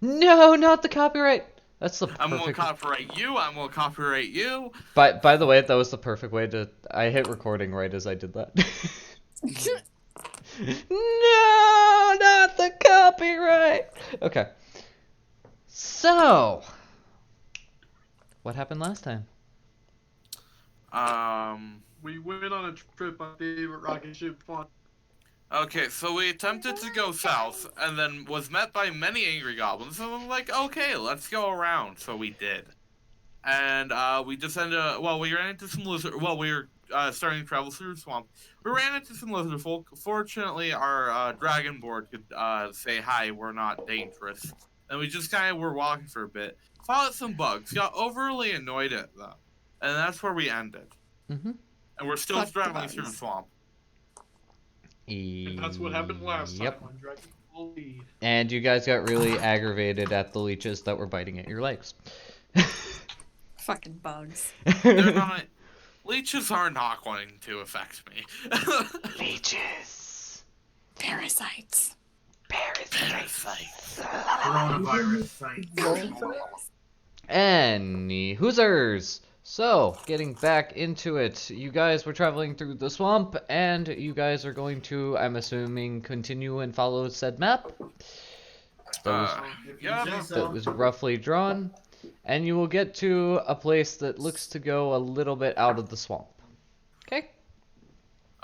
No, not the copyright. That's the I'm gonna perfect. copyright you. I'm gonna copyright you. By the way, that was the perfect way to. I hit recording right as I did that. No, not the copyright. Okay. So, what happened last time? We went on a trip on favorite rocket ship fun. Okay, so we attempted to go south, and then was met by many angry goblins. So I'm like, okay, let's go around. So we did, and we descended. Well, we ran into some lizard. Well, we were starting to travel through the swamp. We ran into some lizard folk. Fortunately, our dragon board could say hi. We're not dangerous, and we just kind of were walking for a bit. Fought some bugs. Got overly annoyed at them, and that's where we ended. Mm-hmm. And we're still Fuck the traveling through the bugs. swamp. And that's what happened last time on Dragon Ball Lead. And you guys got really aggravated at the leeches that were biting at your legs. Fucking bugs. They're not. Leeches are not going to affect me. Leeches. Parasites. Parasites. Coronavirus sites. Any hoosers. So, getting back into it, you guys were traveling through the swamp, and you guys are going to, I'm assuming, continue and follow said map. Yeah. That was roughly drawn, and you will get to a place that looks to go a little bit out of the swamp. Okay?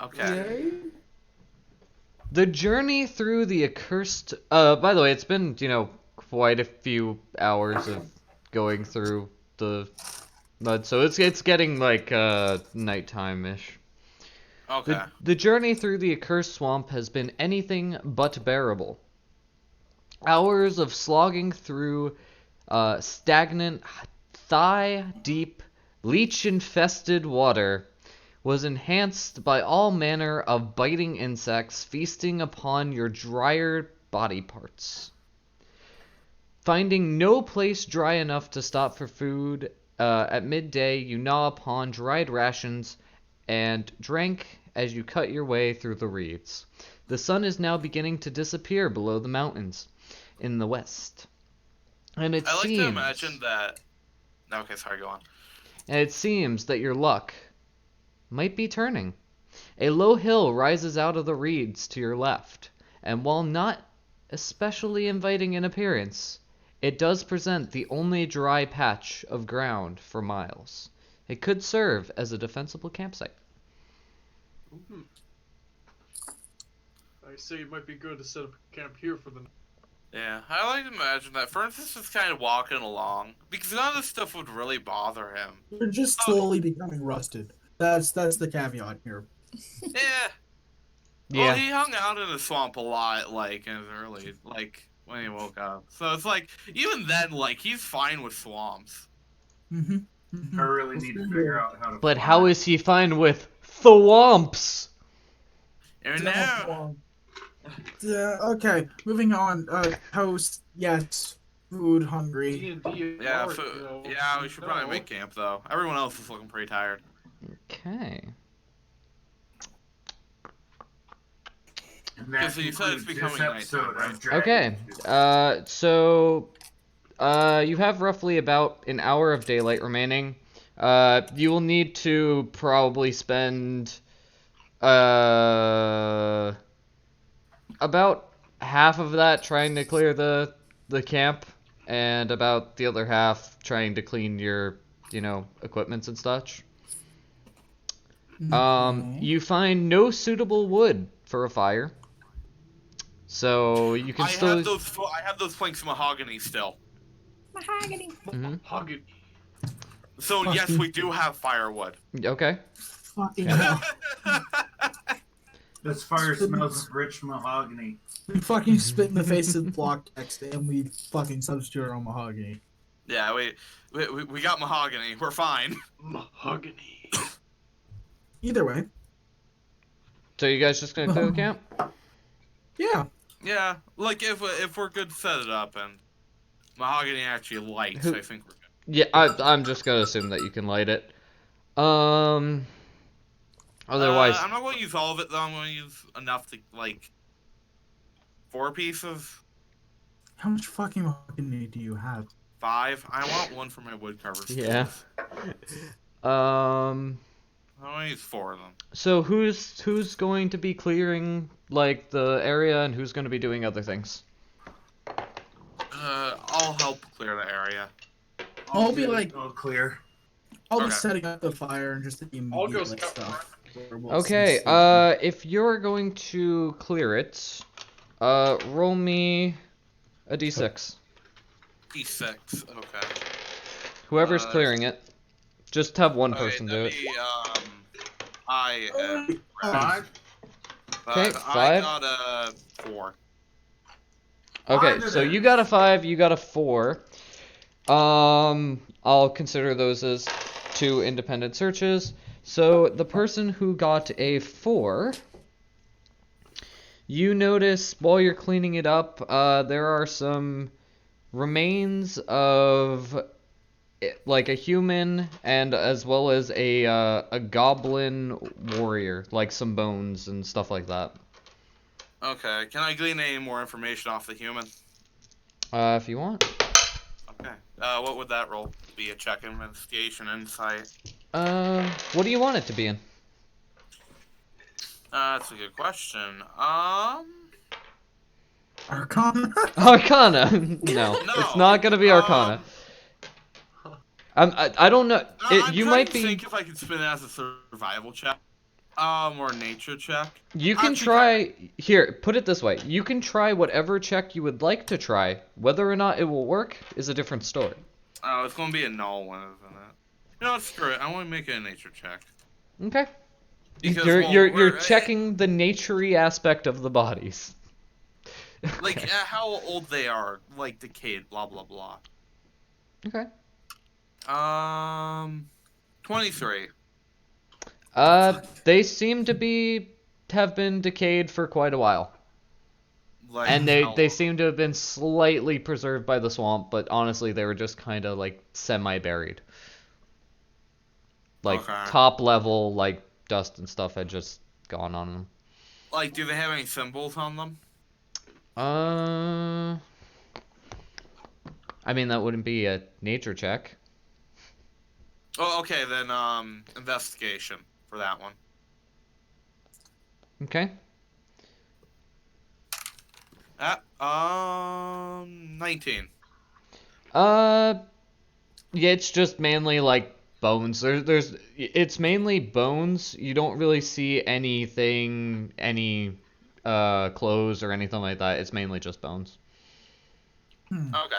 Okay. The journey through the accursed... by the way, it's been, quite a few hours of going through the mud, so it's getting, like, nighttime-ish. Okay. The journey through the accursed swamp has been anything but bearable. Hours of slogging through stagnant, thigh-deep, leech-infested water was enhanced by all manner of biting insects feasting upon your drier body parts. Finding no place dry enough to stop for food, at midday you gnaw upon dried rations and drank as you cut your way through the reeds. The sun is now beginning to disappear below the mountains in the west. And I like to imagine that... Okay, sorry, go on. And it seems that your luck might be turning. A low hill rises out of the reeds to your left, and while not especially inviting in appearance, it does present the only dry patch of ground for miles. It could serve as a defensible campsite. Mm-hmm. I say it might be good to set up a camp here for the night. Yeah, I like to imagine that Francis is kind of walking along, because none of this stuff would really bother him. We're just slowly becoming rusted. That's the caveat here. Yeah. Yeah. Well, he hung out in the swamp a lot, like, in his early, like, when he woke up. So it's like, even then, like, he's fine with swamps. Mm-hmm. I really need to figure out how to. But how is he fine with thwomps? And now, Yeah, okay, moving on. Host, yes, food, hungry. D&D yeah, art, food. you know, Yeah, we should probably no. make camp, though. Everyone else is looking pretty tired. Okay. And that So you said it's concludes becoming this episode nighttime, of Dragon Okay. Tooth. You have roughly about an hour of daylight remaining. You will need to probably spend about half of that trying to clear the camp, and about the other half trying to clean your, equipments and such. You find no suitable wood for a fire. So you can I still... have those planks of mahogany still. Mahogany. Mahogany. So yes, we do have firewood. Okay. Fucking hell. This fire smells of rich mahogany. We fucking spit in the face of the block text and we fucking substitute our own mahogany. Yeah, we got mahogany. We're fine. Mahogany. Either way. So you guys just gonna clear the camp? Yeah. Yeah, like if we're good to set it up and mahogany actually lights, I think we're good. Yeah, I'm just gonna assume that you can light it. Otherwise, I'm not going to use all of it though. I'm going to use enough to like 4 pieces. How much fucking mahogany do you have? 5. I want one for my woodcarver skills. Yeah. I want to use 4 of them. So who's going to be clearing like the area, and who's going to be doing other things? I'll help clear the area. I'll be like, all clear. I'll be Okay. setting up the fire and just the I'll go immediate like, scout. stuff. Okay, if you're going to clear it, roll me a d6. D6. Okay. Whoever's clearing it, just have one Okay, person do that'd it. be, I am. 5. Okay, I 5. got a 4. Okay, so you got a 5, you got a 4. I'll consider those as 2 independent searches. So the person who got a 4, you notice while you're cleaning it up, there are some remains of like a human and as well as a goblin warrior, like some bones and stuff like that. Okay, can I glean any more information off the human? If you want. Okay. What would that roll be? A check, investigation, insight? What do you want it to be in? That's a good question. Arcana. Arcana. No, it's not gonna be Arcana. I don't know. I'm You trying might to be. think if I could spin it as a survival check. Or a nature check. You can Actually, try. Here, put it this way. You can try whatever check you would like to try. Whether or not it will work is a different story. Oh, it's gonna be a null one, isn't it? You know what, screw it. I want to make it a nature check. Okay. Because, You're well, you're we're- checking the naturey aspect of the bodies. Like, how old they are, like, decayed, blah, blah, blah. Okay. 23. They seem to have been decayed for quite a while. Like, And how they long? seem to have been slightly preserved by the swamp, but honestly they were just kind of like semi-buried. Like Okay. top level, like dust and stuff had just gone on them. Like, do they have any symbols on them? I mean that wouldn't be a nature check. Oh, okay, then, investigation for that one. Okay. 19. Yeah, it's just mainly like bones. It's mainly bones. You don't really see anything, any clothes or anything like that. It's mainly just bones. Okay.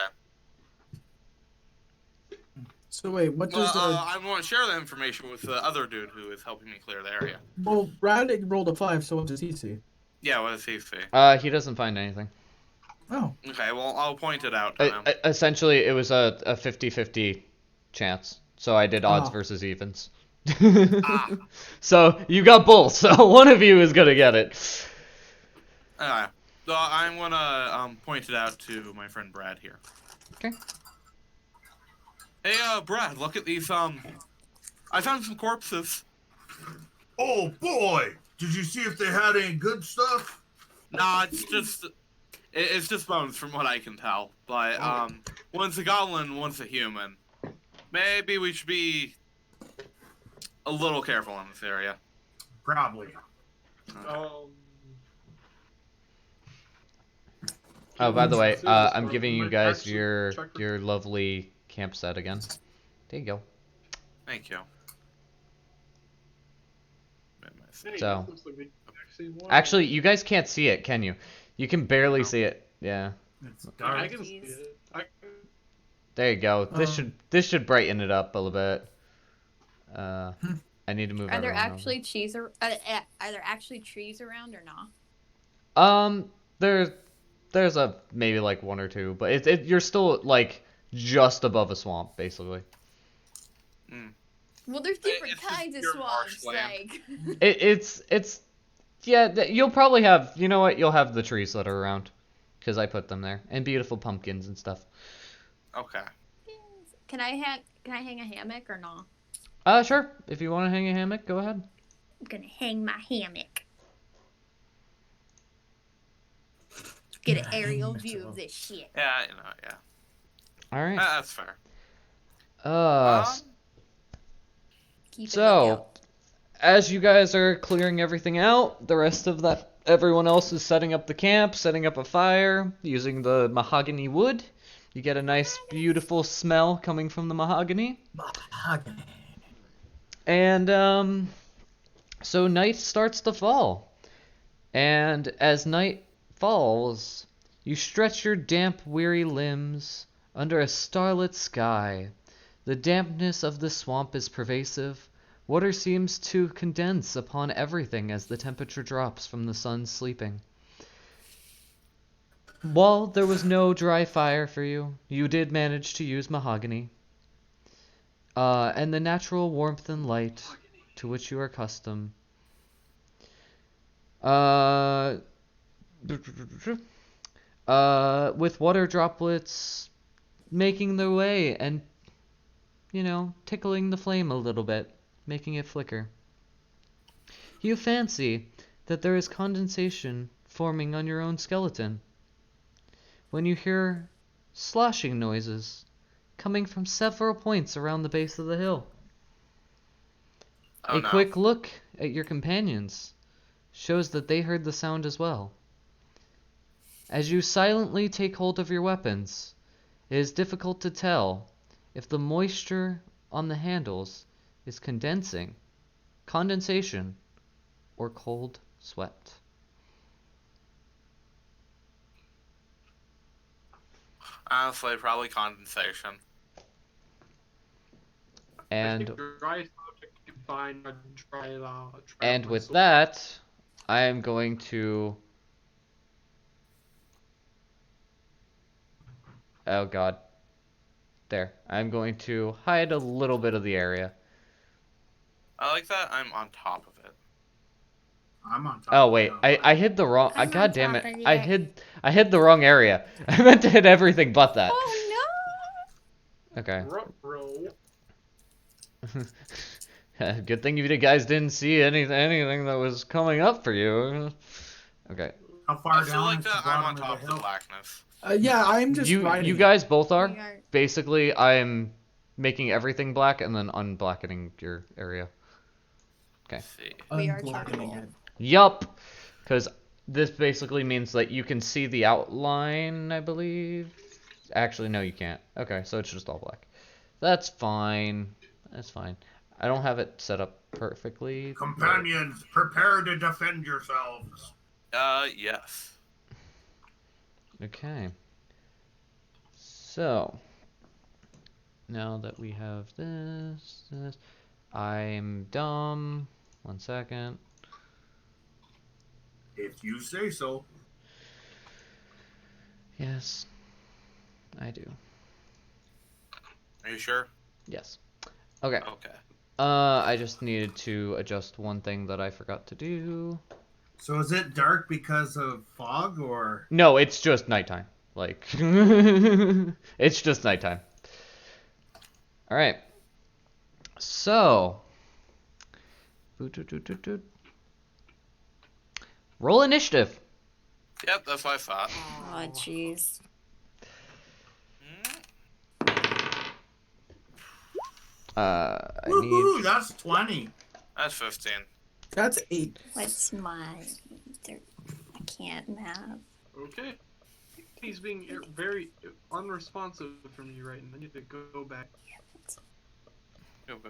So wait, what does I want to share the information with the other dude who is helping me clear the area. well, Radek rolled a 5, so what does he see? Yeah, what does he see? He doesn't find anything. Oh, Okay, well, I'll point it out to him. Essentially, it was a 50-50 chance. So I did odds Oh. versus evens. So you got both. So one of you is gonna get it. Anyway, so I'm gonna point it out to my friend Brad here. Okay. Hey, Brad, look at these, I found some corpses. Oh boy! Did you see if they had any good stuff? Nah, it's just bones from what I can tell. But, one's a goblin, one's a human. Maybe we should be a little careful in this area. Probably. Oh, by the way, Scissors I'm for giving you my guys action your checker. lovely camp set again. There you go. Thank you. Hey, So- this looks like we actually won. Actually, you guys can't see it, can you? You can barely see it. Yeah. It's I dark. can see it. There you go. This should brighten it up a little bit. I need to move. Are there everyone over. actually trees? Are there actually trees around or not? There's a maybe like one or two, but you're still like just above a swamp, basically. Well, there's different It's just kinds of pure swamps. marshland. Like, It's yeah. You'll probably have, you know what? You'll have the trees that are around, because I put them there, and beautiful pumpkins and stuff. Okay. can I hang a hammock or not? Sure. If you want to hang a hammock, go ahead. I'm gonna hang my hammock. Get an aerial view of this shit. Yeah, you know, yeah. All right. That's fair. Uh, Keep it so lookout. as you guys are clearing everything out, the rest of that, everyone else is setting up the camp, setting up a fire, using the mahogany wood. You get a nice, beautiful smell coming from the mahogany. Mahogany. And so night starts to fall. And as night falls, you stretch your damp, weary limbs under a starlit sky. The dampness of the swamp is pervasive. Water seems to condense upon everything as the temperature drops from the sun sleeping. While there was no dry fire for you, you did manage to use mahogany. And the natural warmth and light to which you are accustomed. With water droplets making their way and, tickling the flame a little bit, making it flicker. You fancy that there is condensation forming on your own skeleton when you hear sloshing noises coming from several points around the base of the hill. Oh, A no. quick look at your companions shows that they heard the sound as well. As you silently take hold of your weapons, it is difficult to tell if the moisture on the handles is condensation, or cold sweat. Honestly, probably condensation. And Dry subject combined dry and with that, I am going to... Oh god. There. I'm going to hide a little bit of the area. I like that I'm on top of it. I'm on top. Oh wait, now. I hid the wrong... I'm God on damn top it. of I it. hid the wrong area. I meant to hit everything but that. Oh Okay. Ruh-roh. Good thing you guys didn't see anything that was coming up for you. Okay. How far I feel down like is the that I'm on bottom top of of the the hill? blackness. Yeah, I'm just riding You it. guys both no! are. We are. Basically, I'm making everything black and then unblackening your area. Let's see. We are Unblocking charcoal. it. Yup. Because this basically means that you can see the outline, I believe. Actually, no, you can't. Okay, so it's just all black. That's fine. That's fine. I don't have it set up perfectly. but- Companions, prepare to defend yourselves. Yes. Okay. So, now that we have this, I'm dumb. 1 second. If you say so. Yes, I do. Are you sure? Yes. Okay. Okay. I just needed to adjust one thing that I forgot to do. So is it dark because of fog or? No, it's just nighttime. Like, it's just nighttime. All right. So, roll initiative. Yep, that's what I thought. Oh, jeez. I Woohoo! need. That's 20. That's 15. That's 8. What's my? I can't math. Okay. He's being very unresponsive from you right now. I need to go back. Go, go.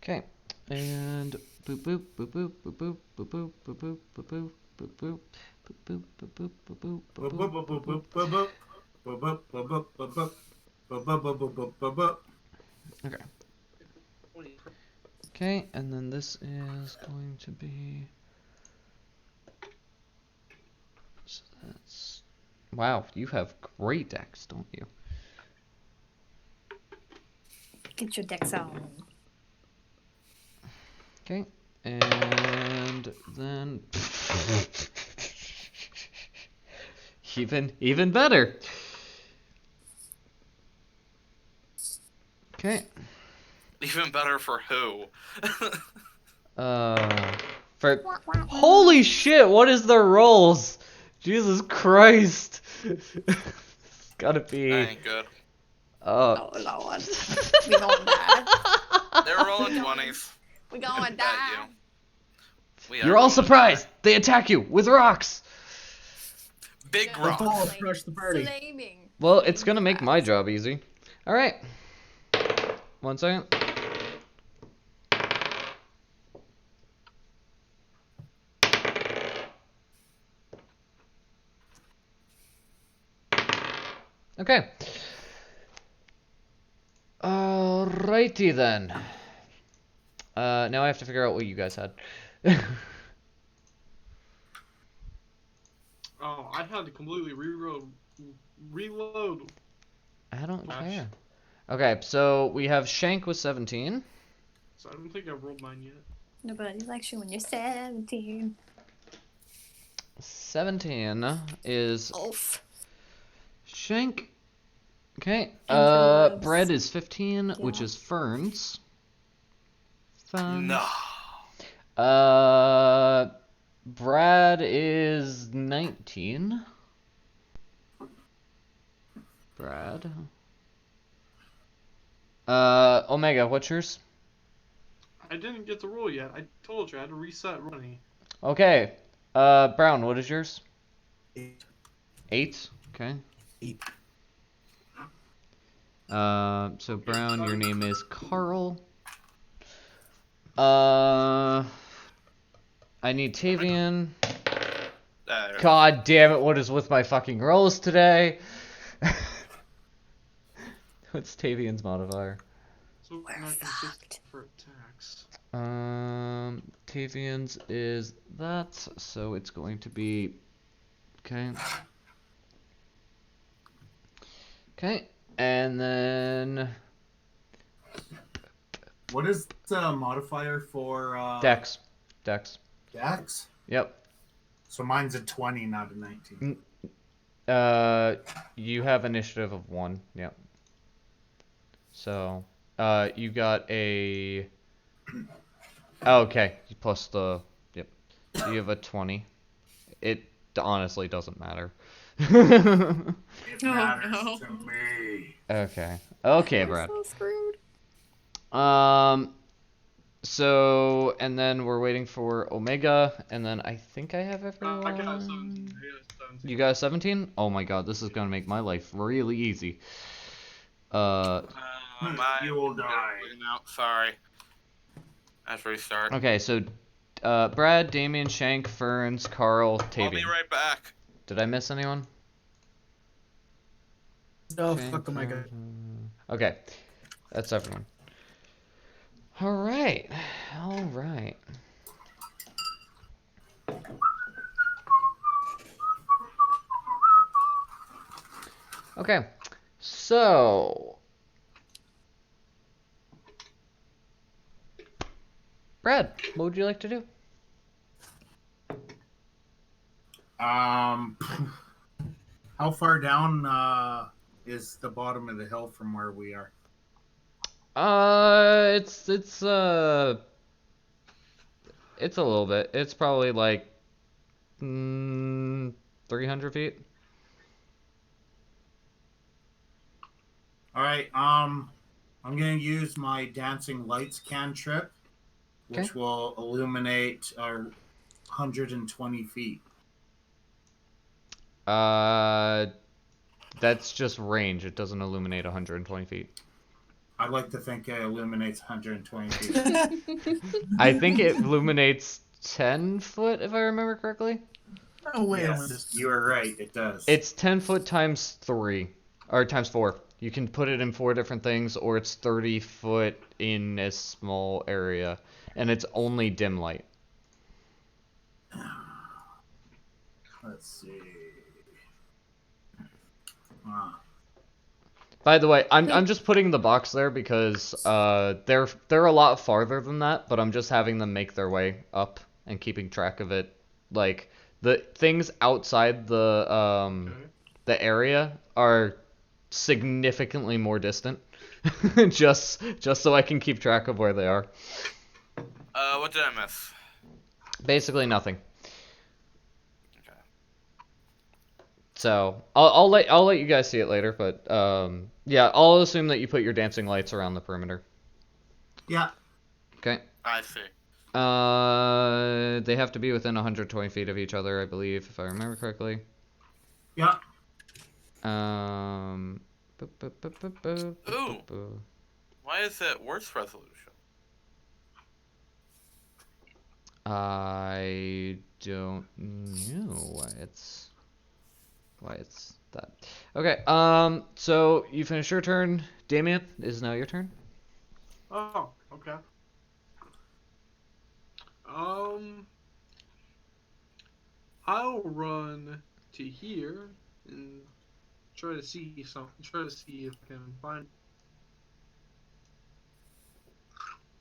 Okay. And boop boop boop boop boop boop boop boop boop boop boop boop boop boop boop boop boop boop boop. Okay. Okay, and then this is going to be. So that's. Wow, you have great decks, don't you? Get your decks on. Okay, and then. Even better. Okay. Even better for who? For holy shit, what is their rolls? Jesus Christ. It's gotta That be. ain't good. Oh Lord. We gonna die. They're rolling 20s. We gonna Bet die. you. We are You're all going to surprised. They attack you with rocks. die. Big Yeah. The rock. ball crushed the party. Flaming. Well, it's gonna Flaming make my rocks. job easy. All right. 1 second. Okay. Alrighty then. Now I have to figure out what you guys had. Oh, I had to completely reload. I don't Gosh. care. Okay, so we have Shank with 17. So I don't think I've rolled mine yet. Nobody likes you when you're 17. 17 is Oof. Shank. Okay. And Bread is 15, which Yeah. is Ferns. Fun. No. Brad is 19. Brad. Omega, what's yours? I didn't get to roll yet. I told you I had to reset running. Okay. Brown, what is yours? 8. 8. Okay. 8. So Brown, your name is Carl. I need Tavian. God damn it, what is with my fucking rolls today? What's Tavian's modifier? So We're not fucked. consistent for attacks. Tavian's is that, so it's going to be... Okay. Okay, and then... What is the modifier for Dex. Dex. Dex? Yep. So mine's a 20, not a 19. You have initiative of 1, yep. So, you got a... Oh, okay, plus the... Yep. So you have a 20. It honestly doesn't matter. It Oh, matters no. to me. Okay. Okay, We're Brad. so screwed. So, and then we're waiting for Omega, and then I think I have I got a 17. everyone. I got a 17. You got a 17? Oh my god, this is gonna make my life really easy. You will die. No, sorry. Let's restart. Okay, so, Brad, Damien, Shank, Ferns, Carl, I'll be Tavian. right back. Did I miss anyone? No, Shank, fuck Omega. Ferns, Okay, that's everyone. Alright, alright. Okay, so... Brad, what would you like to do? How far down is the bottom of the hill from where we are? It's a little bit. It's probably like 300 feet. All right. I'm gonna use my dancing lights cantrip, which Okay. will illuminate 120 feet. That's just range. It doesn't illuminate 120 feet. I like to think it illuminates 120 feet. I think it illuminates 10 foot, if I remember correctly. Oh, wait a Yes, minute. you are right. It does. It's 10 foot times 3, or times 4. You can put it in 4 different things, or it's 30 foot in a small area, and it's only dim light. Let's see. By the way, I'm just putting the box there because they're a lot farther than that, but I'm just having them make their way up and keeping track of it. Like the things outside the area are significantly more distant, just so I can keep track of where they are. What did I miss? Basically nothing. Okay. So I'll let you guys see it later, but yeah, I'll assume that you put your dancing lights around the perimeter. Yeah. Okay. I see. They have to be within 120 feet of each other, I believe, if I remember correctly. Yeah. Um. Ooh. Why is it worse resolution? I don't know why it's that. Okay. So you finish your turn. Damien, it is now your turn. Oh, okay. I'll run to here and try to see something. Try to see if I can find.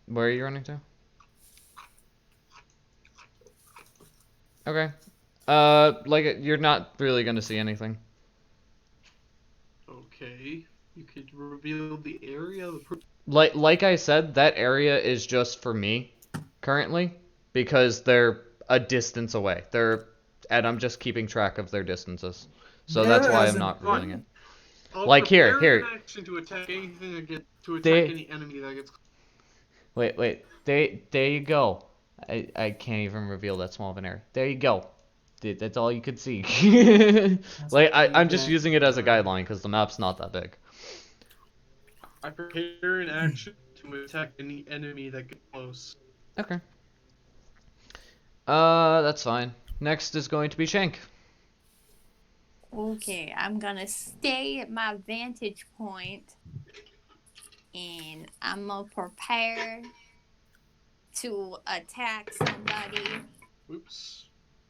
Where are you running to? Okay. Like you're not really gonna see anything. Okay, you could reveal the area. Like I said, that area is just for me currently because they're a distance away. And I'm just keeping track of their distances. So that's Yeah, why as I'm in not revealing it. I'll Like here, prepare an here. action to attack anything that attack They any enemy that gets. wait. There you go. I can't even reveal that small of an area. There you go. That's all you could see. Like I'm just using it as a guideline because the map's not that big. I prepare an action to attack any enemy that gets close. Okay. That's fine. Next is going to be Shank. Okay, I'm gonna stay at my vantage point and I'm gonna prepare to attack somebody, Oops.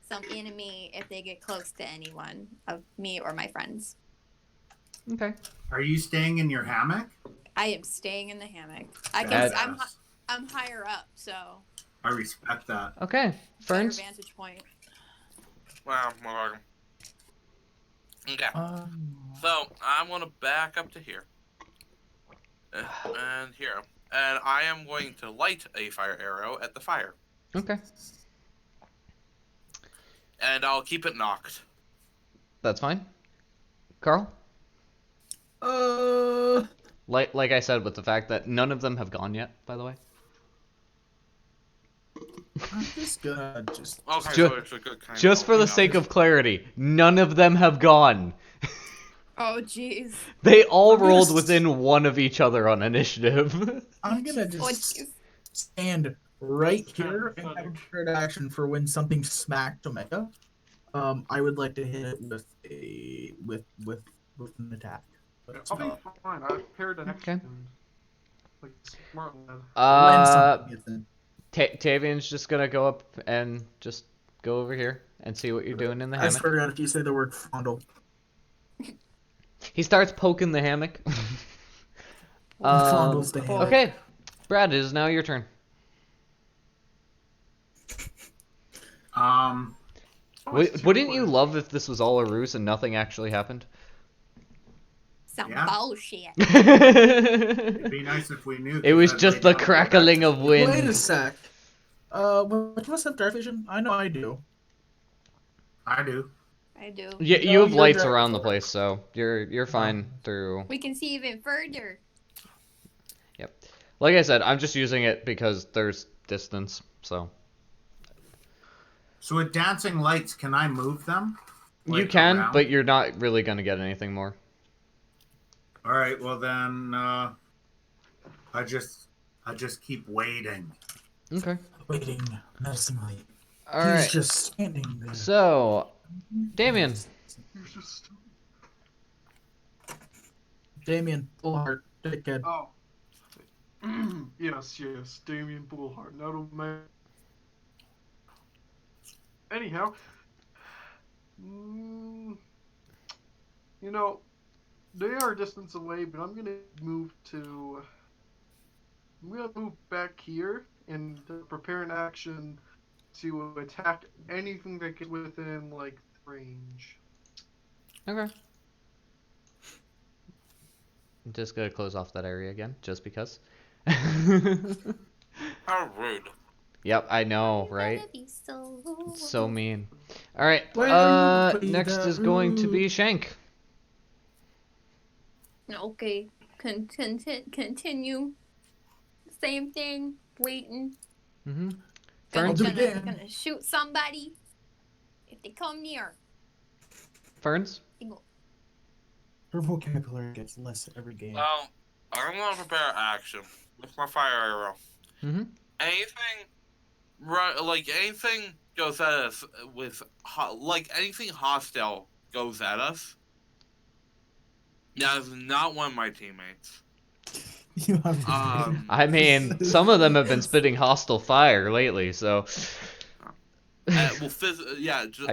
some enemy, if they get close to anyone of me or my friends. Okay. Are you staying in your hammock? I am staying in the hammock. I can. Badass. I'm higher up, so I respect that. Okay. better Ferns. vantage point. Wow, more welcome. Okay. So I'm gonna back up to here. And here. And I am going to light a fire arrow at the fire. Okay. And I'll keep it knocked. That's fine. Carl? Uh, Like I said, with the fact that none of them have gone yet, by the way. I'm just gonna just. Okay, Ju- so it's a good kind Just of for the enough. sake of clarity, none of them have gone. Oh, jeez. They all I'm gonna rolled s- within one of each other on initiative. I'm gonna Oh, just jeez. stand right That's kinda here and have a pathetic. prepared action for when something smacks Omega. I would like to hit it with with an attack. But it's I'll be not- fine. I prepared an Okay. action. Like smart lad. when Uh, something gets in. Tavian's just gonna go up and just go over here and see what you're doing in the I hammock. swear to God, if you say the word fondle, He starts poking the hammock. fondles the hammock. Okay, Brad, it is now your turn. Wouldn't you love if this was all a ruse and nothing actually happened? Some Yeah. bullshit. It'd be nice if we knew. It 'cause was I'd just lay the down and go back crackling to of sleep. wind. Wait a sec. Which of us have dark vision? I know I do. I do. I do. Yeah, No, you have you're lights driving around the forward. place, so you're fine through. We can see even further. Yep. Like I said, I'm just using it because there's distance, so. So with dancing lights, can I move them? You Like, can, around? but you're not really gonna get anything more. All right. Well then, I just keep waiting. Okay. Waiting menacingly. All He's right. just standing there. So, Damien. You're just. Damien, full heart, dickhead. Oh. yes, Damien Bullheart. Not a man. Anyhow, you know, they are a distance away, but I'm gonna move to. I'm gonna move back here and prepare an action to attack anything that gets within like range. Okay. I'm just gonna close off that area again, just because. How rude. Yep, I know, right? Gotta be so It's so mean. All right. Why are you being Next that is going to be rude? Shank. Okay, continue. Same thing. Waiting. Mm-hmm. I'll Ferns. do it again. Gonna shoot somebody if they come near. Ferns. Her vocabulary gets less every game. Well, I'm gonna prepare action with my fire arrow. Mm-hmm. Anything, like anything goes at us with, like anything hostile goes at us. That is not one of my teammates. You have to I mean, some of them have been spitting hostile fire lately, so. Well,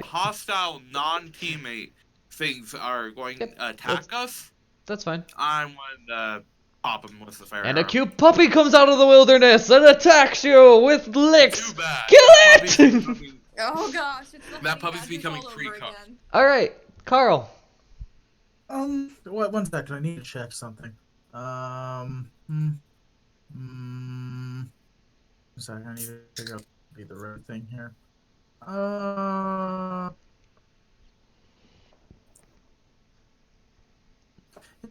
hostile non-teammate things are going Yep, to attack us. That's fine. I'm going to pop him with the fire And a arrow. cute puppy comes out of the wilderness and attacks you with licks. Too bad. Kill Puppy's it! becoming- Oh gosh, it's the That honey puppy's badgers becoming all over pre-cooked. again. All right, Carl. What? 1 second. I need to check something. One second. I need to figure out the right thing here.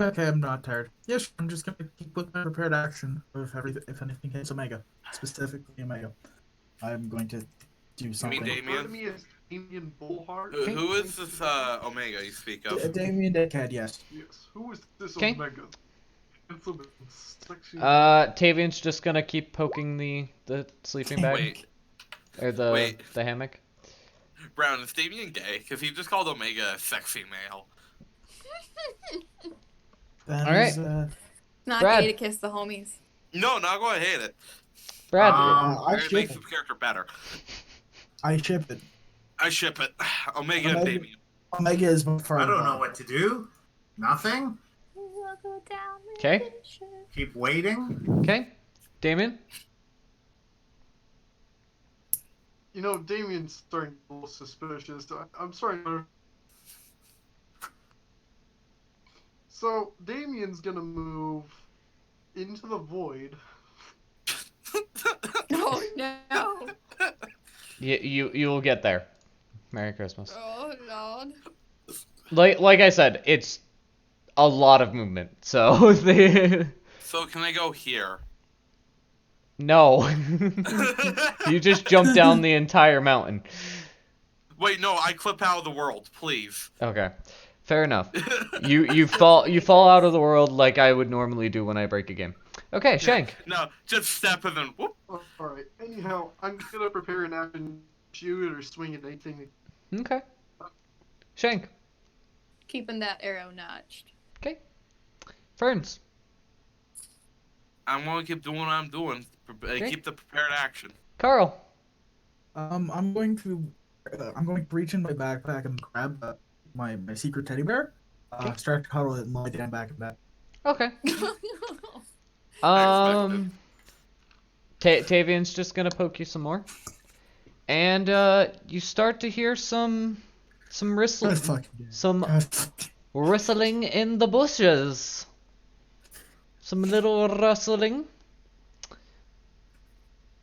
Okay, I'm not tired. Yes, I'm just gonna keep with my prepared action if anything hits Omega, specifically Omega. I'm going to do something. Damien? Part of me is Damien Bullheart. Who is this Omega you speak of? Damien Deadcat, yes. Yes. Who is this Okay. Omega? Handsome and sexy. Tavian's just gonna keep poking the sleeping bag Wait, or the hammock. Brown, is Damien gay? Because he just called Omega a sexy male. That All right. is, Not Brad. gay to kiss the homies. No, not going to hate it. Brad. I It ship makes it. the character better. I ship it. I ship it. Omega and Omega- Damien. Omega is before I don't know what to do. Nothing. We'll go down with 'Kay. the ship. Keep waiting. Okay, Damien. You know, Damien's starting to be a little suspicious. I'm sorry, sir. So, Damien's gonna move into the void. Oh no! You will get there. Merry Christmas. Oh lord! Like I said, it's a lot of movement. So So can I go here? no. You just jump down the entire mountain. Wait, no, I clip out of the world, please. Okay. Fair enough. You fall out of the world like I would normally do when I break a game. Okay, Shank. No, just step and then whoop. Alright, anyhow, I'm gonna prepare an action, shoot or swing at anything. Okay. Shank. Keeping that arrow notched. Okay. Ferns. I'm gonna keep doing what I'm doing. Keep the prepared action. Carl. I'm going to reach in my backpack and grab my secret teddy bear. Start to cuddle it and lie down back in bed. Okay. I Tavian's just gonna poke you some more, and you start to hear some rustling, God fucking damn. some God fucking- rustling in the bushes. Some little rustling.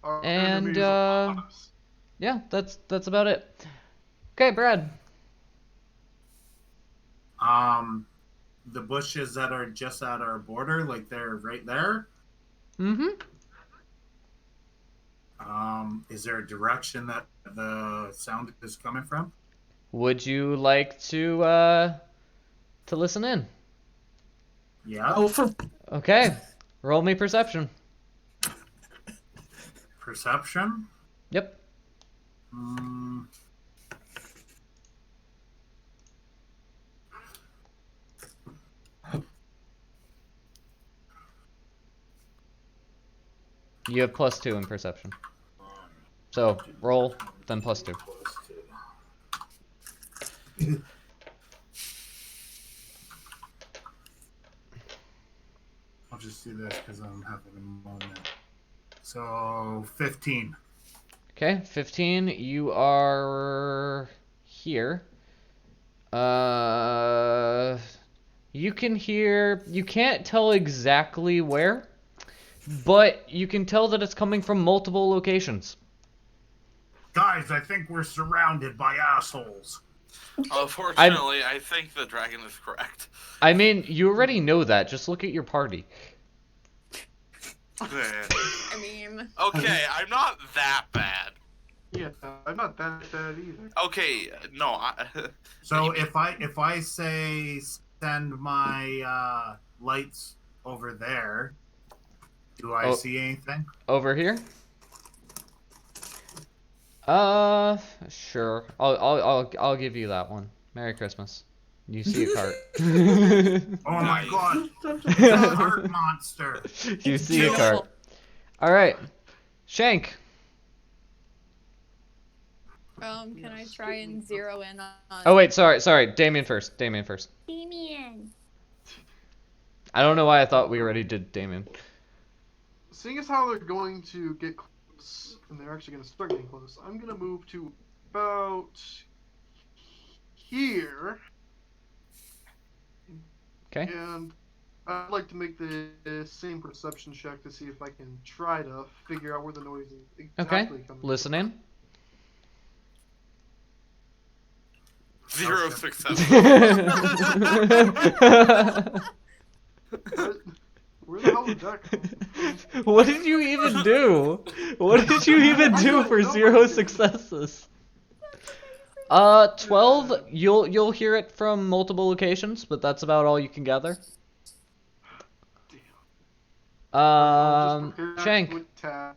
Our And, enemies are upon us. Yeah, that's about it. Okay, Brad. The bushes that are just at our border, like they're right there. Mm-hmm. Is there a direction that the sound is coming from? Would you like to listen in? Yeah. Oh, for Okay. Roll me perception. Perception. Yep. You have +2 in perception. So roll, then +2. I'll just do this because I'm having a moment. So 15. Okay, 15. You are here. You can hear. You can't tell exactly where, but you can tell that it's coming from multiple locations. Guys, I think we're surrounded by assholes. Unfortunately, I think the dragon is correct. I mean, you already know that. Just look at your party. I mean, Okay, I'm not that bad. Yeah, I'm not that bad either. Okay, no. So if I say send my lights over there, do I see anything? Over here? Sure. I'll give you that one. Merry Christmas. You see a cart. Oh my Nice. god! It's a heart monster. You It's see a beautiful. cart. All right, Shank. can I try and zero in on? Oh wait, sorry. Damien first. Damien. I don't know why I thought we already did Damien. Seeing as how they're going to get close, and they're actually going to start getting close, I'm going to move to about here. Okay. And I'd like to make the same perception check to see if I can try to figure out where the noise is exactly coming from. Listen in. 0 success. What? Where the hell did that come from? What did you even do? What did you even do for 0 successes? 12. You'll hear it from multiple locations, but that's about all you can gather. I'll just prepare Shank. with tab.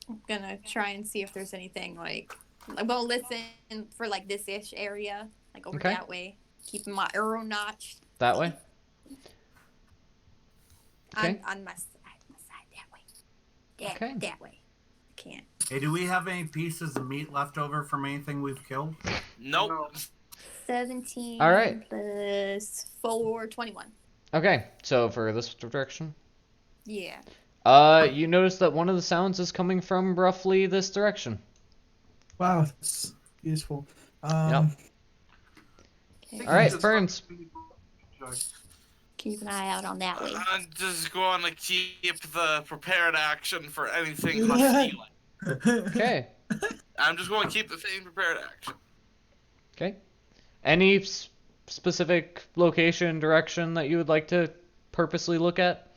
I'm gonna try and see if there's anything well, listen for like this-ish area, like over Okay. that way. Keeping my arrow notched That way. Okay. on my side that way. Okay. That way. I can't. Hey, do we have any pieces of meat left over from anything we've killed? Nope. No. 17 All right. plus 4, 21. Okay, so for this direction. Yeah. You notice that one of the sounds is coming from roughly this direction. Wow, that's useful. Yep. Okay. All right, Ferns. Keep an eye out on that way. I'm just going to keep the prepared action for anything hostile. Okay. I'm just going to keep the same prepared action. Okay. Any specific location, direction that you would like to purposely look at?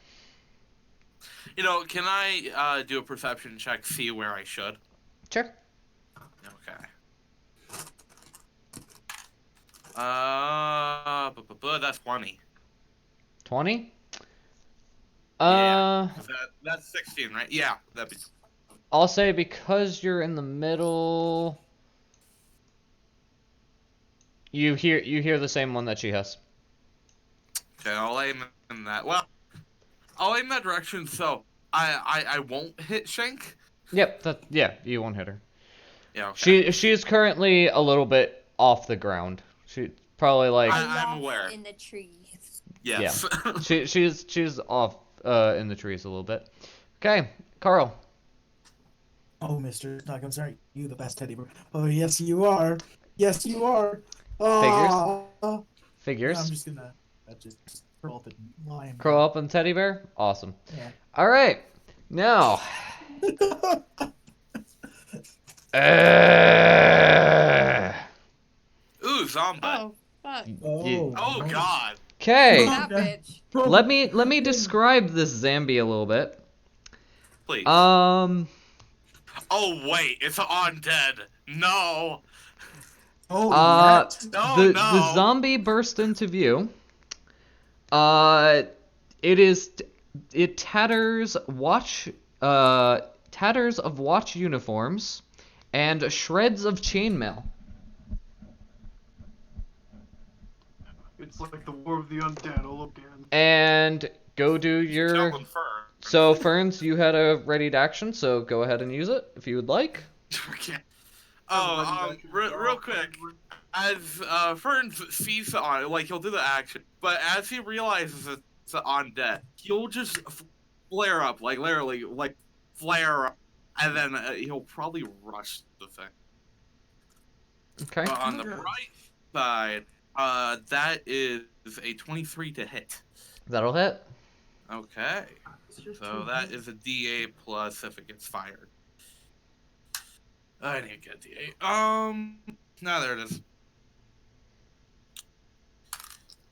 You know, can I do a perception check, see where I should? Sure. Okay. That's 20. 20? Yeah. That's 16, right? Yeah, that'd be. I'll say because you're in the middle, you hear the same one that she has. Okay, I'll aim in that. Well, I'll aim that direction so I won't hit Shank. Yep, yeah, you won't hit her. Yeah. Okay. She is currently a little bit off the ground. She probably like I'm aware. In the trees. Yes. she's off in the trees a little bit. Okay, Carl. Oh, Mr. Snug, I'm sorry. You the best teddy bear. Oh, yes, you are. Yes, you are. Oh, Figures. I'm just gonna just curl up and lie in Curl up on teddy bear. Awesome. Yeah. All right, now. Ooh, zombie. Oh, fuck. Oh God. Okay. That bitch. Let me describe this zombie a little bit. Please. Um. Oh wait, it's undead. No. Oh, No, the no. zombie burst into view. It tatters of watch uniforms and shreds of chainmail. It's like the War of the Undead all again. And go do your. Tell them first. So Ferns, you had a readied action, so go ahead and use it if you would like. Okay. Oh, real quick. As Ferns sees the on, like he'll do the action, but as he realizes it's undead, he'll just flare up, like literally, like flare up, and then he'll probably rush the thing. Okay. But on the bright side, that is a 23 to hit. That'll hit. Okay. So that is a DA plus if it gets fired. I need to get the 8. Now there it is.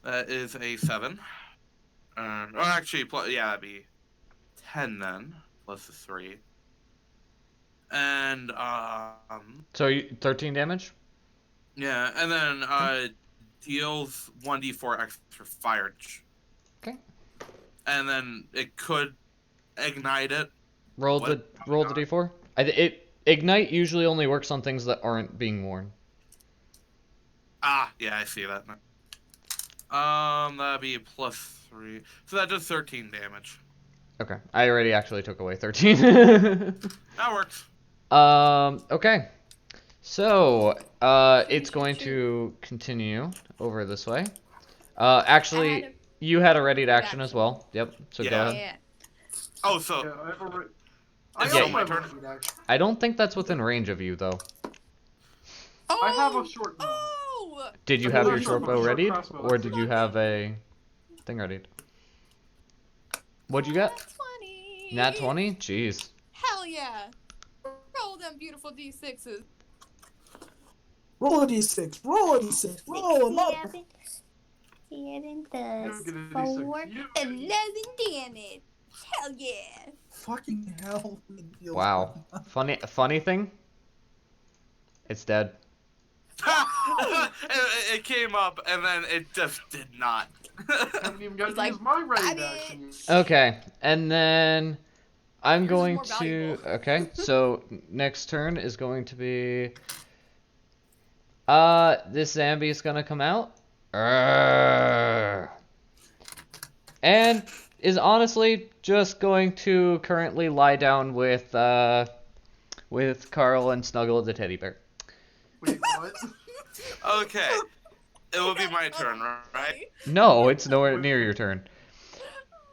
That is a 7. Actually, yeah, that'd be 10 then, plus the 3. And, So 13 damage? yeah, and then, deals 1d4 extra fire. Okay. And then it could ignite it. Roll the d4. Ignite usually only works on things that aren't being worn. Ah, yeah, I see that now. That'd be plus 3. So that does 13 damage. Okay, I already actually took away 13. That works. Okay. So, it's going to continue over this way. Actually, you had a ready to action as well. Yep, so go Yeah. ahead. Yeah. Oh, so Yeah, I have a It's also still my have a turn. ready action. I don't think that's within range of you, though. Oh! I have a short bow. Oh! Did you I have have your a short bow short ready? crossbow. Or did you have a thing ready? What'd you get? 20. Nat 20? Jeez. Hell yeah! Roll them beautiful d6s. Roll a d6. Roll a d6. Roll 'em up. 7 You plus get a D6. 4. You- 11 damage. Hell yeah! Fucking hell. Wow. Funny thing? It's dead. it came up and then it just did not. haven't even got He's to like, use my ready "Got action. Okay, and then I'm Yours is going more to... valuable. Okay, so next turn is going to be... this Zambi is gonna come out. Arrgh. And is honestly just going to currently lie down with Carl and snuggle the teddy bear. Wait, what? Okay. It will be my turn, right? No, it's nowhere near your turn.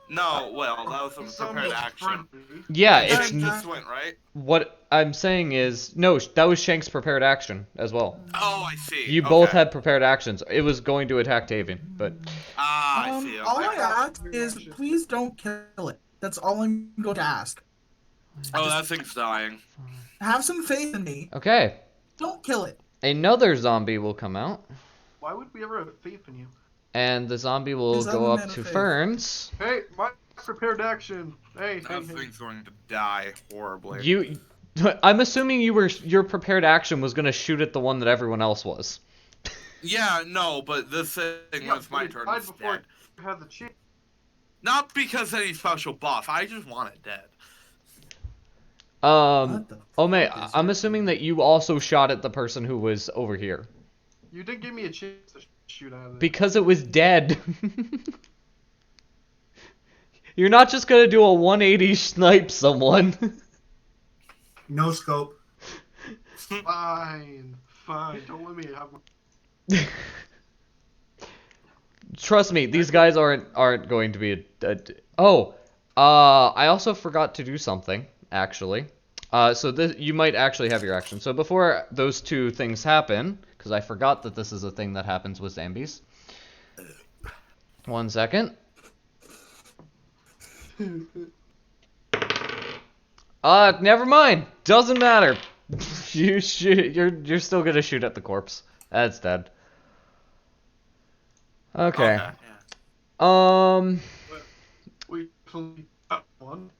No, well, that was a prepared action. Yeah, Shank it's... just went, right? What I'm saying is... No, that was Shank's prepared action as well. Oh, I see. You both Okay. had prepared actions. It was going to attack Tavian, but... Ah, I see. All I Okay. ask is, please don't kill it. That's all I'm going to ask. Oh, that thing's dying. Have some faith in me. Okay. Don't kill it. Another zombie will come out. Why would we ever have faith in you? And the zombie will Because I'm go a up man of to faith. Ferns. Hey, my prepared action. Hey, That hey. thing's going to die horribly. You... I'm assuming your prepared action was going to shoot at the one that everyone else was. Yeah, no, but this thing Yeah, was my but it turn died before instead. you had the chance. Not because any special buff. I just want it dead. What the Ome, fuck is I'm that? assuming that you also shot at the person who was over here. You did give me a chance to shoot out of it. Because it was dead. You're not just gonna do a 180 snipe someone. No scope. Fine, fine. Don't let me have my... Trust me, these guys aren't going to be I also forgot to do something, actually. So this, you might actually have your action. So before those two things happen, because I forgot that this is a thing that happens with zombies. 1 second. Never mind. Doesn't matter. You shoot. You're still gonna shoot at the corpse. That's dead. Okay. Yeah. We got one.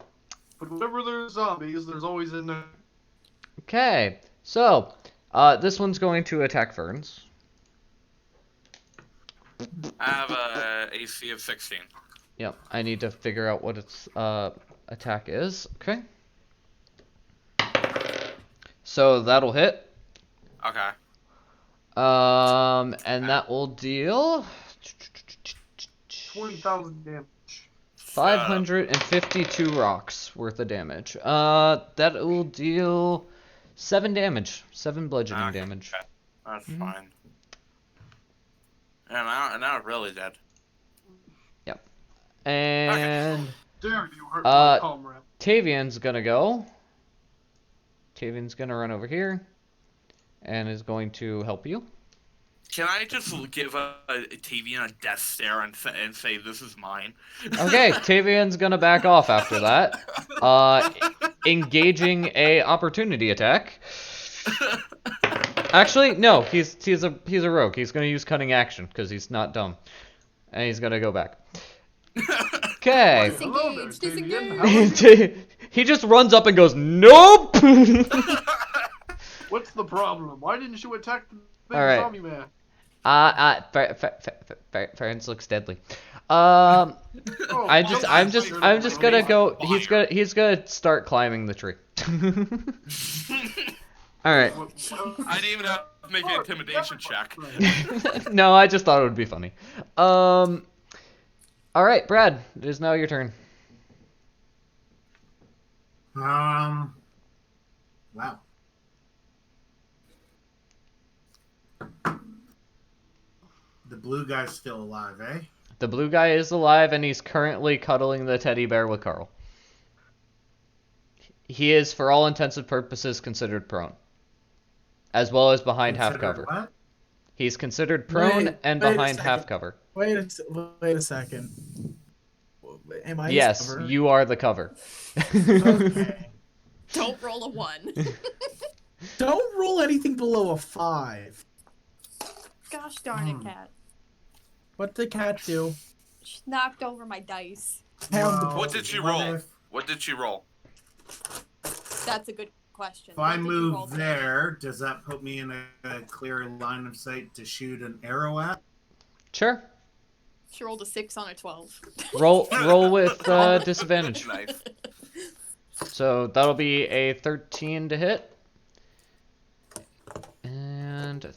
But whenever there's zombies, there's always a no. Okay. So, this one's going to attack Ferns. I have a AC of 16. Yep. I need to figure out what its attack is. Okay. So that'll hit. Okay. And that will deal 20,000 damage. 552 rocks worth of damage. That will deal 7 damage. 7 bludgeoning Okay. damage. That's Mhm. fine. And now it's really dead. And Dare you hurt my comrade. Tavian's gonna go. Tavian's gonna run over here. And is going to help you. Can I just give a TV and a death stare and say this is mine? Okay, Tavian's gonna back off after that. Engaging a opportunity attack. Actually, no. He's a rogue. He's gonna use cunning action because he's not dumb, and he's gonna go back. Okay. Hello there, Disengage, Damien. How are you? He just runs up and goes, "Nope." What's the problem? Why didn't you attack the big All right. zombie man? Ferns looks deadly. Oh, I'm just gonna go. He's gonna start climbing the tree. All right. I didn't even have to make an intimidation check. No, I just thought it would be funny. All right, Brad. It is now your turn. Wow. The blue guy's still alive, eh? The blue guy is alive, and he's currently cuddling the teddy bear with Carl. He is, for all intents and purposes, considered prone, as well as behind half Considered cover. What? He's considered prone and wait a behind half second. cover. Wait a second. Am I Yes, covered? you are the cover. Okay. Don't roll a 1. Don't roll anything below a 5. Gosh darn it, cat. What did the cat do? She knocked over my dice. What did she roll? If, What did she roll? That's a good question. if I What did you roll move today? there, does that put me in a clear line of sight to shoot an arrow at? Sure. She rolled a 6 on a 12. Roll with disadvantage. Nice. So that'll be a 13 to hit. And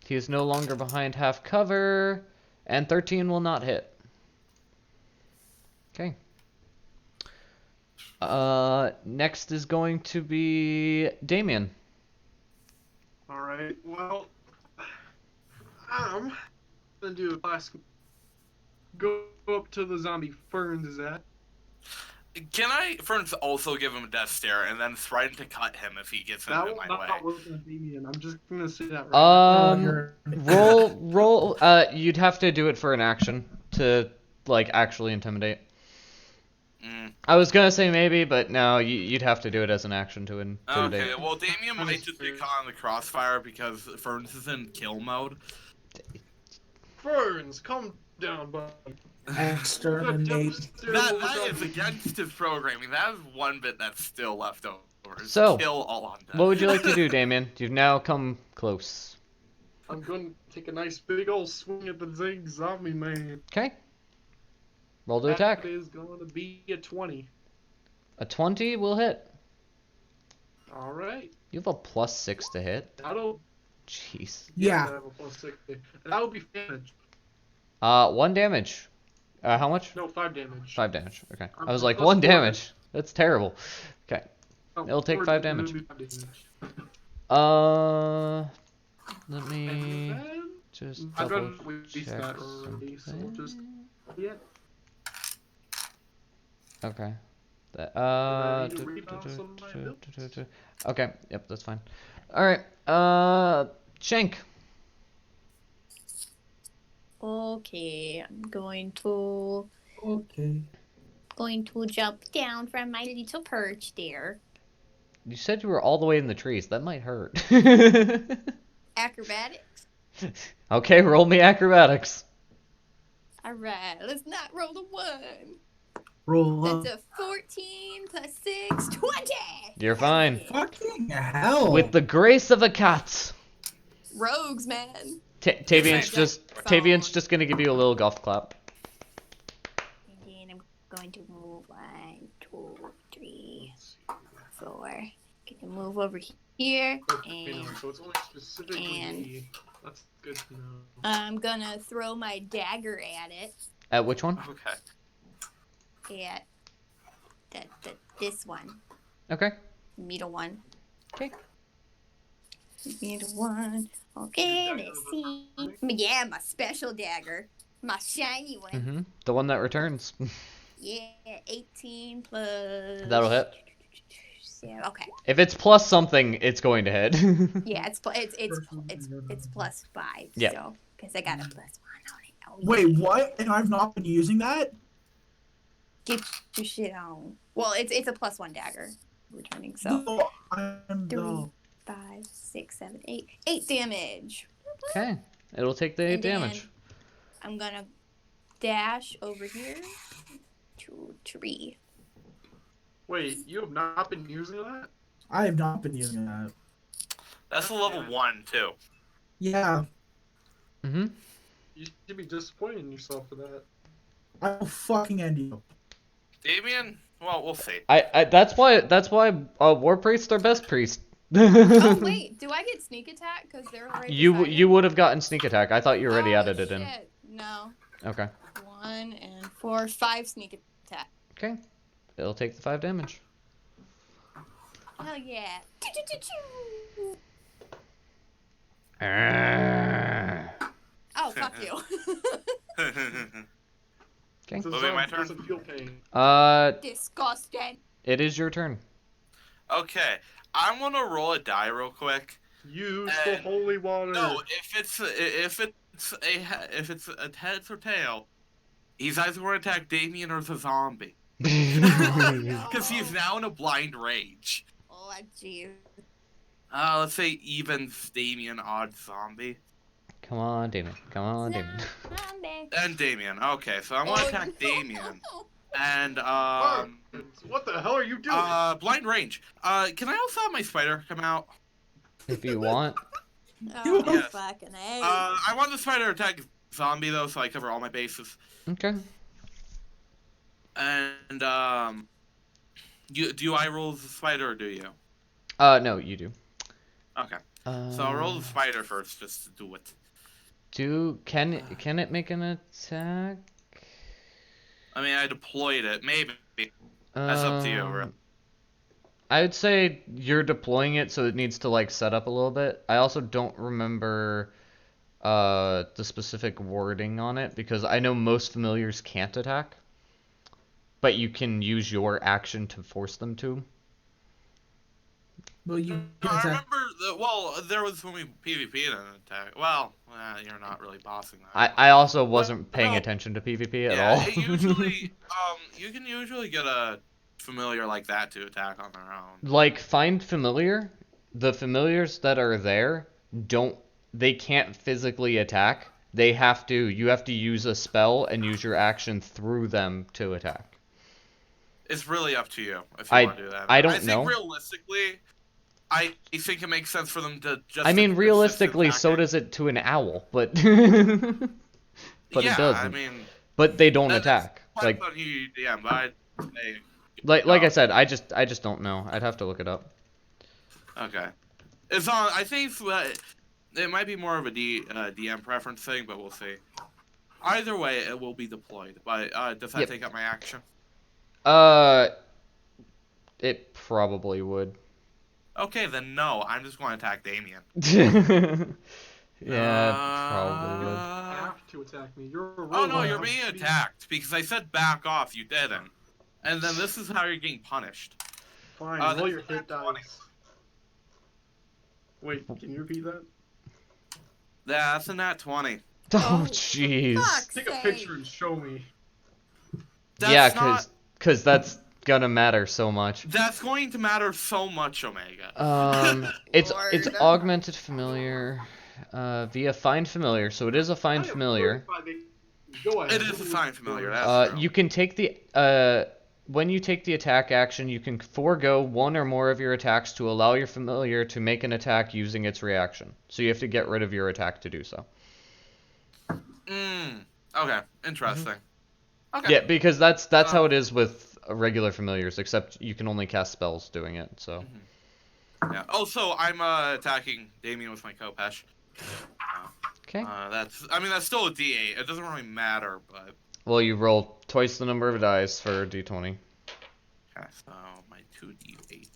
he's no longer behind half cover. And 13 will not hit. Okay. Next is going to be Damien. Alright, well, I'm gonna do a classic. Go up to the zombie Ferns is at. Can I, Ferns, also give him a death stare and then threaten to cut him if he gets That in will my not way? work on Damien. I'm just gonna say that right Roll. You'd have to do it for an action to like actually intimidate. Mm. I was gonna say maybe, but no, you'd have to do it as an action to intimidate. Okay, well, Damien might just get caught on the crossfire because Ferns is in kill mode. Ferns, calm down, bud. Exterminate. That is against his programming. That is one bit that's still left over. is So, kill all on death. What would you like to do, Damien? You've now come close. I'm going to take a nice big old swing at the zig zombie man. Okay. Roll to attack. That is going to be a 20. A 20 will hit. Alright. You have a +6 to hit. That'll. Jeez. I Yeah. have a +6. That'll be damage. 1 damage. How much? No, 5 damage. 5 damage. Okay. I I'm was like, plus 1 4. damage. That's terrible. Okay. Oh, It'll take 5 damage. it'll be 5 damage. Let me And then, just I've double done waste check that already, so we'll just. something. Yeah. Okay. That, I need to rebalance some of my builds. okay. Yep, that's fine. All right. Shank. Okay, I'm going to Okay. jump down from my little perch there. You said you were all the way in the trees. That might hurt. Acrobatics. Okay, roll me acrobatics. Alright, let's not roll a 1. Roll up. That's a 14 plus 6, 20! You're fine. Fucking hell. With the grace of a cat. Rogues, man. Tavian's just gonna give you a little golf clap. And then I'm going to move 1, 2, 3, 4. Gonna move over here, Okay, no, and so it's only specifically. and- That's good to know. I'm gonna throw my dagger at it. At which one? Okay. At this one. Okay. Middle one. Okay. Middle one. Okay, let's see. Yeah, my special dagger. My shiny one. Mm-hmm. The one that returns. Yeah, 18 plus. That'll hit. Yeah, okay. If it's plus something, it's going to hit. Yeah, it's plus 5. Yeah. So, because I got a +1 on it. Oh, Wait, yeah. what? And I've not been using that? Get your shit on. Well, it's a +1 dagger returning. So No, I'm Three. no. 5, 6, 7, 8. 8 damage. Okay. It'll take the 8 And then damage. I'm gonna dash over here to a tree. Wait, you have not been using that? I have not been using that. That's a level 1 too. Yeah, Mm-hmm. You should be disappointed in yourself for that. I'll fucking end you. Damien, well, we'll see. That's why war priests are best priests. Oh wait, do I get sneak attack? Because they're right beside You it? would have gotten sneak attack. I thought you already Oh, added it in. shit. No. Okay. 1 and 4, 5 sneak attack. Okay. It'll take the 5 damage. Hell yeah. Choo-choo-choo-choo. Oh, fuck you. Okay. This Will be my turn? doesn't feel pain. Disgusting. It is your turn. Okay, I'm gonna roll a die real quick. Use the holy water. No, if it's a heads or tail, he's either going to attack Damien or the zombie, because he's now in a blind rage. Oh, jeez. Let's say even Damien, odd zombie, Come on, Damien. Come on, Damien. Zombie. and Damien. Okay, so I want to attack no. Damien, and What the hell are you doing? blind range. Can I also have my spider come out? If you want. Oh, Yes. fucking A. I want the spider to attack zombie though, so I cover all my bases. Okay. And do I roll the spider or do you? No, you do. Okay. So I'll roll the spider first, just to do it. Can it make an attack? I mean, I deployed it. Maybe. That's up to you, bro. I would say you're deploying it, so it needs to like set up a little bit. I also don't remember the specific wording on it because I know most familiars can't attack, but you can use your action to force them to. Well, you No, can I attack. remember. There was when we PvP'd an attack. Well, you're not really bossing that. I also wasn't paying no. attention to PvP at Yeah, all. it usually, you can usually get a familiar like that to attack on their own. Like find familiar, the familiars that are there they can't physically attack. You have to use a spell and use your action through them to attack. It's really up to you if you want to do that. I don't think know. Realistically, I think it makes sense for them to just. I mean, assist realistically, so attacking. does it to an owl, but but Yeah, it doesn't. I mean, But they don't that- attack. that's Like on you, yeah, but I'd say, like I said, I just don't know. I'd have to look it up. okay. It's on. I think it might be more of a DM preference thing, but we'll see. Either way, it will be deployed. But does that Yep. take up my action? It probably would. Okay, then no. I'm just going to attack Damien. Yeah, probably would. You have to attack me. You're a Oh robot. no, you're I'm being being- attacked because I said back off. You didn't. And then this is how you're getting punished. Fine, that's roll your a hit nat 20. dice. Wait, can you repeat that? Yeah, that's a nat 20. Oh jeez. Fuck's Take a sake. picture and show me. That's Yeah, not, cause that's gonna matter so much. that's going to matter so much, Omega. It's Lord. augmented familiar, via find familiar. So it is a find I am familiar. 35. Go ahead. It is a fine familiar. That's true. You can take when you take the attack action, you can forego one or more of your attacks to allow your familiar to make an attack using its reaction. So you have to get rid of your attack to do so. Okay, interesting. Okay. Yeah, because that's how it is with regular familiars, except you can only cast spells doing it. So. Yeah. Also, I'm attacking Damien with my Kopesh. Okay. That's still a D8. It doesn't really matter, but. Well, you roll twice the number of dice for a d20. Okay, so my 2d8.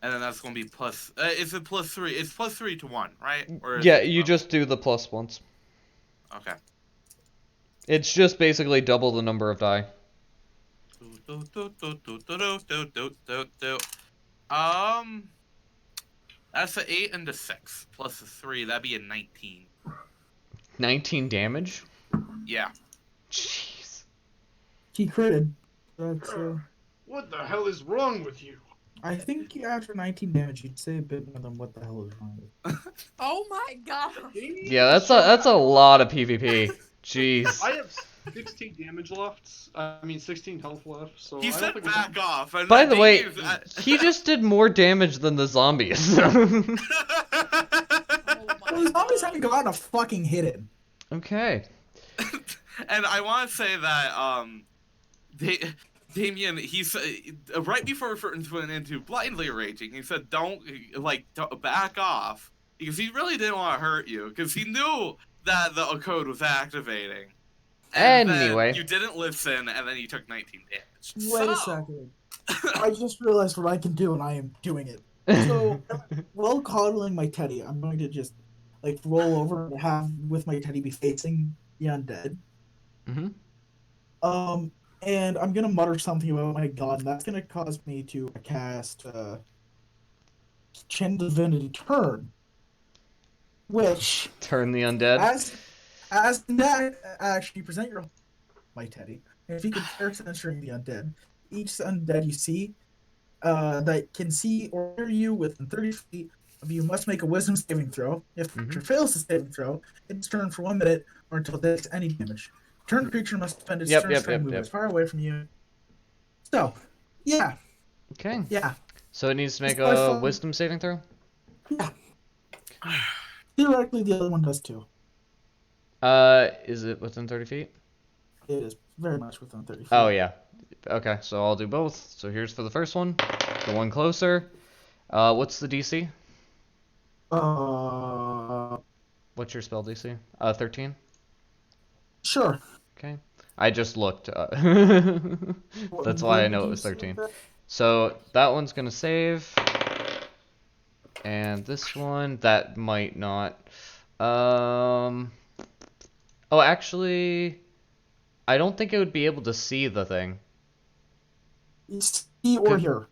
And then that's going to be plus. Is it plus 3? It's plus 3 to 1, right? Or is Yeah, it you 12? just do the plus once. Okay. It's just basically double the number of die. That's an 8 and a 6 plus a 3. That'd be a 19. 19 damage? Yeah. Jeez. He critted. That's What the hell is wrong with you? I think after 19 damage, you'd say a bit more than what the hell is wrong with. Oh my god. Yeah, that's a lot of PvP. Jeez. I have 16 damage left. I mean, 16 health left. So He I don't said think back off. And By then the way, Davey he just did more damage than the zombies. Oh Well, my the zombies god. haven't gone to fucking hit him. Okay. And I want to say that Damien, he's right before Fertens went into blindly raging, he said, "Don't back off," because he really didn't want to hurt you, because he knew that the code was activating. And Anyway. then you didn't listen, and then you took 19 damage. Wait a So- second. I just realized what I can do, and I am doing it. So, while coddling my teddy, I'm going to just like roll over and have with my teddy be facing the undead. hmm And I'm gonna mutter something about my god, and that's gonna cause me to cast Chin Divinity Turn, which Turn the undead. as that actually present your my teddy. And if you can start censoring the undead, each undead you see that can see or hear you within 30 feet of you must make a wisdom saving throw. If the creature fails the saving throw, it's turn for 1 minute or until it takes any damage. Turn creature must spend its Yep, turn yep, to move yep. as far away from you. So, yeah, Okay. yeah, So it needs to make It's quite a fun. wisdom saving throw? yeah. Theoretically, the other one does too. Is it within 30 feet? It is very much within 30 feet. Oh, yeah. Okay, so I'll do both. So here's for the first one. The one closer. What's the DC? What's your spell DC? 13? Sure. Okay. I just looked. That's why I know it was 13. So that one's gonna save. And this one, that might not. Oh, actually, I don't think it would be able to see the thing. See or Good. hear.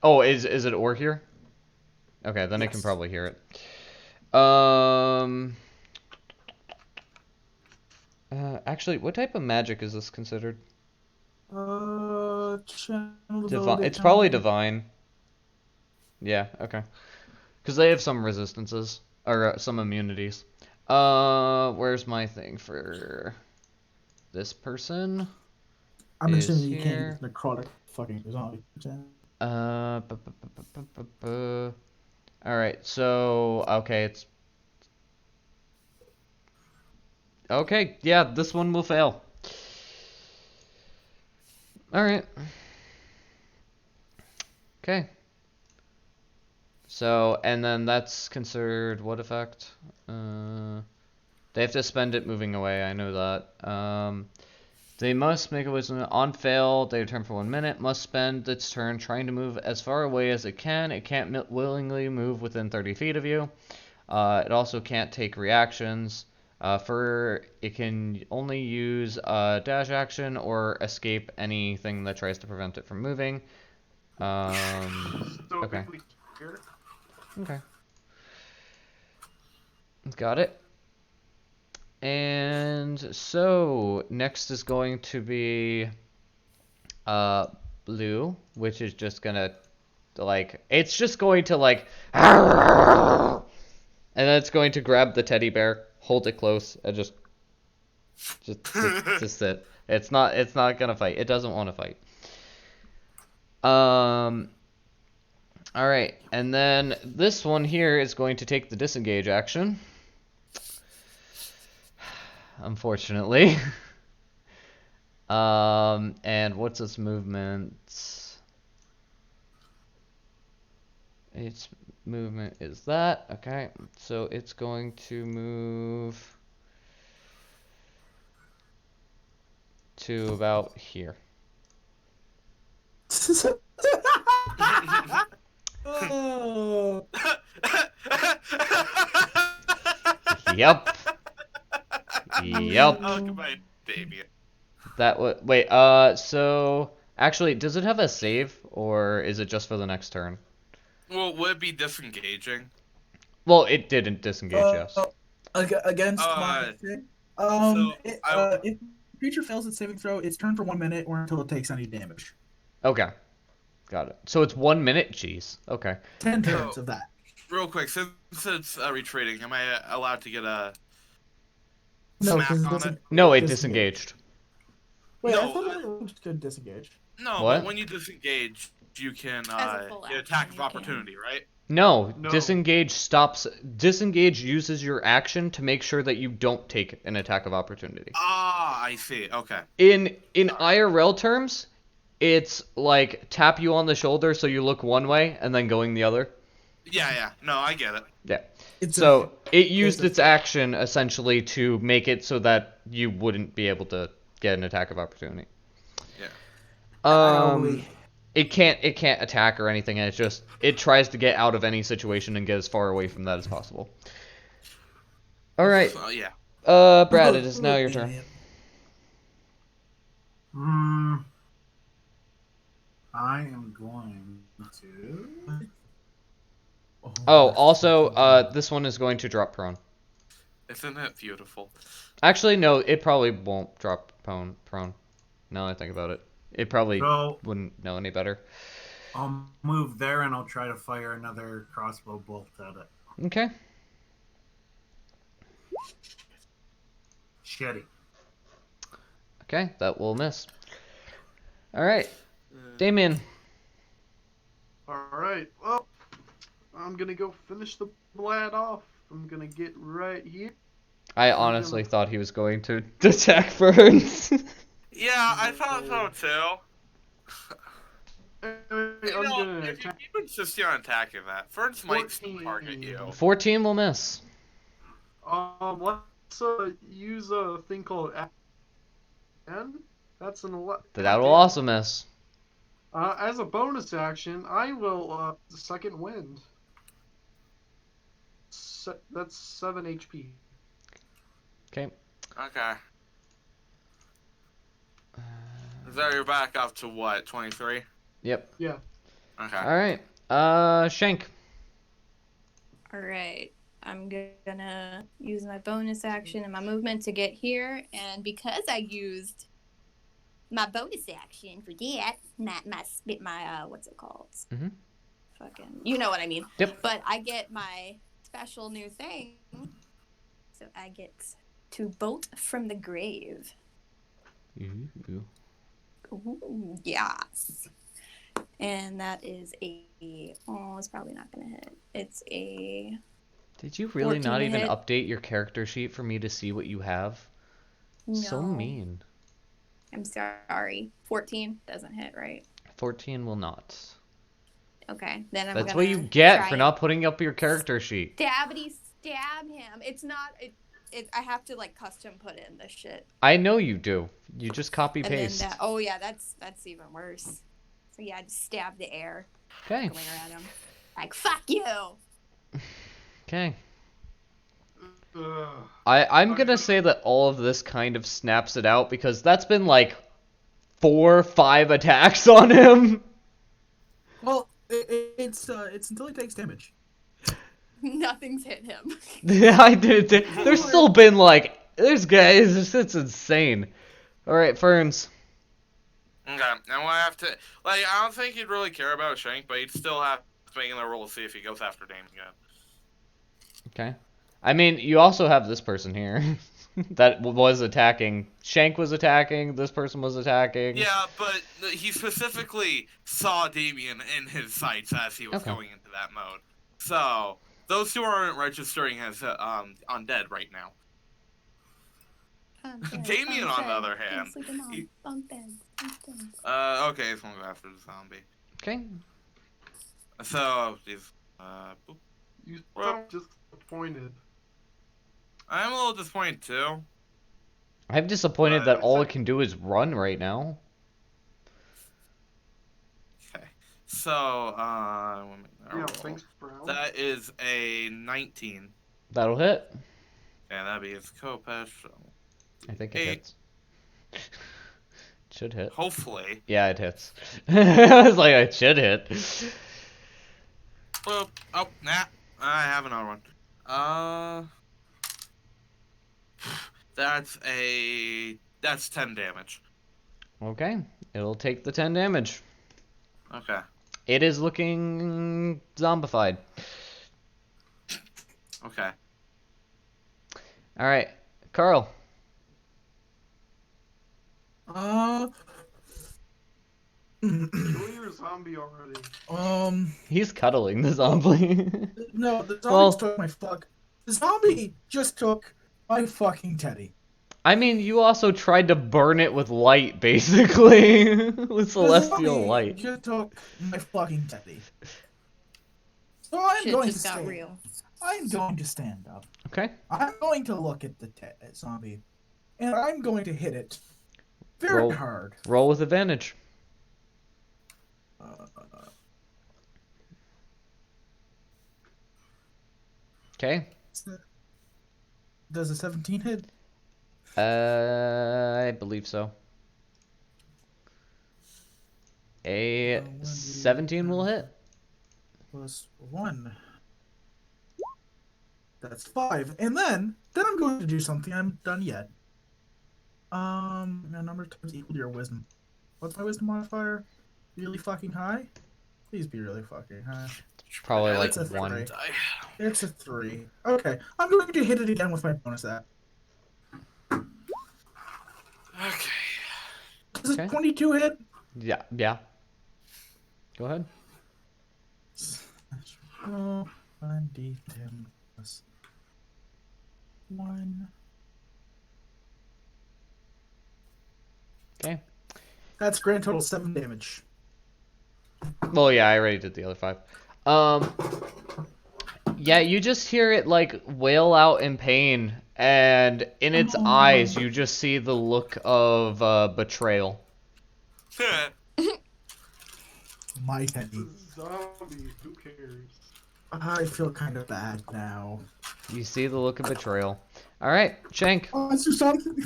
Oh, is it or here? Okay, then I can Yes. probably hear it. Actually, what type of magic is this considered? Channel Divine. ability, It's channel probably ability. divine. Yeah, okay. Because they have some resistances or some immunities. Where's my thing for this person? I'm is assuming you here. can't use necrotic fucking zombie. All right. So okay, it's okay. Yeah, this one will fail. All right. Okay. So, and then that's considered what effect? They have to spend it moving away. I know that. They must make a wisdom on fail. They return for 1 minute. Must spend its turn trying to move as far away as it can. It can't willingly move within 30 feet of you. It also can't take reactions. It can only use a dash action or escape anything that tries to prevent it from moving. So Okay. if we here, Okay. Got it. And so next is going to be blue, which is just gonna it's just going to and then it's going to grab the teddy bear, hold it close, and just sit. It's not gonna fight. It doesn't want to fight. All right, and then this one here is going to take the disengage action. Unfortunately. And what's its movement? Its movement is that. Okay, so it's going to move to about here. Oh. Yep. Yep. Oh, goodbye, Damien. That would wait. So actually, does it have a save, or is it just for the next turn? Well, would it be disengaging? Well, it didn't disengage. Yes. Against my thing. If the creature fails its saving throw, it's turn for 1 minute or until it takes any damage. Okay. Got it. So it's 1 minute? Jeez. Okay. 10 turns of that. Real quick, since it's retreating, am I allowed to get a No, smack because it on doesn't. it? No, it Disengage. disengaged. Wait, I No, thought it could disengage. No, What? but when you disengage, you can As a full get action, attack of you can. opportunity, right? No, No. disengage stops. Disengage uses your action to make sure that you don't take an attack of opportunity. Ah, I see. Okay. In IRL terms, it's like tap you on the shoulder so you look one way and then going the other. Yeah. No, I get it. Yeah. It's So it used a- its action essentially to make it so that you wouldn't be able to get an attack of opportunity. Yeah. Owie. It can't attack or anything, and it tries to get out of any situation and get as far away from that as possible. All right. Yeah. Brad, it is now your turn. I am going to. Oh, also, this one is going to drop prone. Isn't it beautiful? Actually, no, it probably won't drop prone. Now that I think about it. It probably So wouldn't know any better. I'll move there and I'll try to fire another crossbow bolt at it. Okay. Shitty. Okay, that will miss. All right. Damien. Alright, well, I'm gonna go finish the lad off. I'm gonna get right here. I honestly thought he was going to attack Ferns. Yeah, I thought so too. I'm You know, gonna if you attack keep insisting on attacking that, Ferns might still 14. target you. 14 will miss. Let's use a thing called and that's an That will also miss. as a bonus action, I will second wind. That's 7 HP. Okay. Okay. So you're back up to what, 23? Yep. Yeah. Okay. All right. Shank. Alright. I'm gonna use my bonus action and my movement to get here, and because I used my bonus action for that, my what's it called? Mhm. Fucking, you know what I mean. Yep. But I get my special new thing, so I get to bolt from the grave. Ooh. Ooh, yes. And that is it's probably not gonna hit. It's a Did you really 14 not to even hit. update your character sheet for me to see what you have? So No. mean. I'm sorry. 14 doesn't hit, right? 14 will not. Okay, then I'm That's gonna what you get try for and not putting up your character sheet. stab him. It's not. I have to like custom put in this shit. I know you do. You just copy And paste. then oh yeah, that's even worse. So yeah, I just stab the air Okay. going around him. Like fuck you. Okay. Ugh. I'm gonna say that all of this kind of snaps it out because that's been like 4 or 5 attacks on him. Well, it's until he takes damage. Nothing's hit him. I did. There's still been like there's guys. It's insane. All right, Ferns. Okay, now I have to, like, I don't think he'd really care about Shank, but he'd still have to make another roll to see if he goes after Dame again. Okay. I mean, you also have this person here that was attacking. Shank was attacking. This person was attacking. Yeah, but he specifically saw Damien in his sights as he was Okay. going into that mode. So, those two aren't registering as undead right now. Damien, on the other hand, okay, he's going to go after the zombie. Okay. So, he's, boop. You sound disappointed. I'm a little disappointed too. I'm disappointed that But- all it can do is run right now. Okay, so, Yeah, thanks for help. that is a 19. That'll hit. And that'd be his Kopesh. So I think it 8. hits. Should hit. Hopefully. Yeah, it hits. I was like, it should hit. Oh, nah. I have another one. That's 10 damage. Okay, it'll take the 10 damage. Okay. It is looking zombified. Okay. All right, Carl. Kill your zombie already. He's cuddling the zombie. No, the zombie Well- just took my fuck. The zombie just took my fucking teddy. I mean, you also tried to burn it with light, basically. With The celestial zombie light. just took my fucking teddy. So I'm Shit going to just got stand. real. I'm going to stand up. Okay. I'm going to look at the zombie, and I'm going to hit it very Roll. hard. Roll with advantage. Okay. Does a 17 hit? I believe so. A 17 will hit. Plus 1. That's 5. And then I'm going to do something I haven't done yet. A number of times equal to your wisdom. What's my wisdom modifier? Really fucking high? Please be really fucking high. Probably Yeah, like that's a 1. three. It's a 3. Okay, I'm going to hit it again with my bonus act. Okay. Does Okay. a 22 hit? Yeah. Go ahead. Oh, 1d10 plus 1. Okay. That's grand total 7 damage. Well, yeah, I already did the other 5. Yeah, you just hear it like wail out in pain, and in its eyes, you just see the look of betrayal. My teddy. Zombie, who cares? I feel kind of bad now. You see the look of betrayal. All right, Shank. Oh, it's just something.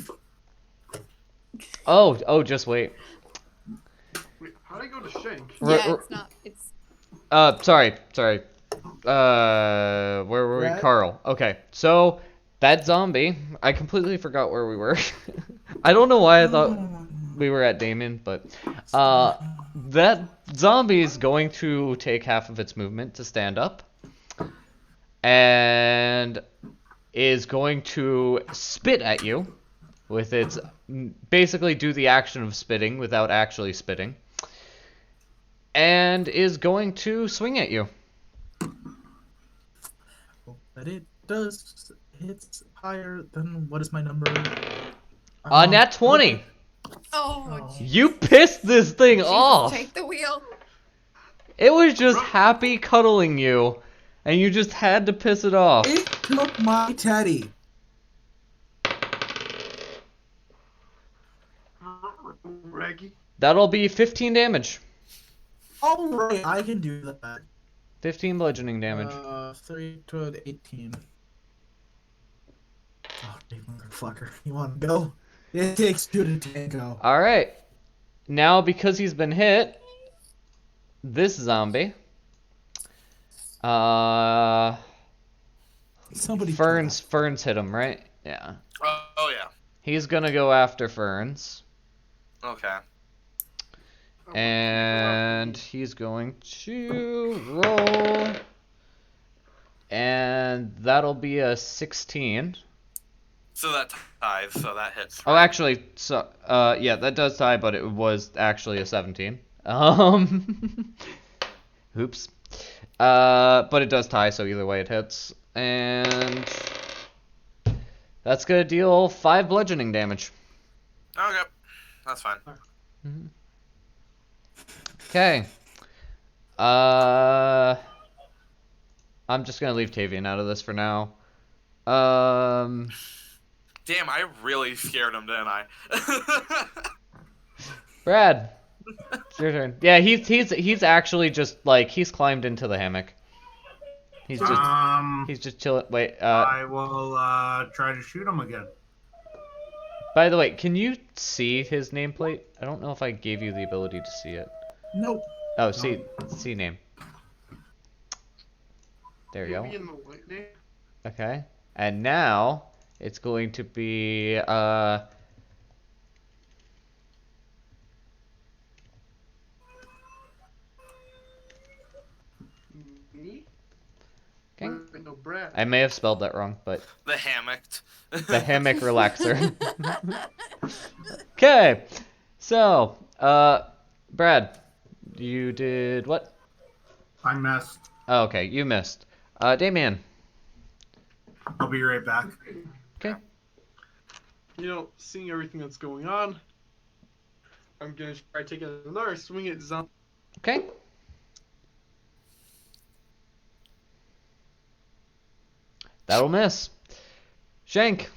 Oh, just wait. Wait, how do I go to Shank? Yeah, it's not. It's Sorry. Where were we? Rat? Carl. Okay, so that zombie, I completely forgot where we were. I don't know why I thought we were at Damon, but that zombie is going to take half of its movement to stand up, and is going to spit at you with its basically do the action of spitting without actually spitting, and is going to swing at you. But it does hits higher than what is my number? Nat 20. oh, You pissed this thing Jesus, off. take the wheel. It was just happy cuddling you, and you just had to piss it off. It took my teddy. Reggie. That'll be 15 damage. Alright, I can do that. 15 bludgeoning damage. 3 to 18. Oh, big motherfucker. You wanna go? It takes 2 to tango. Alright. Now, because he's been hit, this zombie, Somebody Ferns hit him, right? Yeah. Oh yeah. He's gonna go after Ferns. Okay. And he's going to roll. And that'll be a 16. So that ties. So that hits. Oh, actually, so yeah, that does tie, but it was actually a 17. Oops. But it does tie, so either way it hits. And that's gonna deal 5 bludgeoning damage. Okay. That's fine. Okay. I'm just gonna leave Tavian out of this for now. Damn, I really scared him, didn't I? Brad, it's your turn. Yeah, he's actually just like he's climbed into the hammock. He's just chilling. Wait. I will try to shoot him again. By the way, can you see his nameplate? I don't know if I gave you the ability to see it. Nope. Oh, see name. There you go. In the lightning. Okay. And now it's going to be ain't no brat. I may have spelled that wrong, but The hammocked. the hammock relaxer. Okay, so Brad, you did what? I messed. Oh, okay, you missed. Damien. I'll be right back. Okay. You know, seeing everything that's going on, I'm gonna try taking another swing at zombie. Okay. That'll miss. Shank.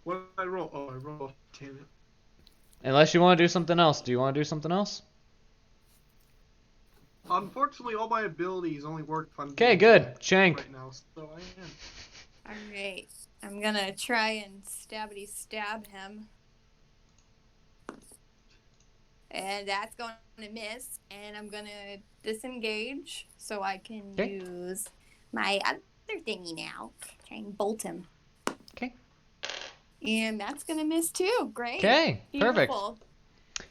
What did I roll? Oh, I rolled. Damn it. Unless you want to do something else. Do you want to do something else? Unfortunately, all my abilities only work if I'm Okay, being good. attacked Shank. right now, so I am. Alright. I'm gonna try and stab him. And that's going to miss. And I'm gonna disengage so I can Okay. use my other thingy now. Try and bolt him. Okay. And that's gonna miss too. Great. Okay, perfect. Beautiful.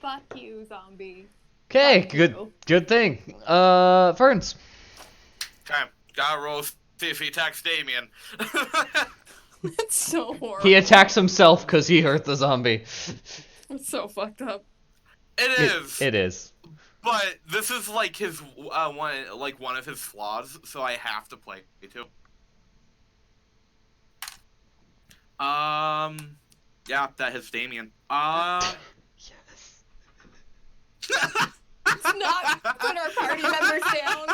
Fuck you, zombie. Okay, Fuck good you. good thing. Ferns. Okay, gotta roll, see if he attacks Damien. That's so horrible. He attacks himself because he hurt the zombie. It's so fucked up. It is. It is. But this is like his one of his flaws, so I have to play too. Yeah, that hits Damien. Yes. It's not put our party members down.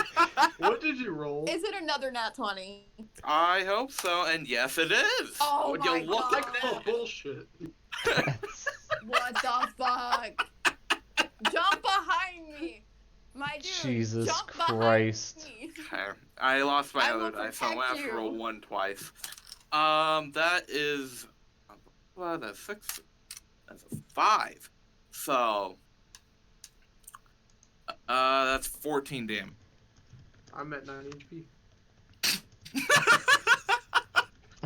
What did you roll? Is it another nat 20? I hope so, and yes, it is. Oh Would my you look God. at Oh, that? bullshit. What the fuck? Jump behind me. My dude. Jesus jump behind Christ. me. Okay, I lost my I other will dice, so I'm gonna have to protect roll you. one twice. That is, that's 6. That's a 5. So, that's 14 damage. I'm at 9 HP.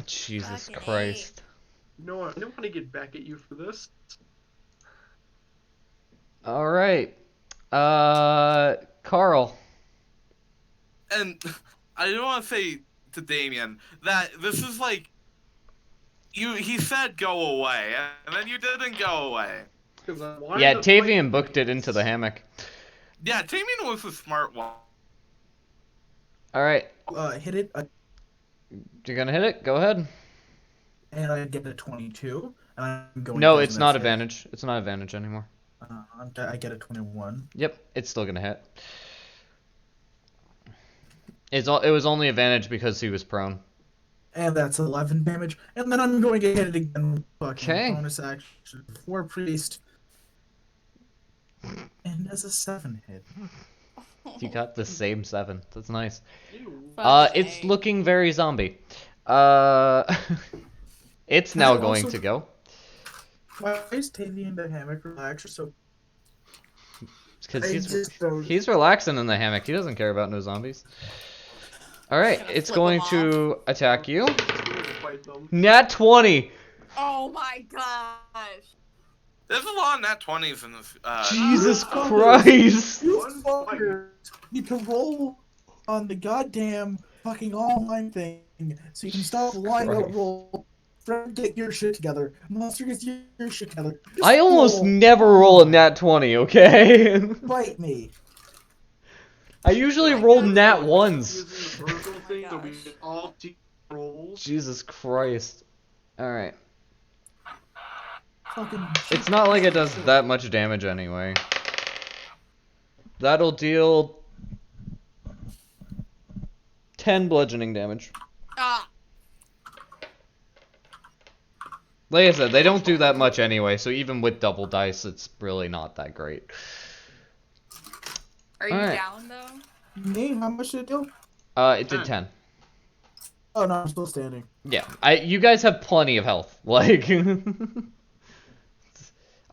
Jesus Fucking Christ. You know what? I don't want to get back at you for this. All right. Carl. And I do want to say to Damien that this is like, he said go away, and then you didn't go away. 'Cause I wanted Yeah, to fight Tavian booked it into the hammock. Yeah, Damien was the smart one. All right. Hit it, You're going to hit it? Go ahead. and I get a 22. And I'm going. No, down it's the not next hit. advantage. It's not advantage anymore. I get a 21. Yep, it's still going to hit. It was only advantage because he was prone. And that's 11 damage. And then I'm going to hit it again. Fucking Okay. bonus action for priest. And that's a 7 hit. You got the same 7. That's nice. Ew. It's looking very zombie. It's now I going also- to go. Why is Tavian the hammock relaxer so? Because I just don't- he's relaxing in the hammock. He doesn't care about no zombies. All right, Gonna it's flip going him to attack you. Just gonna fight them. Nat 20. Oh my gosh. There's a lot of nat 20s in this. Jesus fuckers. Christ. You One fucker need to roll on the goddamn fucking online thing so you can stop lying Christ. out roll. Fred, get your shit together. Monster, get your shit together. Just I almost roll. never roll a nat 20, okay? Bite me. I usually Oh my roll God. nat ones. Using the virtual thing, so we gosh. get all T rolls. Jesus Christ. Alright. Fucking. It's not like it does that much damage anyway. That'll deal 10 bludgeoning damage. Ah. Like I said, they don't do that much anyway, so even with double dice, it's really not that great. Are you Alright. down though? Me? How much did it do? It did 10. Oh no, I'm still standing. Yeah, you guys have plenty of health. Like,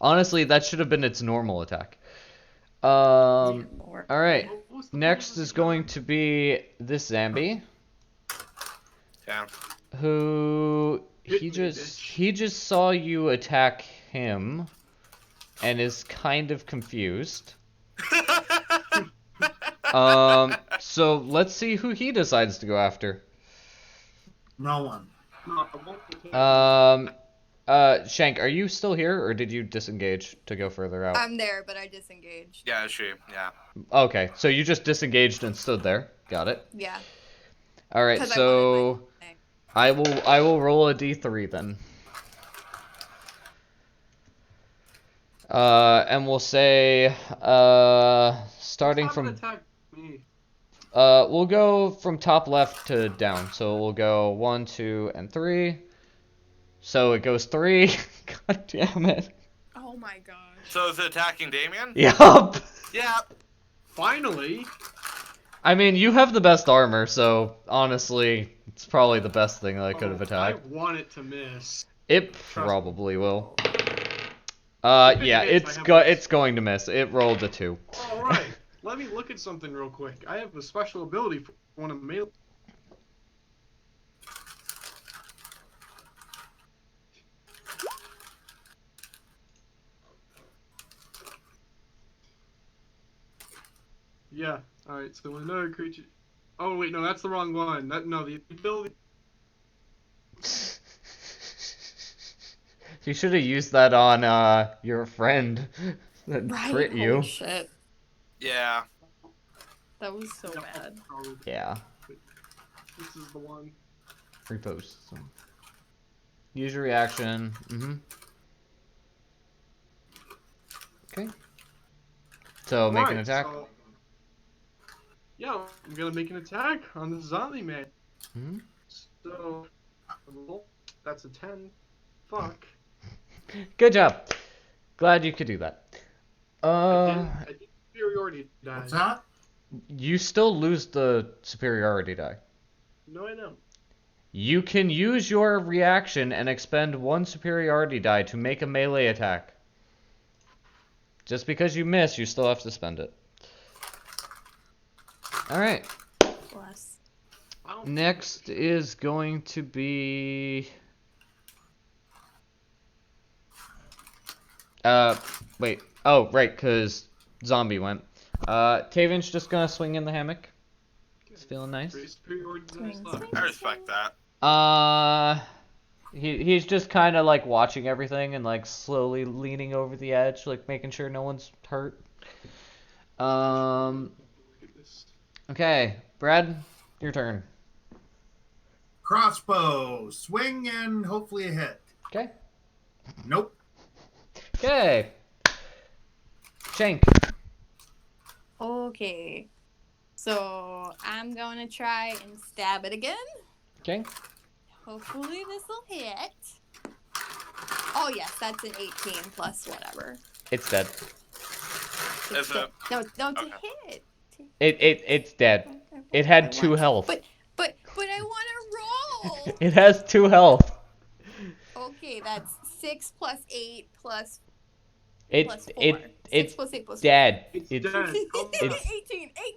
honestly, that should have been its normal attack. All right. What was the Next point of is the going to be this zombie, Yeah. who Hit he me, just saw you attack him, and is kind of confused. So let's see who he decides to go after. No one. No, I won't attack. Shank, are you still here, or did you disengage to go further out? I'm there, but I disengaged. Yeah, yeah. Okay, so you just disengaged and stood there. Got it. Yeah. All right, 'Cause I so wanted my- I will roll a d3 then. And we'll say starting Let's have an from attack me. we'll go from top left to down. So we'll go 1, 2, and 3. So it goes 3. God damn it. Oh my gosh. So is it attacking Damien? Yup. Yeah. Finally. I mean, you have the best armor, so honestly, it's probably the best thing that I could have I attacked. want it to miss. It Trust me. probably will. If it Yeah, hits, I have this. it's going to miss. It rolled a 2. All right. Let me look at something real quick. I have a special ability for one of melee. Yeah. All right. So when another creature. Oh wait, no, that's the wrong one. The ability. You should have used that on your friend that Right. crit you. Holy shit. Yeah. That was so bad. Yeah. This is the one. Repost. So. Use your reaction. Okay. So make an Right, attack. so- Yeah, I'm gonna make an attack on the zombie man. Mhm. So, that's a 10. Fuck. Good job. Glad you could do that. I did superiority die. What's that? You still lose the superiority die. No, I don't. You can use your reaction and expend 1 superiority die to make a melee attack. Just because you miss, you still have to spend it. Alright. Bless. I don't Next is going to be... wait. Oh, right, because zombie went. Taven's just gonna swing in the hammock. It's feeling nice. Great superiority dice Swing, left. swing. I respect that. He's just kind of like watching everything and like slowly leaning over the edge, like making sure no one's hurt. Look at this. Okay, Brad, your turn. Crossbow. Swing and hopefully a hit. Okay. Nope. Okay. Shank. Okay. So I'm gonna try and stab it again. Okay. Hopefully this will hit. Oh yes, that's an 18 plus whatever. It's dead. Is it? No, to Okay. hit. It's dead. It had 2 health. But I want to roll. It has 2 health. Okay, that's 6 plus 8 plus It's plus 4. it 6 it's plus 8 plus dead. It's It's dead. Oh, it's-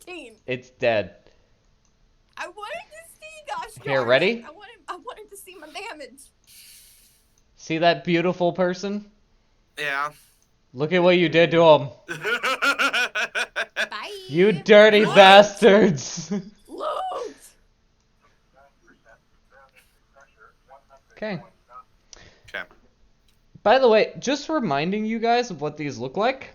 18. it's dead. I wanted to see, gosh Here, darn ready? it. I wanted to see my damage. See that beautiful person? Yeah. Look at what you did to him. Bye. You dirty What? bastards. Loot. Okay. Okay. By the way, just reminding you guys of what these look like.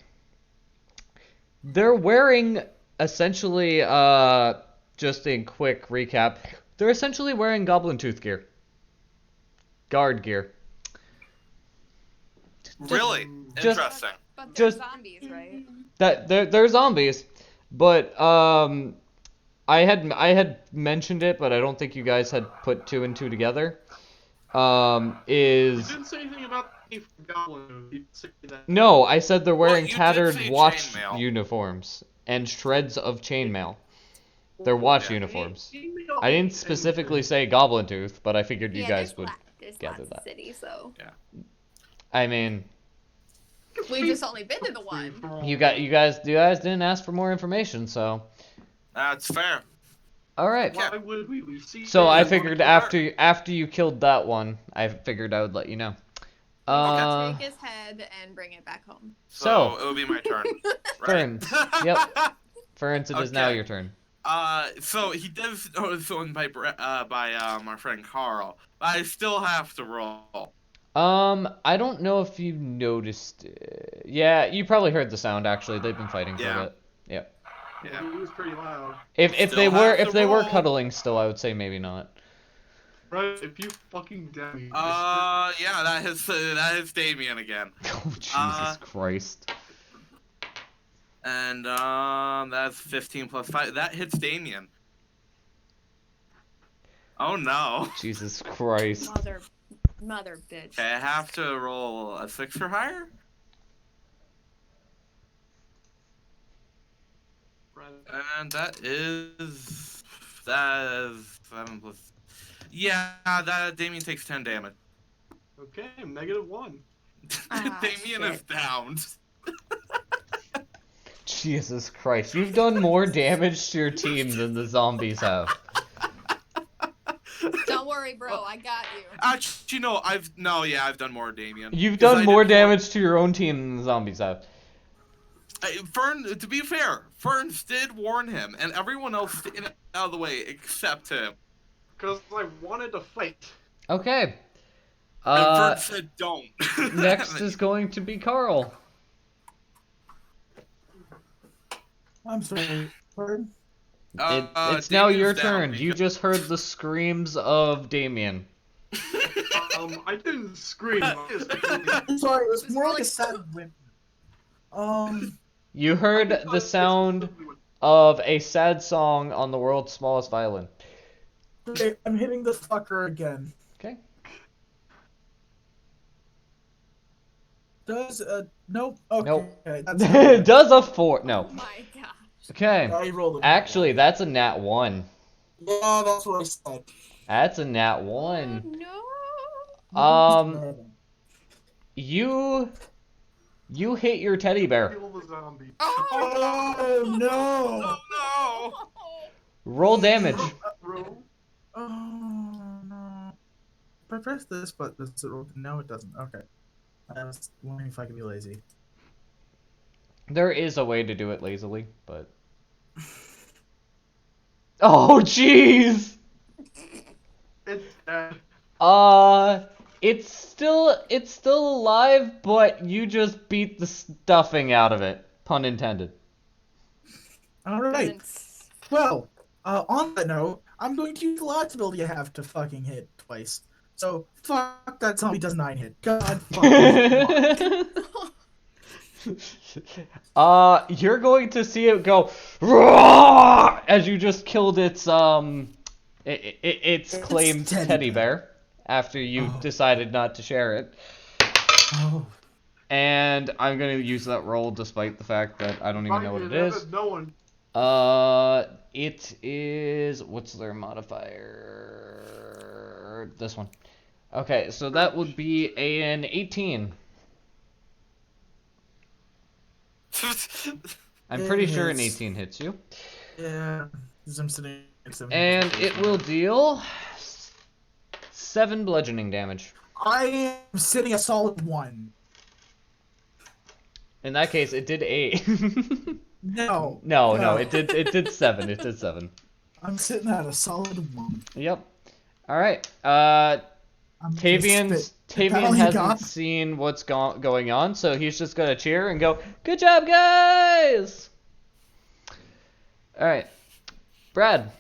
They're wearing essentially, just a quick recap, they're essentially wearing Goblin Tooth gear. Guard gear. Really? Just- Interesting. But they're Just- zombies, right? That they're zombies, but I had mentioned it, but I don't think you guys had put 2 and 2 together. You Is didn't say anything about the goblin. You didn't say that. no, I said they're wearing you did tattered say watch chainmail. uniforms and shreds of chainmail. They're watch Yeah. uniforms. I didn't specifically say Goblin Tooth, but I figured you guys would. There's gather lots that. of cities, so I mean, we just only been to the one. you guys didn't ask for more information, so That's fair. all right. Why would we? We see. So I Yeah, figured well, after you killed that one, I figured I would let you know. Take his head and bring it back home. So it would be my turn. Ferns. Right? Yep. Ferns, it is now Okay. your turn. So he does own by our friend Carl, but I still have to roll. I don't know if you noticed. Yeah, you probably heard the sound. Actually, they've been fighting for a Yeah. bit. Yeah. Yeah. He was pretty loud. If they Still were have to if they were roll. cuddling still, I would say maybe not. Right, if you fucking damn me. Yeah, that hits Damien again. Oh Jesus Christ! And that's 15 plus 5. That hits Damien. Oh no. Jesus Christ! Mother bitch. Okay, I have to roll a 6 or higher. And that is 7 plus. Yeah, that Damien takes 10 damage. Okay, -1. Damien is downed. Jesus Christ! You've done more damage to your team than the zombies have. Don't worry, bro. I got you. Actually, no, I've done more, Damien. You've 'Cause done I more did four- damage to your own team than the zombies have. Fern, to be fair, Ferns did warn him, and everyone else stayed out of the way except him. Because I wanted to fight. Okay. And Fern said, "Don't." Next is going to be Carl. I'm sorry. Pardon? It's now your Damien's down turn. You because- just heard the screams of Damien. I didn't scream. I just I'm sorry. It was It's more more like a like- sad whimper. You heard the sound of a sad song on the world's smallest violin. Okay, I'm hitting this fucker again. Okay. Does nope. Okay. Nope. That's Does a 4. Oh No. my gosh. Okay. I rolled a Actually, that's a nat 1. Yeah, that's what I said. That's a nat 1. No. You hit your teddy bear. Kill the zombie. Oh no! Oh Roll damage. Roll. Oh no! If I press this, but does it roll? No, it doesn't. Okay. I was wondering if I could be lazy. There is a way to do it lazily, but. Oh, jeez! It's dead. It's still alive, but you just beat the stuffing out of it. Pun intended. All right. Well, on that note, I'm going to use the last ability I have to fucking hit twice. So fuck that zombie does 9 hit. God fucking. You're going to see it go "Roar!" as you just killed its claimed teddy bear after you decided not to share it. Oh. And I'm gonna use that roll despite the fact that I don't even know what it is. No one. It is, what's their modifier? This one. Okay, so that would be an 18. I'm pretty sure an 18 hits you. Yeah, because I'm sitting at 7. And it will deal 7 bludgeoning damage. I am sitting a solid 1. In that case, it did 8. No. No, it did 7. It did 7. I'm sitting at a solid 1. Yep. All right. I'm Tavian all you hasn't got? seen what's going on, so he's just gonna cheer and go, "Good job, guys!" All right, Brad.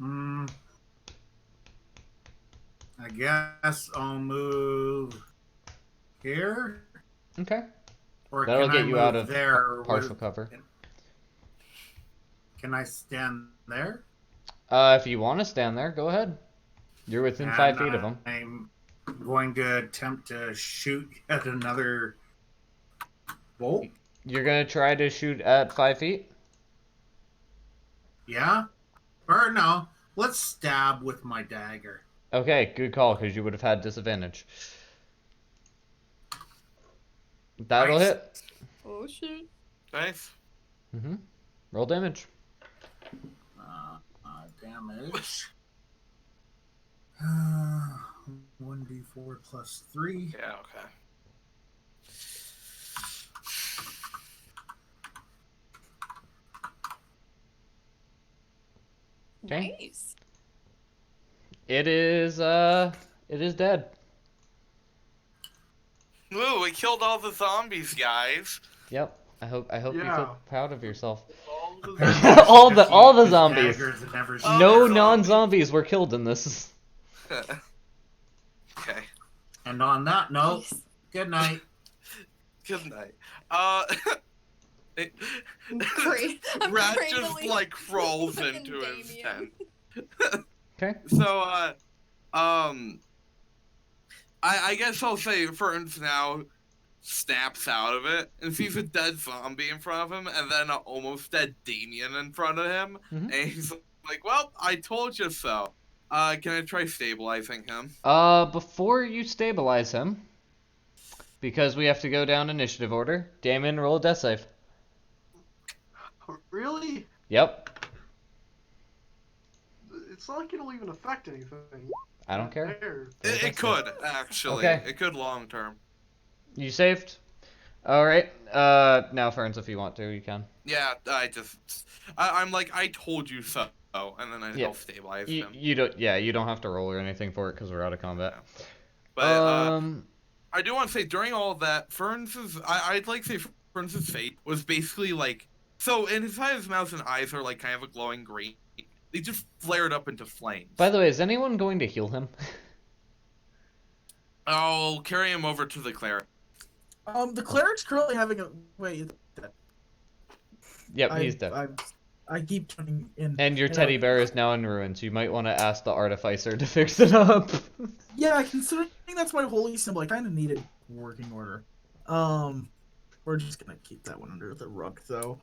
I guess I'll move here. Okay. Or That'll can get I you move out of there? Or partial cover. Can I stand there? If you want to stand there, go ahead. You're within 5 feet of him. I'm going to attempt to shoot at another bolt. You're gonna try to shoot at 5 feet. Yeah? Or no, let's stab with my dagger. Okay, good call, because you would have had disadvantage. That'll Nice. hit. Oh shit. Nice. Roll damage. Damage. 1d4 plus 3. Yeah. Okay. Okay. Nice. It is dead. Woo, we killed all the zombies, guys. Yep. I hope you Yeah. feel proud of yourself. All the Apparently I all should the just all the use zombies. daggers and never Oh, No zombies. non-zombies were killed in this. Okay. And on that note, Nice. good night. Good night. I'm Rat just cradling like crawls fucking into his Damien. tent. Okay. So, I guess I'll say Ferns now snaps out of it and sees a dead zombie in front of him and then an almost dead Damien in front of him. Mhm. And he's like, well, I told you so. Can I try stabilizing him? Before you stabilize him, because we have to go down initiative order, Damon, roll a death save. Really? Yep. It's not like it'll even affect anything. I don't care. There. It could, actually. Okay. It could long term. You saved? Alright. Now Ferns, if you want to, you can. Yeah, I'm like, I told you so. And then Yeah. I'll stabilize You, him. you don't you don't have to roll or anything for it because we're out of combat. But, I do want to say, during all of that, I'd like to say Ferns' fate was basically like, so in his side of his mouth and eyes are like kind of a glowing green. They just flared up into flames. By the way, is anyone going to heal him? I'll carry him over to the cleric. The cleric's currently having a wait. Yep, he's dead. I keep turning in. And your teddy bear is now in ruins. You might want to ask the artificer to fix it up. Yeah, considering that's my holy symbol, I kind of need it working order. We're just gonna keep that one under the rug, though.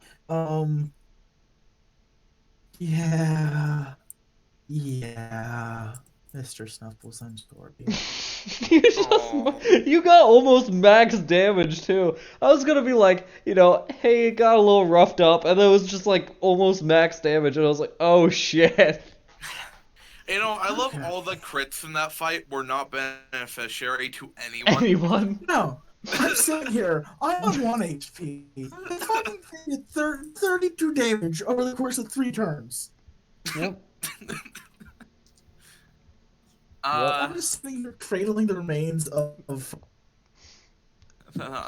Yeah, Mr. Snuffles, I'm sorry. You got almost max damage too. I was gonna be like, hey, it got a little roughed up, and then it was just like almost max damage, and I was like, oh shit. I love all the crits in that fight were not beneficiary to anyone. Anyone? No, I'm sitting here. I'm on 1 HP. I fucking did 32 damage over the course of 3 turns. Yep. I'm just sitting here cradling the remains of.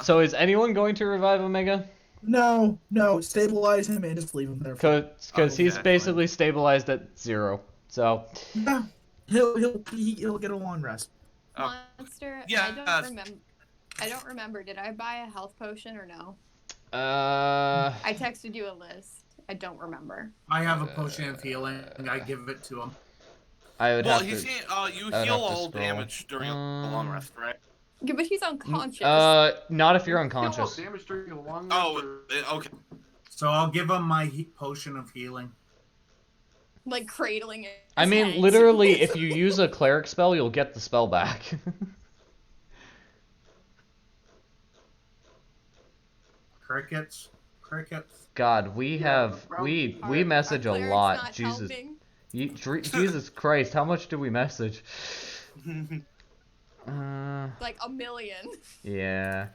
So is anyone going to revive Omega? No, stabilize him and just leave him there. Because he's Okay. basically stabilized at 0. So. Yeah, he'll get a long rest. Oh. Monster. Yeah, I don't remember. Did I buy a health potion or no? I I texted you a list. I don't remember. I have a potion of healing. I give it to him. would Well, have he's to. you I would heal have to all scroll. damage during a long rest, right? Yeah, but he's unconscious. Not if you're Kill unconscious. damage during a long Oh, rest or- okay. So I'll give him my potion of healing. Like cradling it. I mean, literally, if you use a cleric spell, you'll get the spell back. Crickets. God, we message a lot. Jesus, Jesus Christ, how much do we message? Like a million. Yeah.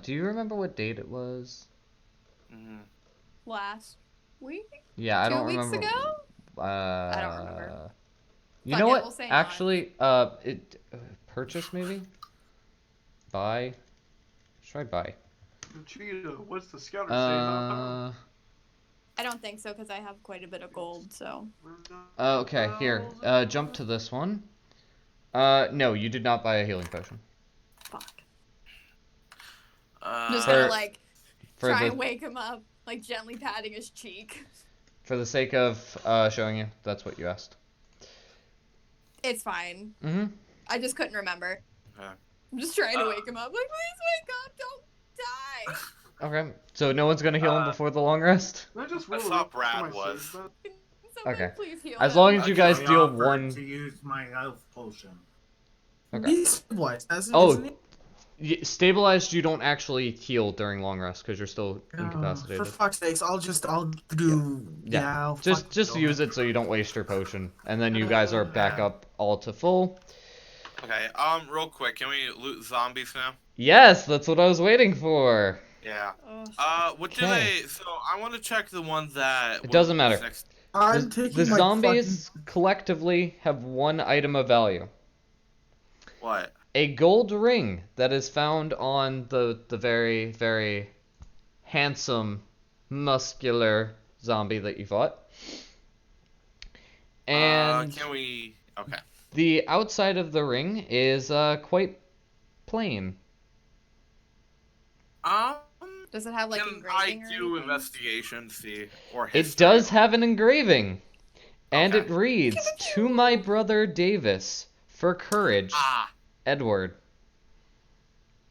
Do you remember what date it was? Last week? Yeah, I 2 don't weeks remember. ago? I don't remember. You Fuck know it, what? we'll say Actually, purchase maybe? Buy? Try buy. Cheetah, what's the scouter say about I don't think so because I have quite a bit of gold. So. Okay, here. Jump to this one. No, you did not buy a healing potion. Fuck. I'm just For- gonna like For try the and wake him up, like gently patting his cheek. for the sake of showing you, that's what you asked. It's fine. Mm-hmm. I just couldn't remember. Okay. I'm just trying to wake him up. Like, please wake up! Don't die! Okay. So no one's gonna heal him before the long rest? I just I rolled thought up for Brad my was. save, but- Somebody Okay. please heal As him. long as you guys I deal offered one. to use my health potion. Okay. He's stabilized, Oh, isn't he? Stabilized, you don't actually heal during long rest because you're still incapacitated. For fuck's sakes, I'll do. Yeah. I'll Just fucking use it so you don't waste your potion, and then you guys are back up all to full. Okay, real quick, can we loot zombies now? Yes, that's what I was waiting for. Yeah. Oh. What do Okay. they? So I want to check the one that It doesn't was matter. next. I'm The taking my zombies fucking. collectively have one item of value. What? A gold ring that is found on the very, very handsome, muscular zombie that you fought. And Can we? Okay. the outside of the ring is quite plain. Um. Does it have like Can I engraving or do anything? investigation? See or It history? does have an engraving. And Okay. it reads, "To my brother Davis, for courage, Ah. Edward."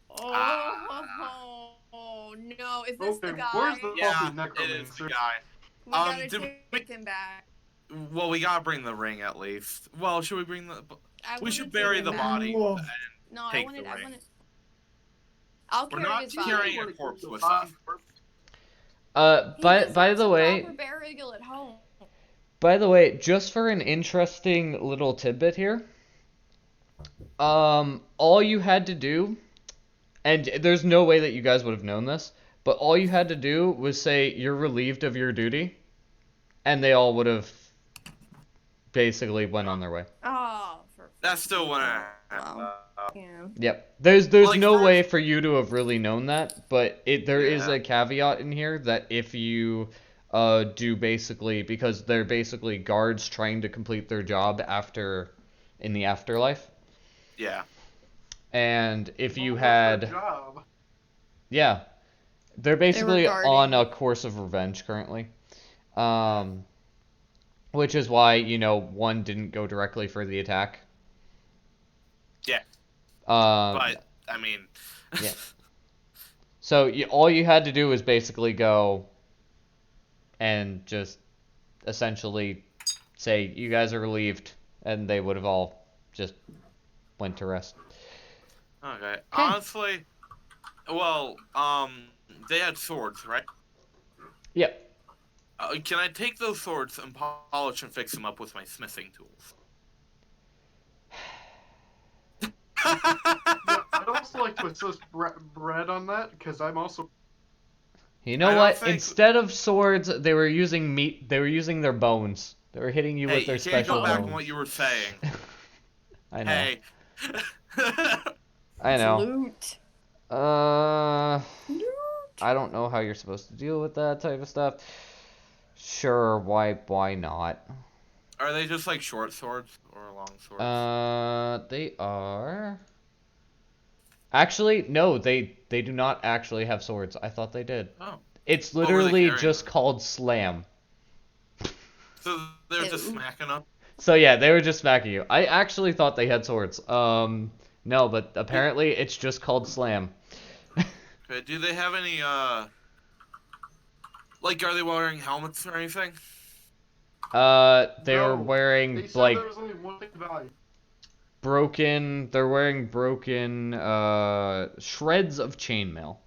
Oh no! Is this the Okay, guy? where's the Yeah, healthy it is the necromancer? guy. We gotta did take him back. Well, we gotta bring the ring at least. Well, should we bring the? I We wanna should take bury him the back. body. Whoa. No, Take I the ring. wanted. I'll We're carry not his body. carrying a corpse with us. He By deserves the a way, proper burial at home. just for an interesting little tidbit here, all you had to do, and there's no way that you guys would have known this, but all you had to do was say you're relieved of your duty, and they all would have basically went on their way. Oh, That's still one. Wow. Yeah. Yep. There's Like, no first- way for you to have really known that, but there is Yeah. a caveat in here that if you do basically, because they're basically guards trying to complete their job in the afterlife, Yeah. and if you What's their had job? yeah, they're basically guarding. on a course of revenge currently. Which is why, one didn't go directly for the attack. Yeah. Um, But I mean. yeah. So all you had to do was basically go and just essentially say, "You guys are relieved," and they would have all just went to rest. Okay. Honestly, well, they had swords, right? Yep. Can I take those swords and polish and fix them up with my smithing tools? Yeah, I'd also like to assist Brett on that because I'm also. You know I don't what? think- Instead of swords, they were using meat. They were using their bones. They were hitting you Hey, with their you can't special go back on bones. what you were saying. I know. Hey. I know. Loot. I don't know how you're supposed to deal with that type of stuff. Sure, why not? Are they just like short swords or long swords? They are. Actually, no, they do not actually have swords. I thought they did. Oh. It's What were they literally carrying just then? called slam. So they're just Ew. smacking up? So yeah, they were just smacking you. I actually thought they had swords. No, but apparently it's just called slam. Okay, do they have any, like, are they wearing helmets or anything? They were No, wearing They said like there was only one thing value. broken. They're wearing broken shreds of chainmail.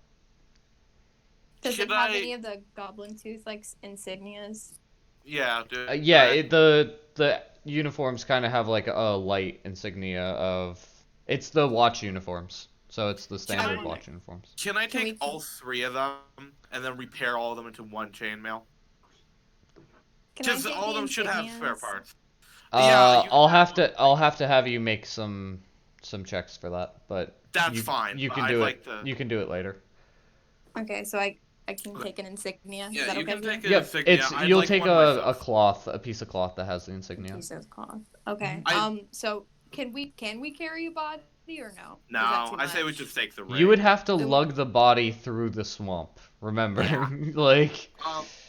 Does Should it have I- any of the Goblin Tooth like insignias? Yeah, dude. Yeah, the uniforms kind of have like a light insignia of. It's the watch uniforms, so it's the standard I- watch uniforms. Can I Can take we- all three of them and then repair all of them into one chainmail? Can I Because get all of the them should have spare insignias? parts. Yeah, you I'll can have to have you make some checks for that, but That's you, fine. You but can I'd do like it. to... You can do it later. Okay, so I can take an insignia. Is Yeah, that you okay can with take you? it. Yep, insignia. I'd you'll like take one a myself. cloth, a piece of cloth that has the insignia. Piece of cloth. Okay. I- So can we carry a body or no? Is that No, too I say we much? just take the ring. You would have to Then- lug the body through the swamp. Remember, Yeah. like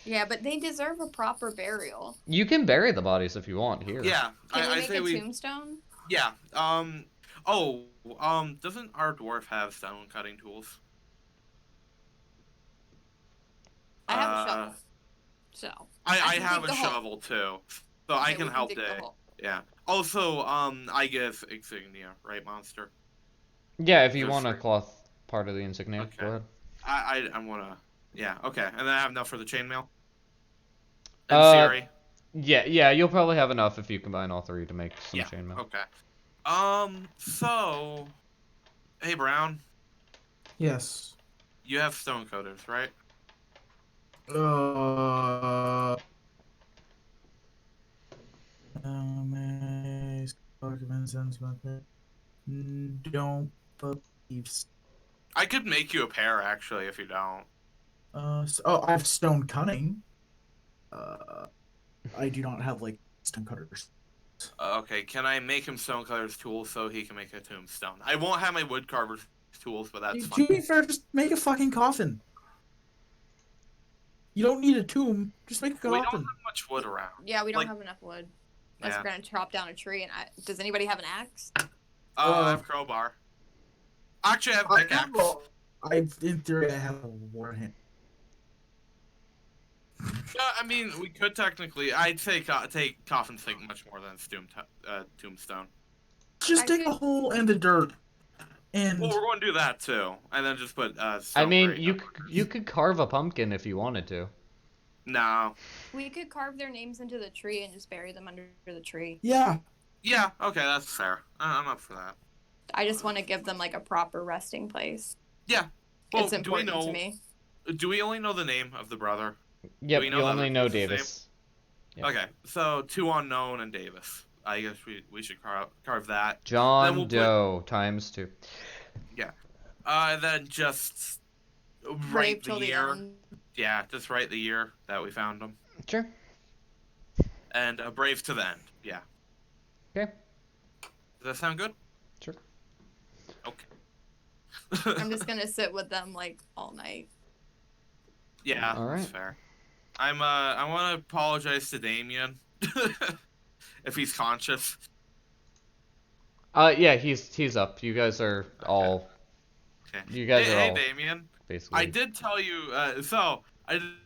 Yeah, but they deserve a proper burial. you can bury the bodies if you want here. Yeah, Can we I make say a we... tombstone? Yeah, doesn't our dwarf have stone cutting tools? I have a Uh, shovel. So I can have dig a the hole. shovel too, so I Okay, can we help dig the Day. hole. Yeah. Also, I give insignia, right, monster? Yeah, if you Just want a for- cloth part of the insignia, Okay. go ahead. I wanna. Yeah. Okay, and then I have enough for the chainmail. And Uh, Siri. Yeah, you'll probably have enough if you combine all three to make some Yeah. chainmail. Okay. So, hey Brown. Yes. You have stone coders, right? Don't believe. I could make you a pair, actually, if you don't. I have stone cunning. Uh, I do not have like stone cutters. Okay, can I make him stoneculler's tools so he can make a tombstone? I won't have my woodcarver's tools, but that's To fine. be fair, just make a fucking coffin. You don't need a tomb. Just make a We don't coffin. have much wood around. Yeah, we don't Like- have enough wood. Unless Yeah. we're gonna chop down a tree. And does anybody have an axe? I have crowbar. Actually, I have pickaxe. In theory, I have a warhammer. Yeah, I mean, we could technically. I'd say take coffin sink much more than tombstone. Just I dig a could- hole in the dirt. And Well, we're going to do that too, and then just put. I stone mean, grate you up. you could carve a pumpkin if you wanted to. No. We could carve their names into the tree and just bury them under the tree. yeah, Yeah. Okay, that's fair. I'm up for that. I just want to give them like a proper resting place. Yeah. Well, It's important to me. Do we only know the name of the brother? Yep, we know you the only other know person's name? Davis. Yep. Okay, so 2 unknown and Davis. I guess we should carve that. John Then we'll put- Doe times 2. And then just Brave write till the the year. end. Yeah, just write the year that we found him. Sure. And brave to the end. Yeah. Okay. Does that sound good? Sure. Okay. I'm just gonna sit with them like all night. Yeah, All that's right. fair. I want to apologize to Damien if he's conscious. Yeah, he's up. You guys are all Okay. You guys are hey, all Damien. basically. I did tell you. I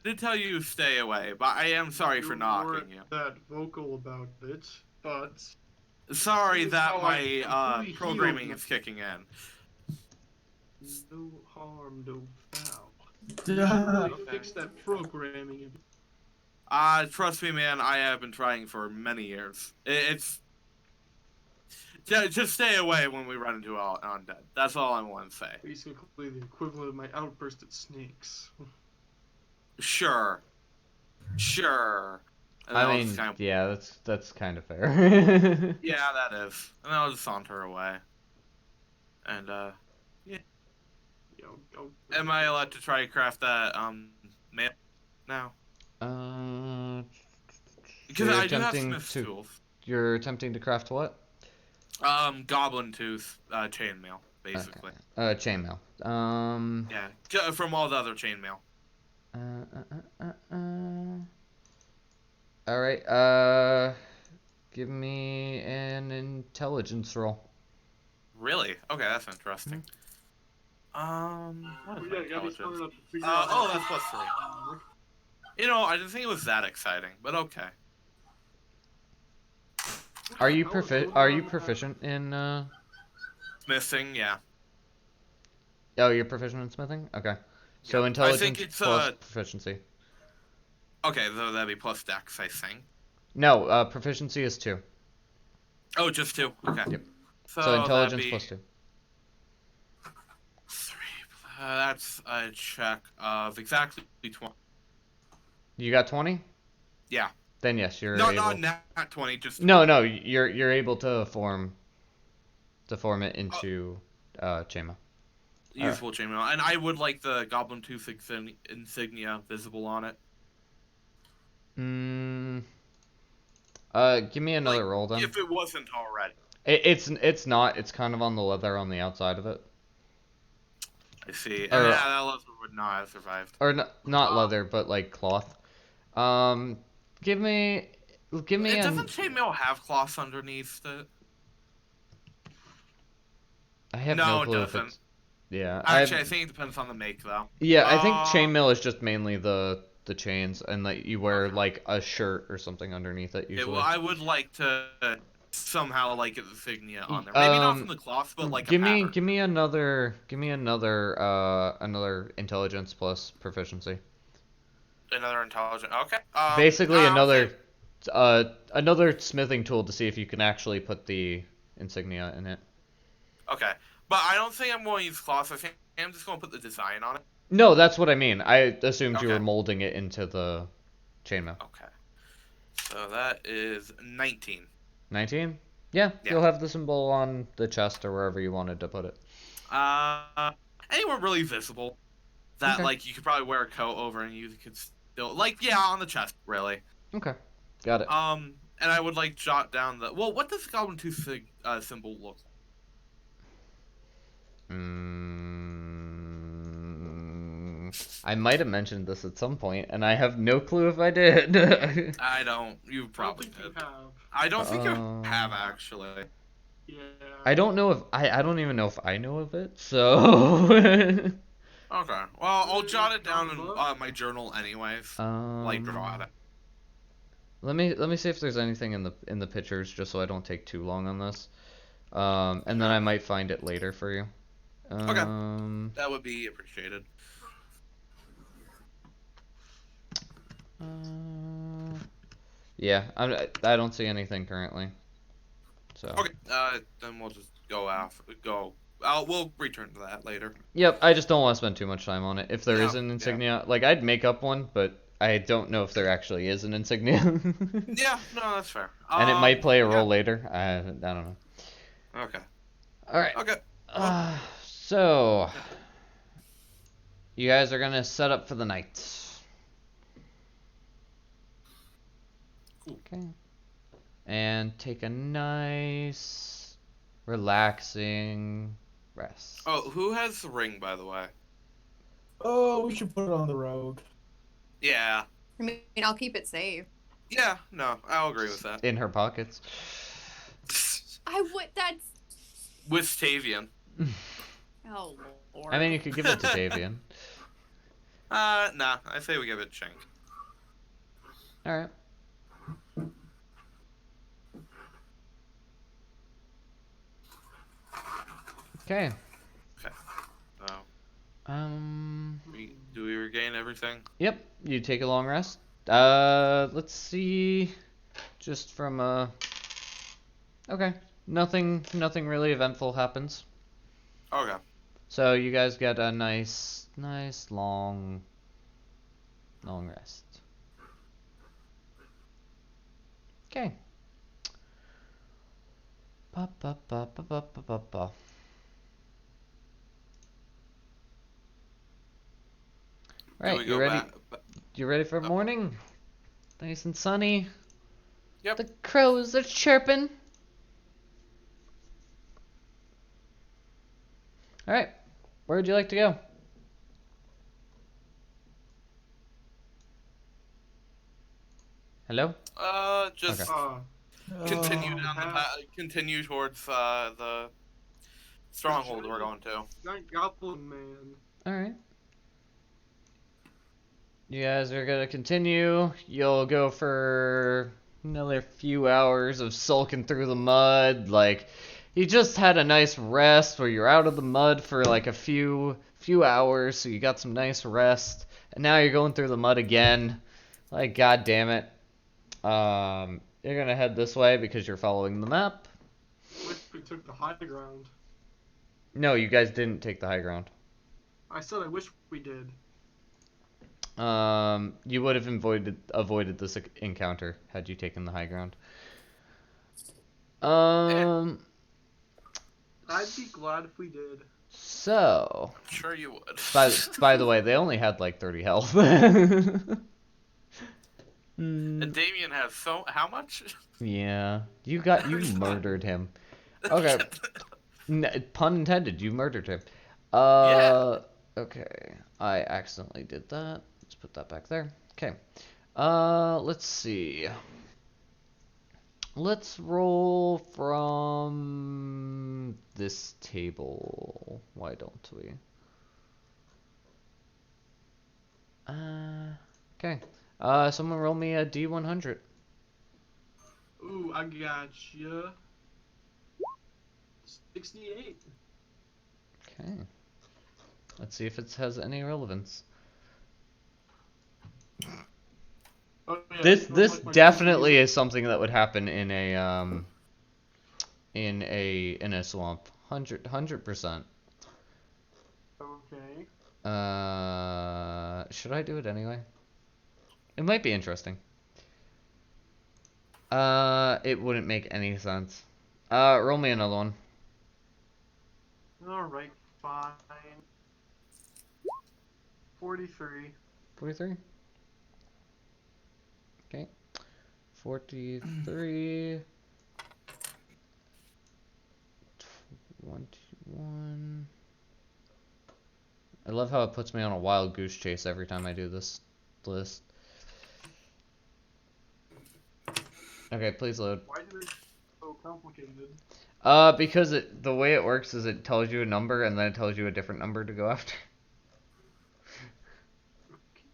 did tell you stay away, but I am sorry for knocking weren't you. that vocal about it, but Sorry Here's that how I my completely programming healed is kicking in. no harm, no foul. Duh. Really fix that programming. Trust me, man. I have been trying for many years. It's just stay away when we run into undead. That's all I want to say. Basically, the equivalent of my outburst at snakes. Sure. And I I'll mean, just kind of- yeah, that's kind of fair. yeah, that is. And I'll just saunter away. And am I allowed to try to craft that mail now? Because You're I do have attempting smith's to- tools. You're attempting to craft what? Goblin Tooth chainmail, basically. Chainmail. Yeah, from all the other chainmail. All right. Give me an intelligence roll. Really? Okay, that's interesting. What is my Yeah, gotta be intelligence? smart enough to figure out. Oh, that's +3. You know, I didn't think it was that exciting, but okay. Are you Are you proficient in? Smithing, yeah. Oh, you're proficient in smithing. Okay. So Yeah. intelligence I think it's plus proficiency. Okay, so that'd be plus dex, I think. No, proficiency is 2. Oh, just 2. Okay. Yep. So, So intelligence that'd be plus 2. 3. That's a check of exactly 20. You got 20? Yeah. Then yes, you're No, able. not 20. Just No, you're able to form it into chainmail. useful chainmail, and I would like the Goblin Tooth insignia visible on it. Give me another roll then. If it wasn't already. It's not. It's kind of on the leather on the outside of it, I see. And Or- yeah, that leather would not have survived. or not leather, but like cloth. Give me It an. doesn't chainmail have cloths underneath it? I have No, no it clue if doesn't. it's. Yeah. Actually, I think it depends on the make, though. Yeah, I think Uh, chainmail is just mainly the chains, and that you wear like a shirt or something underneath it Okay, usually. well, I would like to somehow like get the insignia on there. Maybe not from the cloth, but like a pattern. give me another intelligence plus proficiency. Another intelligent. Okay. Basically okay. another smithing tool to see if you can actually put the insignia in it. Okay, but I don't think I'm going to use cloth. I think am just gonna put the design on it. No, that's what I mean. I assumed you were Okay. molding it into the chainmail. Okay. So that is 19. 19? Yeah, Yeah. you'll have the symbol on the chest or wherever you wanted to put it. Anywhere really visible that Okay. like you could probably wear a coat over and you could still like on the chest really. Okay, got it. And I would like jot down the what does the Goblin Tooth symbol look like? I might have mentioned this at some point, and I have no clue if I did. I don't. You I don't probably think did. you have. I don't think you have actually. Yeah. I don't know if I don't even know if I know of it. So. Okay. Well, I'll jot it down in my journal anyways. Like draw it. Let me see if there's anything in the pictures, just so I don't take too long on this. And then I might find it later for you. Okay. That would be appreciated. Yeah, I don't see anything currently. So. Okay. Then we'll just go. We'll return to that later. Yep, I just don't want to spend too much time on it. If there is Yeah, an insignia, like I'd make up one, but I don't know if there actually is an insignia. Yeah, no, that's fair. And it might play a role later. I don't know. Okay. All right. Okay. So you guys are gonna set up for the night. Cool. Okay. And take a nice, relaxing rest. Oh, who has the ring, by the way? Oh, we should put it on the road. Yeah. I mean, I'll keep it safe. Yeah. No, I'll agree with that. In her pockets. I would. That's. With Tavian. Oh Lord. I mean, you could give it to Davian. Nah. I say we give it Shank. All right. Okay. Okay. Oh. Do we regain everything? Yep. You take a long rest. Let's see. Just from Okay. Nothing really eventful happens. Okay. So you guys get a nice long rest. Okay. Ba ba ba ba ba ba ba ba. Right, we you go ready? back? You ready for morning? Nice and sunny. Yep. The crows are chirping. All right, where would you like to go? Hello? Just Okay. continue Oh, down the path. Continue towards the stronghold we're going to. That Goblin Man. All right. You guys are gonna continue. You'll go for another few hours of sulking through the mud. Like, you just had a nice rest where you're out of the mud for like a few hours, so you got some nice rest. And now you're going through the mud again. Like, god damn it. You're gonna head this way because you're following the map. Wish we took the high ground. No, you guys didn't take the high ground. I said I wish we did. You would have avoided this encounter had you taken the high ground. I'd be glad if we did. So, I'm sure you would. by the way, they only had like 30 health. And Damien has how much? Yeah, you murdered him. Okay, pun intended. You murdered him. Yeah. Okay, I accidentally did that. Let's put that back there. Okay. Let's see. Let's roll from this table. Why don't we? Okay. Someone roll me a D100. Ooh, I got you. 68. Okay. Let's see if it has any relevance. Oh, yeah, This don't this like my definitely is something that would happen in a in a swamp. 100%. Okay. Should I do it anyway? It might be interesting. It wouldn't make any sense. Roll me another one. Alright, fine. 43. 43? Okay. 43. 21. I love how it puts me on a wild goose chase every time I do this list. Okay, please load. Why did it so complicated? Because the way it works is it tells you a number and then it tells you a different number to go after.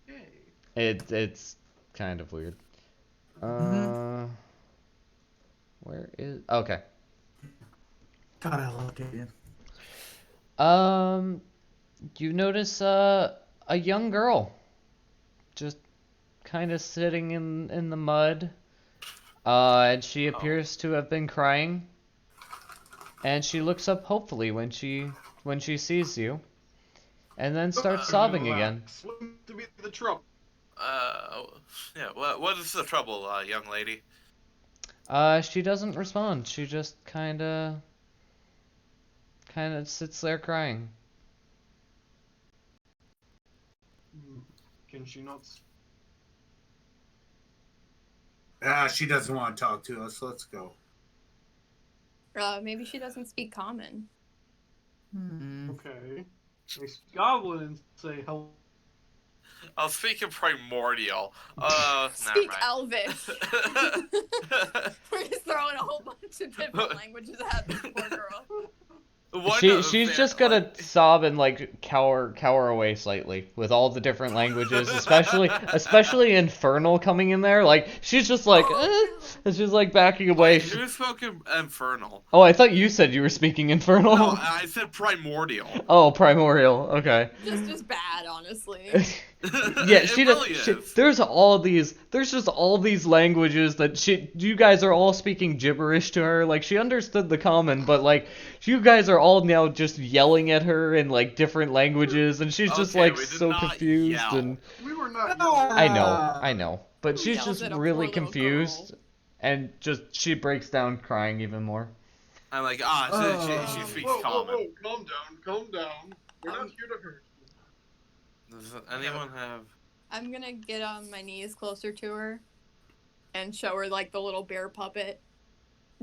Okay. It's kind of weird. Where is... Okay. God, I love Gideon. You notice a young girl just kind of sitting in the mud. And she appears to have been crying. And she looks up hopefully when she sees you. And then starts sobbing again. What seems to be the trouble? Yeah. What is the trouble, young lady? She doesn't respond. She just kind of sits there crying. Can she not? She doesn't want to talk to us. Let's go. Maybe she doesn't speak common. Okay. They goblin and say hello. I'll speak in primordial. Speak never mind. Elvish. We're just throwing a whole bunch of different languages at this poor girl. She's just gonna sob and like cower away slightly with all the different languages, especially Infernal coming in there. Like she's just like, and she's like backing away. Who spoke Infernal? Oh, I thought you said you were speaking Infernal. No, I said primordial. Oh, primordial. Okay. Just bad, honestly. Yeah, It really is. there's just all these languages that you guys are all speaking gibberish to her. Like she understood the common, but like you guys are all now just yelling at her in like different languages, and she's just Okay, like we did so not confused yell. and We were not. I know, but Who she's yells just at a really poor little confused girl? and she breaks down crying even more. I'm like, she speaks Whoa, common. calm down. We're not here to hurt you. Does anyone have? I'm gonna get on my knees closer to her and show her like the little bear puppet.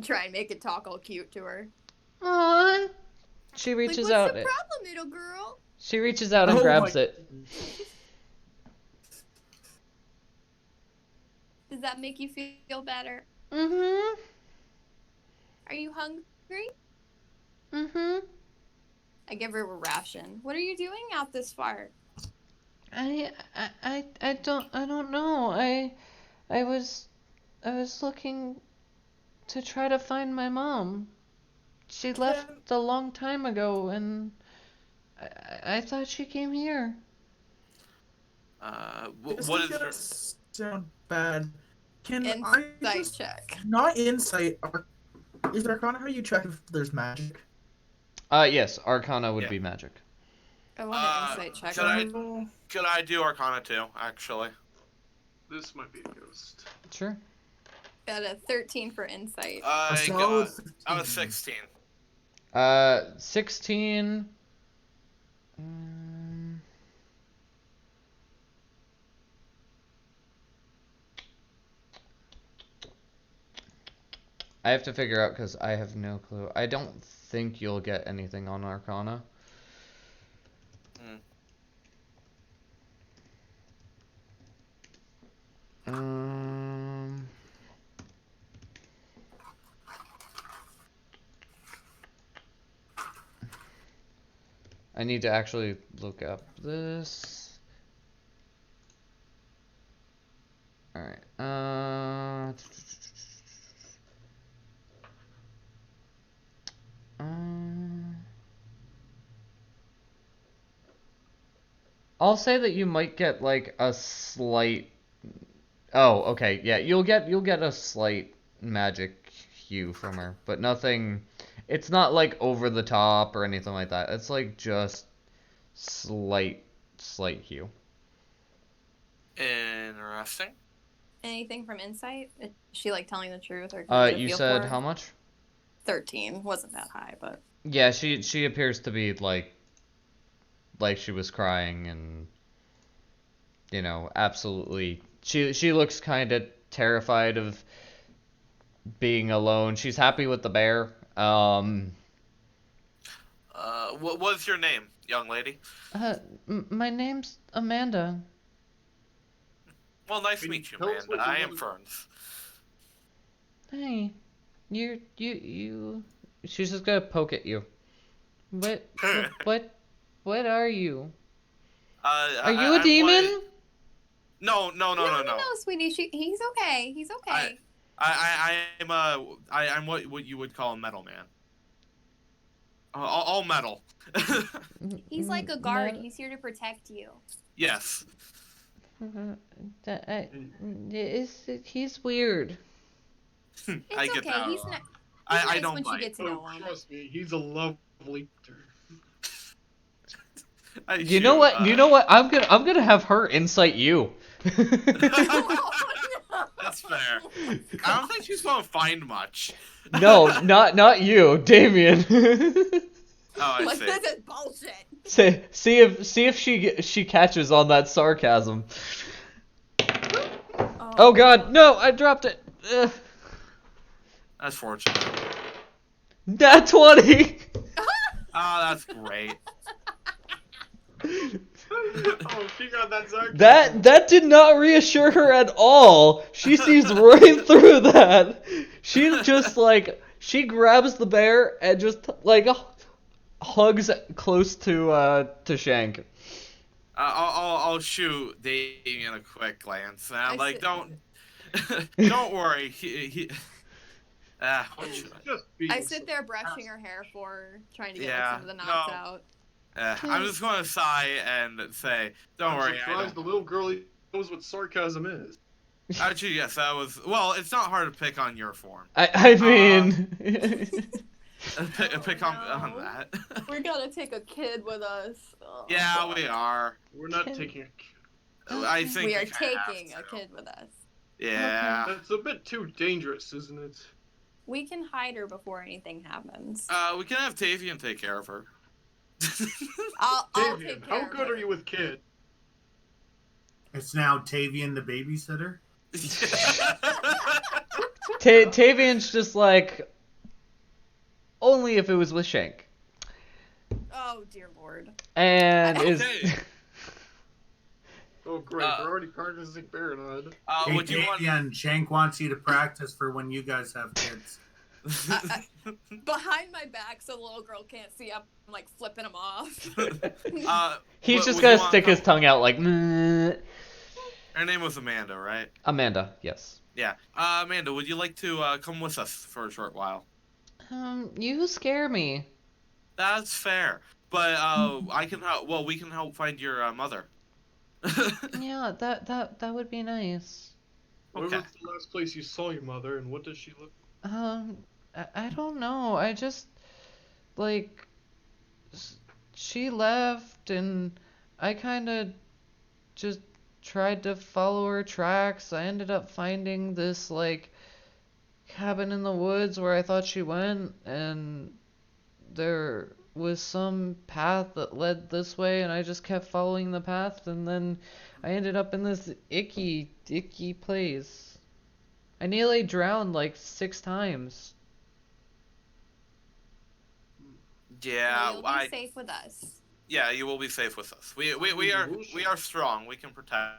Try and make it talk all cute to her. Aww. She Like, reaches what's out. the problem, little girl? She reaches out and Oh grabs my- it. Does that make you feel better? Mm-hmm. Are you hungry? Mm-hmm. I give her a ration. What are you doing out this far? I don't know. I was looking to try to find my mom. She left a long time ago, and I thought she came here. This What is is gonna her? sound bad. Can I Insight just check. not insight? Is Arcana how you check if there's magic? Yes, Arcana would Yeah. be magic. I want an insight check. Could I do Arcana too? Actually. This might be a ghost. Sure. Got a 13 for insight. I solid was 16. 16. 16. I have to figure out because I have no clue. I don't think you'll get anything on Arcana. I need to actually look up this. Alright. I'll say that you might get like a slight. Oh, okay. Yeah, you'll get a slight magic hue from her, but nothing. It's not like over the top or anything like that. It's like just slight hue. Interesting. Anything from insight? Is she like telling the truth or can you get a You feel said for how it? much? 13 wasn't that high, but Yeah, she appears to be like she was crying and absolutely. She looks kind of terrified of being alone. She's happy with the bear. What's your name, young lady? My name's Amanda. Well, nice to Can you meet you, tell us Amanda. what you I am want? Ferns. Hey, you. She's just gonna poke at you. What? What are you? Are you a demon? No, no, sweetie. He's okay. He's okay. I'm what you would call a metal man. All metal. He's like a guard. He's here to protect you. Yes. He's weird. It's I get okay. that. He's not. I nice don't once you bite. get to know him. Trust me, he's a lovely. You know what? You know what? I'm gonna have her incite you. That's fair. I don't think she's gonna find much. No, not you, Damien. Oh, I Like see. this is bullshit. See if she catches on that sarcasm. Oh God, no! I dropped it. That's fortunate. Nat 20. Oh, that's great. Oh, she got that sarcasm. That did not reassure her at all. She sees right through that. She just she grabs the bear and just hugs close to Shank. I'll shoot Damien a quick glance. And I'm like, don't worry. What should I sit there brushing her hair for her, trying to get some of the knots out. I'm just going to sigh and say, don't worry. The little girl knows what sarcasm is. Actually, yes, that was. Well, it's not hard to pick on your form. I mean. Pick on that. We're gonna take a kid with us. Oh, yeah, God. we are. We're not taking a kid. I think we are kinda taking a have to. kid with us. Yeah. That's a bit too dangerous, isn't it? We can hide her before anything happens. We can have Tavian take care of her. I'll Davian, take care how of good her. are you with kids? It's now Tavian the babysitter. Tavian's just only if it was with Shank. Oh dear lord. And Okay. Oh great, we're already practicing parenthood. Hey, Would you want? Tavian, Shank wants you to practice for when you guys have kids. Behind my back, so the little girl can't see. I'm flipping him off. He's just would gonna you want- stick his tongue out "Meh." Her name was Amanda, right? Amanda, yes. Yeah. Amanda, would you like to come with us for a short while? You scare me. That's fair. But I can help. Well, we can help find your mother. Yeah, that would be nice. Where Okay. was the last place you saw your mother, and what does she look? I don't know. I just she left, and I kind of just tried to follow her tracks. I ended up finding this cabin in the woods where I thought she went, and there was some path that led this way, and I just kept following the path, and then I ended up in this icky place. I nearly drowned 6 times. Yeah, You'll be safe with us. Yeah, you will be safe with us. We are strong. We can protect.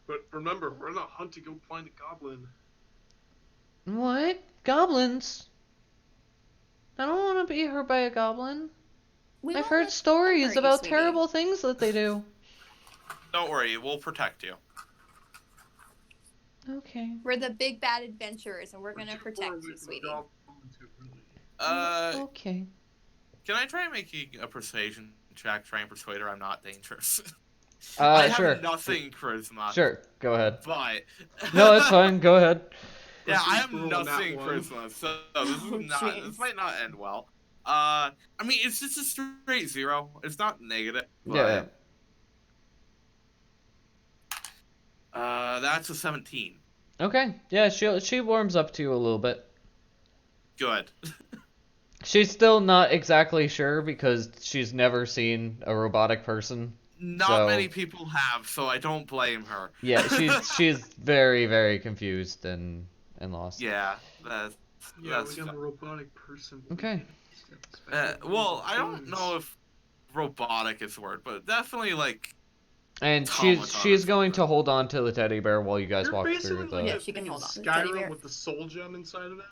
But remember, we're not hunting to go find a goblin. What? Goblins? I don't want to be hurt by a goblin. We I've won't heard let stories them hurt you, about sweetie. terrible things that they do. Don't worry, we'll protect you. Okay. We're the big bad adventurers, and we're gonna protect you, sweetie. Okay. Can I try making a persuasion check, try and persuade her I'm not dangerous? I Sure. have nothing charisma. Sure, go ahead. But No, that's fine. Go ahead. yeah, I have Proceed to roll that nothing one. charisma, so this is not. jeez. This might not end well. I mean, it's just a straight 0. It's not negative. But, Yeah. that's a 17. Okay. Yeah, she warms up to you a little bit. Good. She's still not exactly sure because she's never seen a robotic person. Not So- many people have, so I don't blame her. Yeah, she's very, very confused and lost. Yeah, that's Yeah, we fi- got a robotic person. Okay. well, I don't know if robotic is the word, but definitely like And Automaton she's or going to something. hold on to the teddy bear while you guys You're walk basically through like the. Yeah, a she can thing hold in on to the teddy bear. Skyrim with the soul gem inside of it.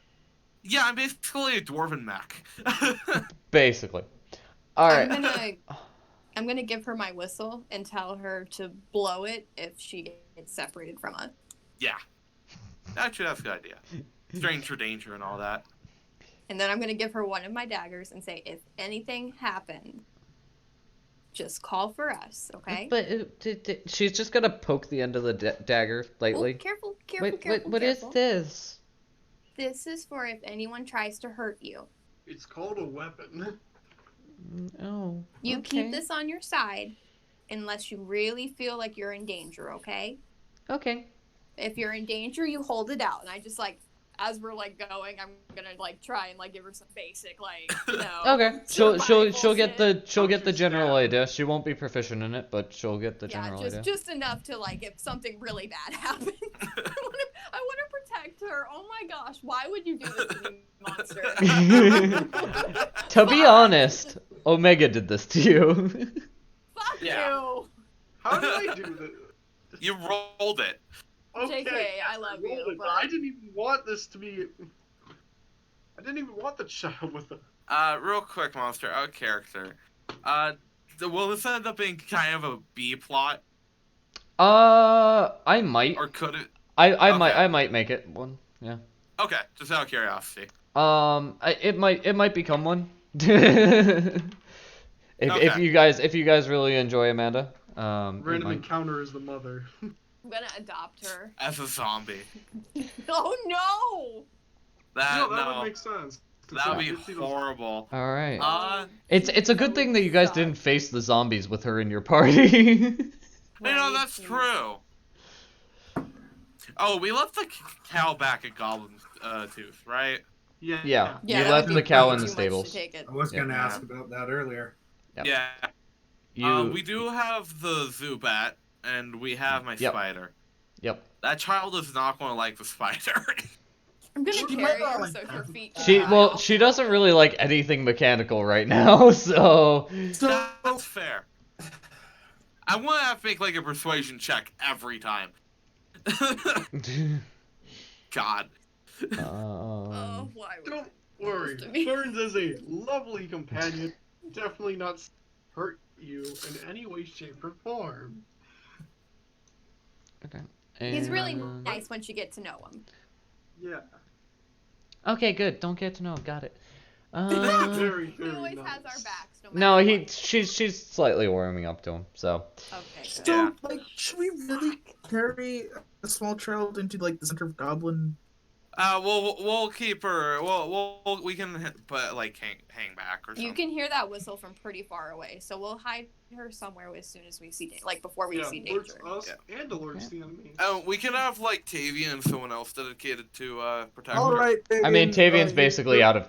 yeah, I'm basically a dwarven mech. Basically. All right. I'm gonna give her my whistle and tell her to blow it if she gets separated from us. yeah, actually that's a good idea. Stranger danger and all that. And then I'm gonna give her one of my daggers and say, if anything happens, just call for us, okay? But she's just gonna poke the end of the dagger Oh, lightly. careful, Wait, careful. what is this? This is for if anyone tries to hurt you. It's called a weapon. Oh. You okay. keep this on your side unless you really feel like you're in danger, okay? Okay. If you're in danger, you hold it out. And I just like, as we're like going, I'm gonna like try and like give her some basic like, you know. Okay. She'll survival get the Don't you general stab. idea. She won't be proficient in it, but she'll get the Yeah, general idea. just enough to like if something really bad happens. I wanna protect her. Oh my gosh, why would you do this to me, monster? To be honest, Omega did this to you. Fuck Yeah. you. How did I do this? You rolled it. Okay, JK, I love you, rolled it, but- I didn't even want this to be. I didn't even want the child with the. Real quick, monster out character. Will this end up being kind of a B plot, I might. or could it? I Okay. might make it one. Yeah. Okay, just out of curiosity. It might become one. if Okay. if you guys really enjoy Amanda, it Random might. encounter is the mother. I'm gonna adopt her. As a zombie. Oh no! That would make sense. That would You be see those- horrible. All right. It's a good thing that you guys didn't face the zombies with her in your party. You know, that's true. Oh, we left the cow back at Goblin Tooth, right? Yeah. Yeah. You that left would the be cow way in the too much to stables. take it. I was Yeah. gonna ask about that earlier. Yep. Yeah. We do have the Zubat, and we have my Yep. spider. Yep. That child is not going to like the spider. I'm gonna She carry might not her like so that. her feet. can She fly off. she doesn't really like anything mechanical right now, so. So That's fair. I want to have to make like a persuasion check every time. God. Oh, why would Don't worry. to me. Burns is a lovely companion. Definitely not hurt you in any way, shape, or form. Okay. He's really And- nice once you get to know him. Yeah. Okay, good. Don't get to know. Got it. Very, He very always nice. has our backs. No, matter what. she's slightly warming up to him. So. Okay, good. So, Yeah. like, should we really carry a small child into like the center of Goblin? We'll keep her. We can put like hang back or something. You can hear that whistle from pretty far away, so we'll hide her somewhere as soon as we see like before we Yeah, see alerts danger. us and alerts the enemy. We can have like Tavian and someone else dedicated to protect All her. right. I mean, Tavian's uh, basically out of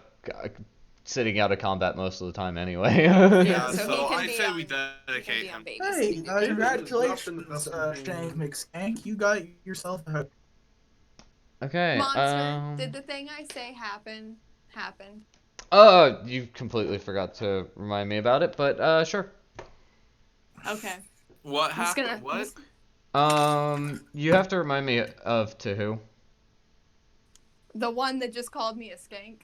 sitting out of combat most of the time anyway. Yeah, So so, he can I be say on- we He can dedicate be on him. baby Hey, seat. congratulations, Shank McSkank. You got yourself a. Okay. Monster, did the thing I say happen? Oh, you completely forgot to remind me about it, but just Okay. What I'm just happened? gonna- What? you have to remind me of to who? The one that just called me a skank.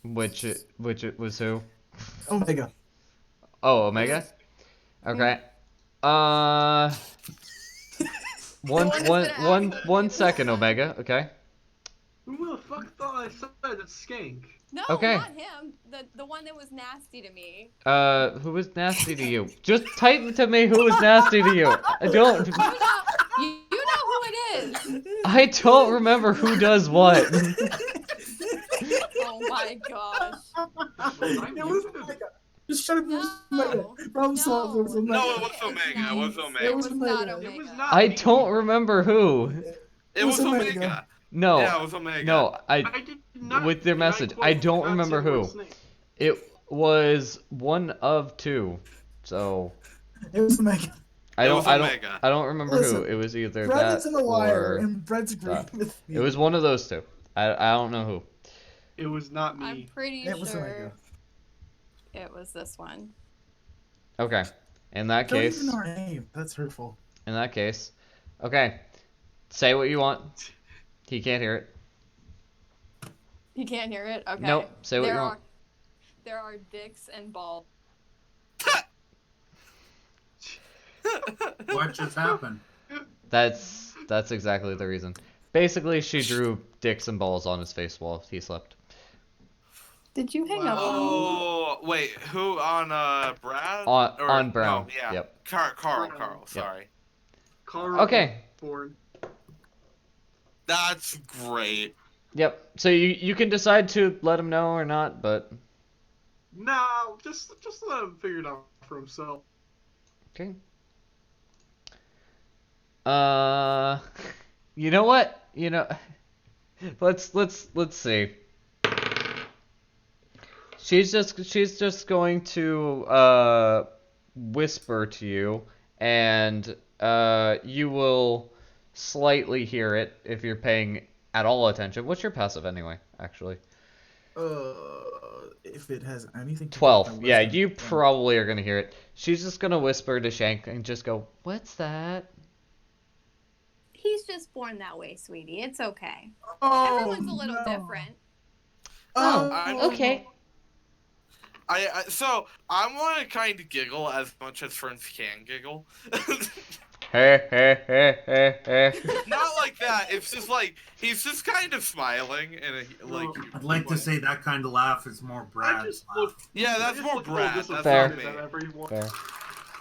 Which it was who? Omega. Oh, Omega. Okay. one that's gonna ask- One second, Omega. Okay. Who the fuck thought I said it's Skank? No, Okay. not him. The one that was nasty to me. Who was nasty to you? Just type to me who was nasty to you. I don't. You know who it is. I don't remember who does what. Oh my god. It was Omega. Just shut up. It was Omega. Problem solved. It was Omega. No, it was Omega. It was Omega. It was not Omega. Omega. It was not I me. don't remember who. It was Omega. No. Yeah, it was Omega. No, I did not. with their and I message. quote, I don't "not remember say who. one's name." It was one of two. So It was Omega. I It don't was I don't Omega. I don't remember who. Listen, It was either Brett is that in the wire, or and Brett's agreeing that. with me. it was one of those two. I don't know who. It was not I'm me. pretty It was sure Omega. it was this one. Okay. In that Don't case, even know our name. That's hurtful. okay. Say what you want. He can't hear it. You can't hear it? Okay. Nope. Say what you want. There are dicks and balls. What just happened? That's exactly the reason. Basically, she drew dicks and balls on his face while he slept. Did you hang up on me? Oh, wait, who on Brad? On Brown. No, yeah. Yep. Carl, sorry. Carl Okay. Born. That's great. Yep. So you can decide to let him know or not, but No, just let him figure it out for himself. okay. You know what? Let's see. She's just going to whisper to you, and you will slightly hear it if you're paying at all attention. What's your passive anyway, actually? If it has anything to do with 12. my Yeah, wisdom, you then- probably are gonna hear it. She's just gonna whisper to Shank and just go, "What's that?" He's just born that way, sweetie. It's okay. Oh, Everyone's a little no. different. Oh, okay. So I'm gonna kind of giggle as much as friends can giggle. Hey, hey, hey, hey, hey. Not like that. It's just like he's just kind of smiling and like. I'd like to say that kind of laugh is more I Brad's just laugh. look. Yeah, I that's just more look a little Brad. That's Fair. not me. disappointed at everyone. Fair.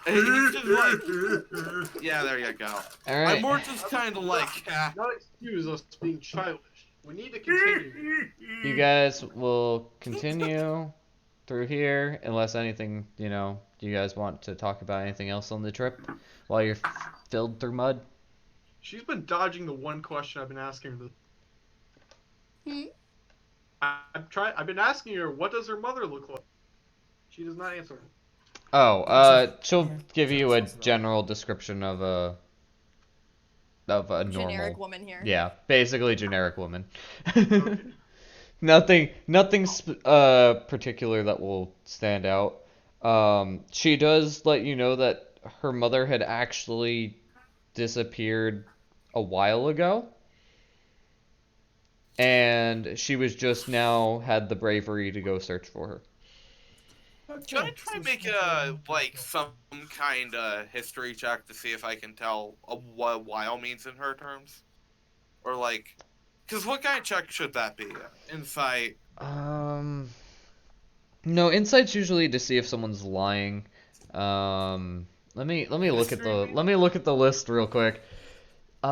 He's just like, yeah, there you go. All I'm right. more just kind of like, Not excuse us being childish. We need to continue. You guys will continue through here unless anything, do you guys want to talk about anything else on the trip while you're filled through mud? She's been dodging the one question I've been asking her. Hmm? I've been asking her, what does her mother look like? She does not answer. Oh, she'll give you a general description of a Generic normal. woman here. Yeah, basically generic woman. Okay. Nothing particular that will stand out. She does let you know that her mother had actually disappeared a while ago, and she was just now had the bravery to go search for her. should I try and make some kind of history check to see if I can tell what a while means in her terms, or like, because what kind of check should that be? Insight. No, insight's usually to see if someone's lying. Let me look at the list real quick. Should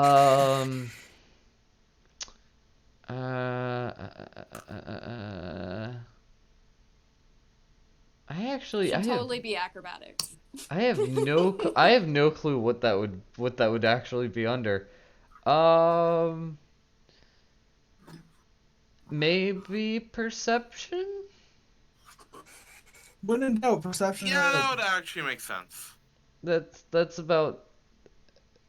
I have totally be acrobatics. I have no clue what that would actually be under. Maybe perception? When in doubt, perception. Yeah, that would actually make sense. That's about,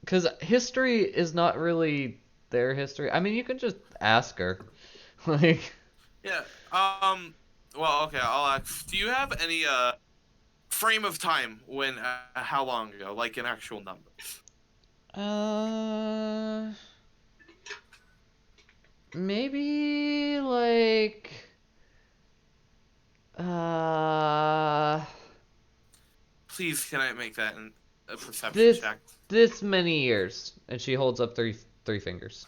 because history is not really their history. I mean, you can just ask her. Like, Yeah. Well, okay. I'll ask. Do you have any frame of time when how long ago, like in actual numbers? maybe like Please, can I make that in a perception this check? this many years, and she holds up three fingers.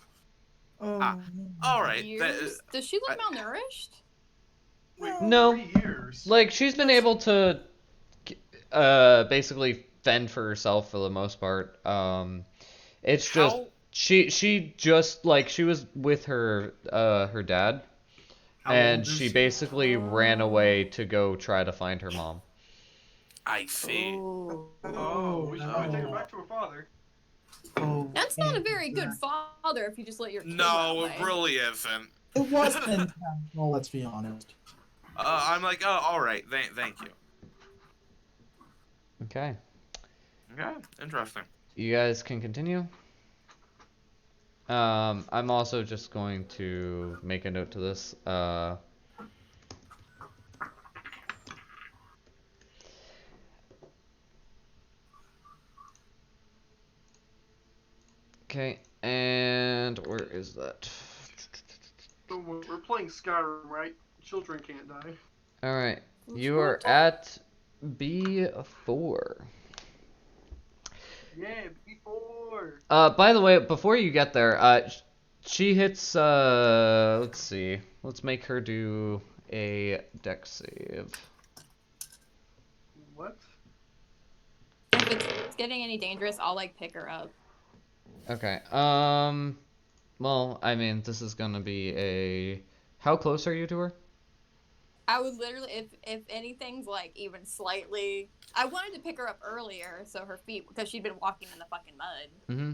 Oh, Ah. All right. Years? Does she look malnourished? Wait, No. 3 years. Like, she's been able to basically fend for herself for the most part. It's just How- she just, like, she was with her her dad, How and old is she basically ran away to go try to find her mom. I see. Oh, we should probably take her back to her father. Oh, That's not a and, very good father if you just let your kid run No, away. it really isn't. It wasn't intentional, let's be honest. I'm like, oh, all right, thank you. Okay. Okay, interesting. You guys can continue. I'm also just going to make a note to this. Okay, and where is that? So we're playing Skyrim, right? Children can't die. Alright, you are at B4. Yeah, before. By the way, before you get there, she hits, let's see. Let's make her do a dex save. What? If it's getting any dangerous, I'll like pick her up. Okay, well, I mean, this is gonna be a... How close are you to her? I would literally, if anything's like even slightly, I wanted to pick her up earlier, so her feet, because she'd been walking in the fucking mud. Mm-hmm.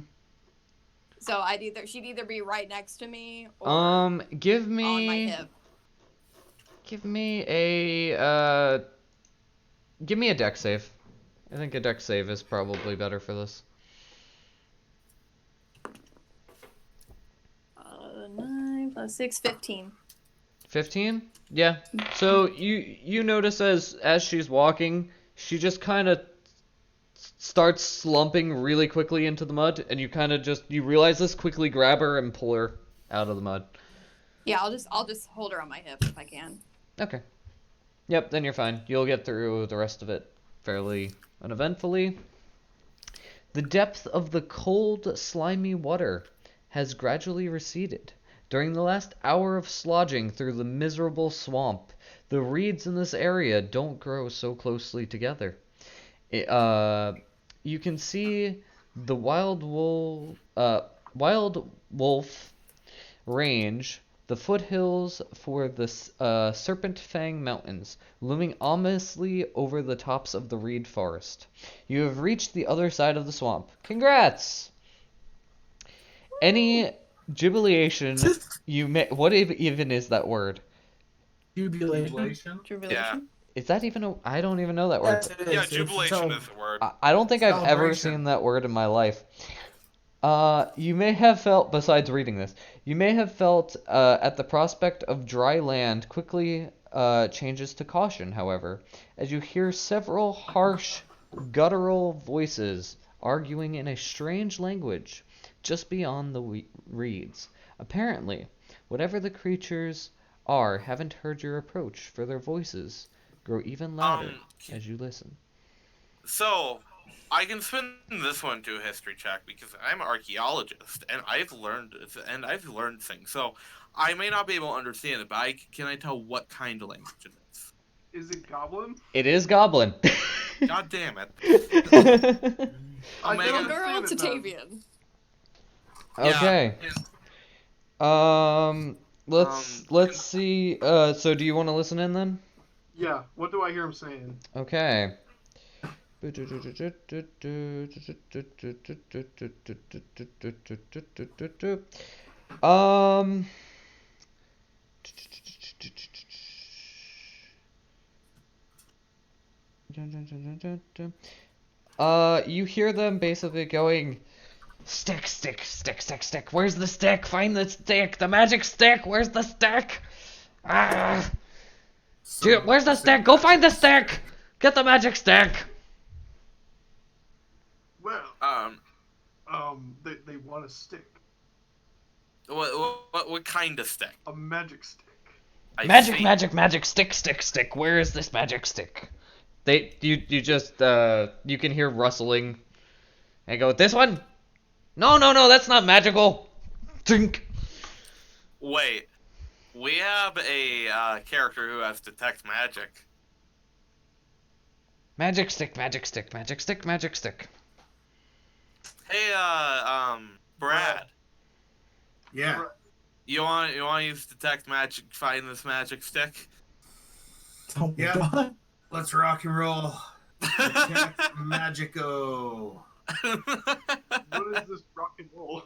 So she'd either be right next to me or Give on my me... hip. Give me a dex save. I think a dex save is probably better for this. 9 + 6, 15. 15? Yeah. So you notice as she's walking, she just kind of starts slumping really quickly into the mud, and you realize this, quickly grab her and pull her out of the mud. Yeah, I'll just hold her on my hip if I can. Okay. Yep, then you're fine. You'll get through the rest of it fairly uneventfully. The depth of the cold, slimy water has gradually receded. During the last hour of slodging through the miserable swamp, the reeds in this area don't grow so closely together. You can see the wild wolf range, the foothills for the Serpent Fang Mountains, looming ominously over the tops of the reed forest. You have reached the other side of the swamp. Congrats! Any jubilation you may... What even is that word? Jubilation. Jubilation? Is that even a... I don't even know that word. Yes, it is. Yeah, It's jubilation a is the word. I don't think I've ever Celebration. seen that word in my life. You may have felt, besides reading this, you may have felt at the prospect of dry land quickly changes to caution, however, as you hear several harsh, guttural voices arguing in a strange language just beyond the reeds. Apparently, whatever the creatures are haven't heard your approach, for their voices grow even louder as you listen. So, I can spin this one to a history check because I'm an archaeologist and I've learned things. So, I may not be able to understand it, but can I tell what kind of language it is? Is it Goblin? It is Goblin. God damn it. I Omega- don't Girl, understand it then. Tavian. Okay. Yeah. Let's see. So do you want to listen in then? Yeah, what do I hear him saying? Okay. Um. You hear them basically going, stick, stick, stick, stick, stick. Where's the stick? Find the stick. The magic stick. Where's the stick? Ah. Dude, where's the stick? Go find the stick. Get the magic stick. Well, they want a stick. What kind of stick? A magic stick. Magic, see. magic, magic, stick, stick, stick. Where is this magic stick? You can hear rustling. And go, this one? No, that's not magical. Drink. Wait, we have a character who has detect magic. Magic stick, magic stick, magic stick, magic stick. Hey, Brad. Yeah. You want to use detect magic? Find this magic stick. Oh my Yeah. god. Let's rock and roll. Detect Magico. What is this rock and roll?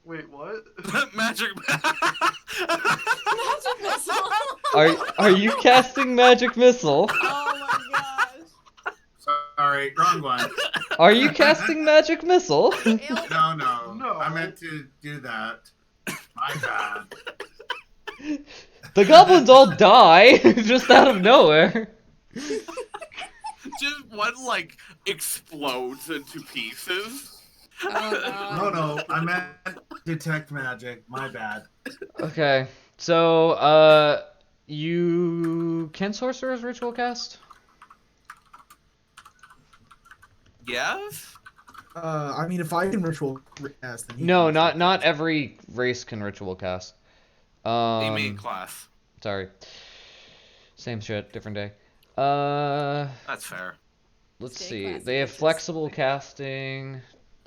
Wait, what? Magic. Magic missile. Are you casting magic missile? Oh my gosh. Sorry, wrong one. Are you casting magic missile? Ew. No, No. I meant to do that. My bad. The goblins all die just out of nowhere. Just one like explodes into pieces. Oh, No, I meant detect magic. My bad. Okay, so you can sorcerer's ritual cast? Yes. I mean, if I can ritual cast, then you No, can ritual not cast. every race can ritual cast. You mean class? Sorry. Same shit, different day. That's fair. Let's Stay see. classy, They have bitches. flexible casting.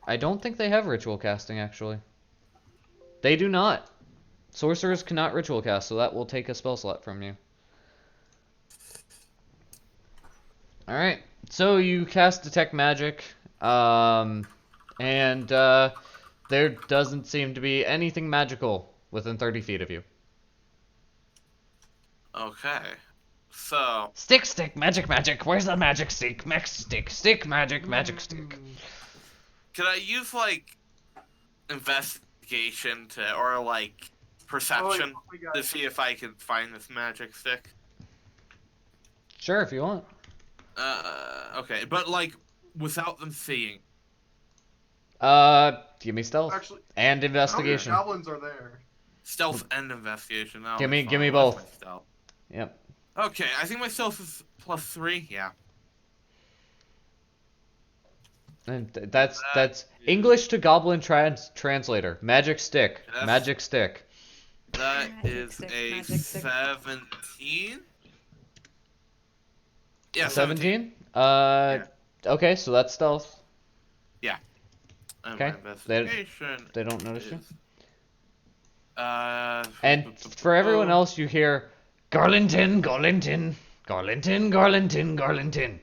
I don't think they have ritual casting, actually. They do not. Sorcerers cannot ritual cast, so that will take a spell slot from you. Alright, so you cast Detect Magic, and there doesn't seem to be anything magical within 30 feet of you. Okay. So Stick, magic, where's the magic stick? Stick, magic stick. can I use like investigation or like perception Oh my God. to see if I can find this magic stick? Sure, if you want. Okay, but like without them seeing. Give me stealth. Actually, And how many investigation. goblins are there? Stealth and investigation. That'll Give be me- give me fine. What's both. my stealth? Yep. Okay, I think my stealth is +3. Yeah. And that's That is- English to Goblin translator. Magic stick. That's- Magic stick. That Magic is stick, a magic stick. 17. Yeah, 17? Yeah. Okay, so that's stealth. And Okay, my investigation They don't notice you. is, And for everyone else, you hear Garlintin, Garlintin, Garlintin, Garlintin, Garlintin.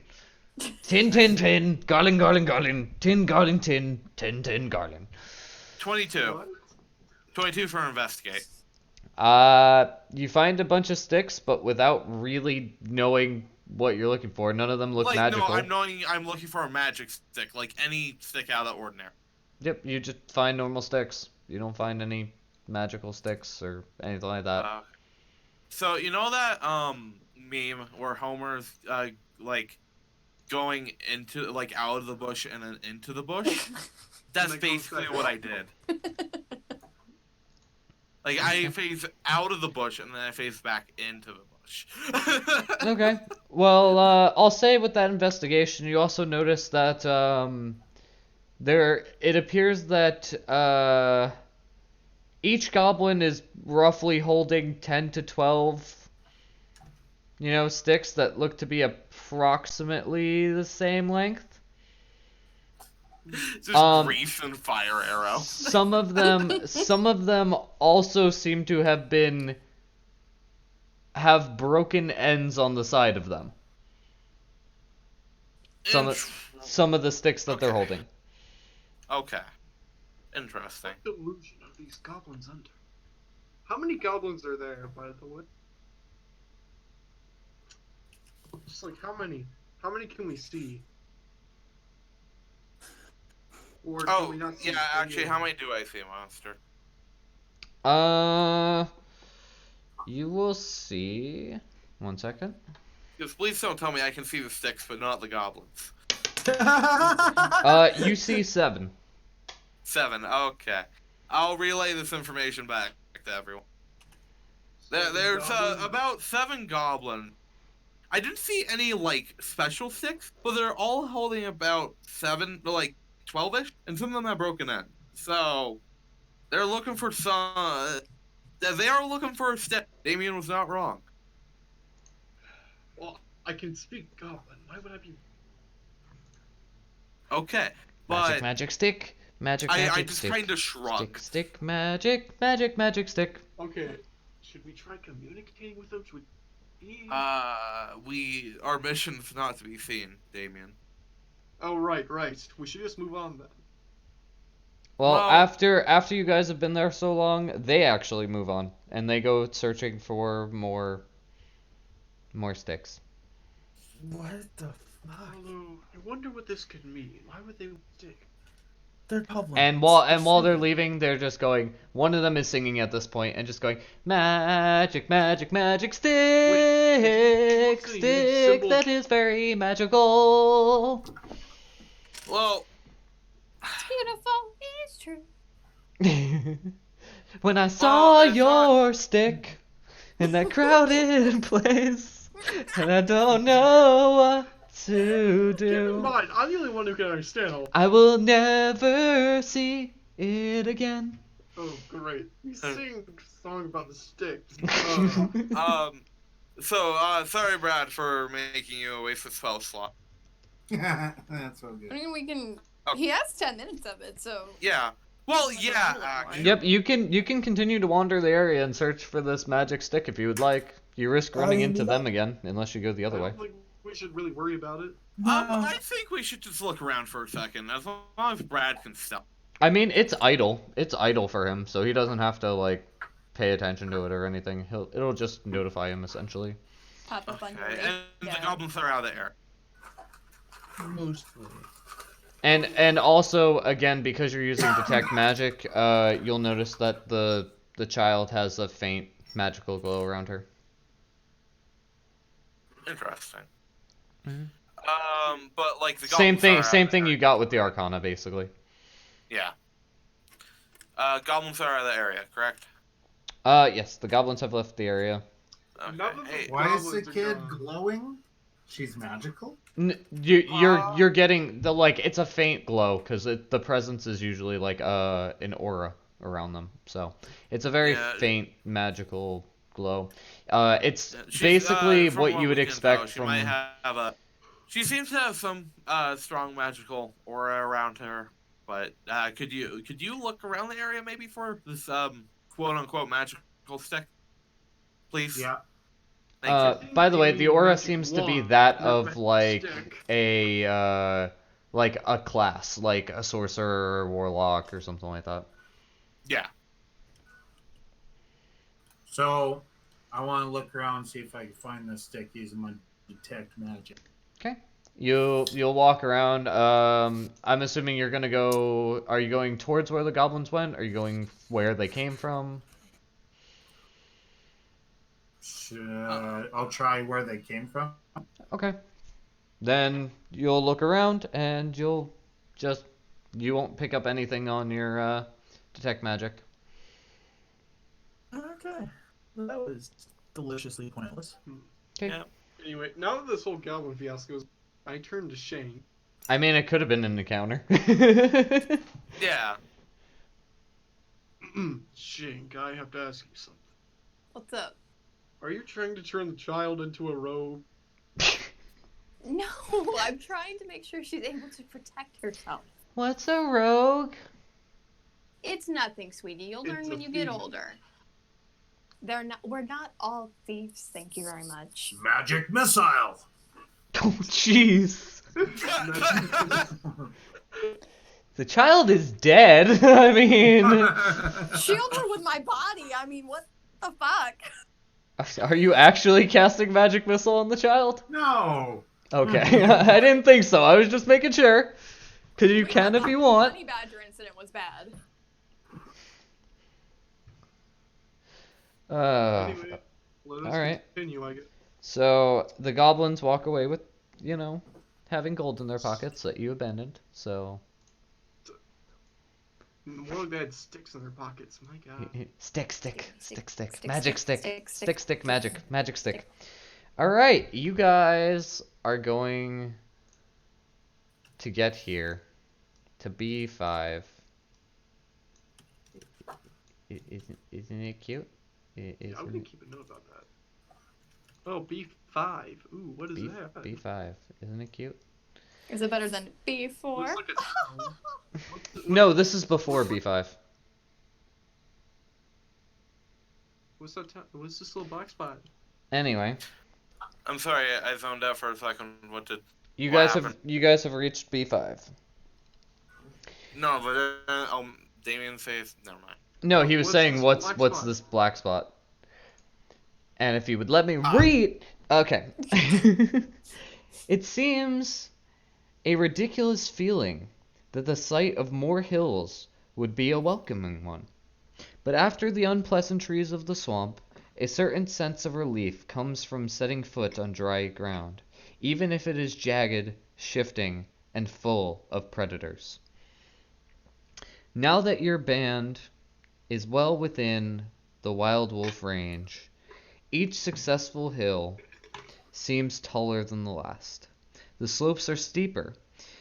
Tin, tin, tin, Garlin, Garlin, Garlin, tin, Garlin, tin, tin, tin, Garlin. 22. What? 22 for investigate. You find a bunch of sticks, but without really knowing what you're looking for. None of them look Like, magical. no, I'm looking for a magic stick, like any stick out of the ordinary. Yep, you just find normal sticks. You don't find any magical sticks or anything like that. So you know that meme where Homer's like going into like out of the bush and then into the bush? That's And then comes basically back what up. I did. Like I phase out of the bush and then I phase back into the bush. Okay. Well, I'll say with that investigation, you also notice that it appears that each goblin is roughly holding 10 to 12, sticks that look to be approximately the same length. Just grease and fire arrow. Some of them also seem to have broken ends on the side of them. Some of the sticks that they're Okay. holding. Okay. Interesting. What delusion are these goblins under? How many goblins are there, by the way? Just like how many? How many can we see? Or can Oh, we not see yeah, any actually, of how them? many do I see, monster? You will see. 1 second. Because please don't tell me I can see the sticks, but not the goblins. You see 7. 7, okay. I'll relay this information back to everyone. There's Goblins? about 7 goblins. I didn't see any, like, special sticks, but they're all holding about 7, like, 12-ish, and some of them have broken ends. So, they're looking for some... They are looking for a stick. Damien was not wrong. Well, I can speak goblin. Why would I be? Okay, but... Magic stick. Magic, I magic, just stick. kind of shrug. Stick, magic, magic, magic, stick. Okay. Should we try communicating with them? Should we... Our mission's not to be seen, Damien. Oh, right. We should just move on then. Well, Well- after you guys have been there so long, they actually move on and they go searching for more sticks. What the fuck? Although, I wonder what this could mean. Why would they stick? They're public. And while they're leaving, they're just going. One of them is singing at this point and just going, magic, magic, magic, stick, Wait, stick symbol- that is very magical. Well, It's beautiful. It's true. When I saw it's not- your stick in that crowded place, and I don't know what to Keep in do. mind, I'm the only one who can understand all. I will never see it again. Oh, great. We sing a song about the sticks. sorry, Brad, for making you waste a spell slot. That's so good. I mean, we can. Oh. He has 10 minutes of it, so. Yeah. Well, Like a yeah, little actually. one. Yep, you can continue to wander the area and search for this magic stick if you would like. You risk running mean, into that- them again, unless you go the I other way. don't think we should really worry about it. I think we should just look around for a second, as long as Brad can stop. I mean, it's idle. It's idle for him, so he doesn't have to like pay attention to it or anything. It'll just notify him essentially. Pop up on your Okay, radar. and the goblins are out of the air. Mostly. And also again, because you're using detect magic, you'll notice that the child has a faint magical glow around her. Interesting. Mhm. But like the Same goblins thing. are out Same of thing the you got with the Arcana, basically. Yeah. Goblins are out of the area, correct? Yes, the goblins have left the area. Okay. None of Hey, them- Why is the Goblins are kid gone. glowing? She's magical? You're getting the like it's a faint glow because the presence is usually like an aura around them, so it's a very Yeah. faint magical glow. It's she's, basically from what you would we can expect tell, she from. might have a. She seems to have some strong magical aura around her, but could you look around the area maybe for this quote unquote magical stick, please? Yeah. Thank you. By the way, the aura Magic seems to be wand, that not of magic like stick. a class, like a sorcerer or warlock or something like that. Yeah. So, I want to look around and see if I can find this stick using my detect magic. Okay. You'll walk around. I'm assuming you're gonna go. Are you going towards where the goblins went? Are you going where they came from? I'll try where they came from. Okay. Then you'll look around and you won't pick up anything on your detect magic. Okay. That was deliciously pointless. Okay. Yeah. Anyway, now that this whole goblin fiasco is, I turn to Shane. I mean, it could have been an encounter. Yeah. Shane, I have to ask you something. What's up? Are you trying to turn the child into a rogue? No, I'm trying to make sure she's able to protect herself. What's a rogue? It's nothing, sweetie. You'll learn It's when a you get thief. older. We're not all thieves, thank you very much. Magic missile! Oh, jeez. The child is dead. I mean, Shield her with my body. I mean, what the fuck? are you actually casting magic missile on the child? No! Okay, I didn't think so. I was just making sure. Cause you can if you The want. honey badger incident was bad. Anyway, let us alright. continue, I guess. So the goblins walk away with, having gold in their pockets that you abandoned. So More like they had sticks in their pockets. My god. stick, Stick, magic stick, stick, stick, stick, magic stick. All right, you guys are going to get here to B5. Isn't it cute? Yeah, I'm Isn't gonna it keep a note about that. Oh, B5. Ooh, what is that? B5? Isn't it cute? Is it better than before? Looks like No, this is before B5. what's this little black spot? Anyway, I'm sorry, I zoned out for a second. What you What guys happened? have reached B5. No, but Damien says never mind. No, he was What's saying this what's black what's spot? this black spot? And if you would let me Ah. read, okay. It seems a ridiculous feeling that the sight of more hills would be a welcoming one. But after the unpleasantries of the swamp, a certain sense of relief comes from setting foot on dry ground, even if it is jagged, shifting, and full of predators. Now that your band is well within the wild wolf range, each successful hill seems taller than the last. The slopes are steeper,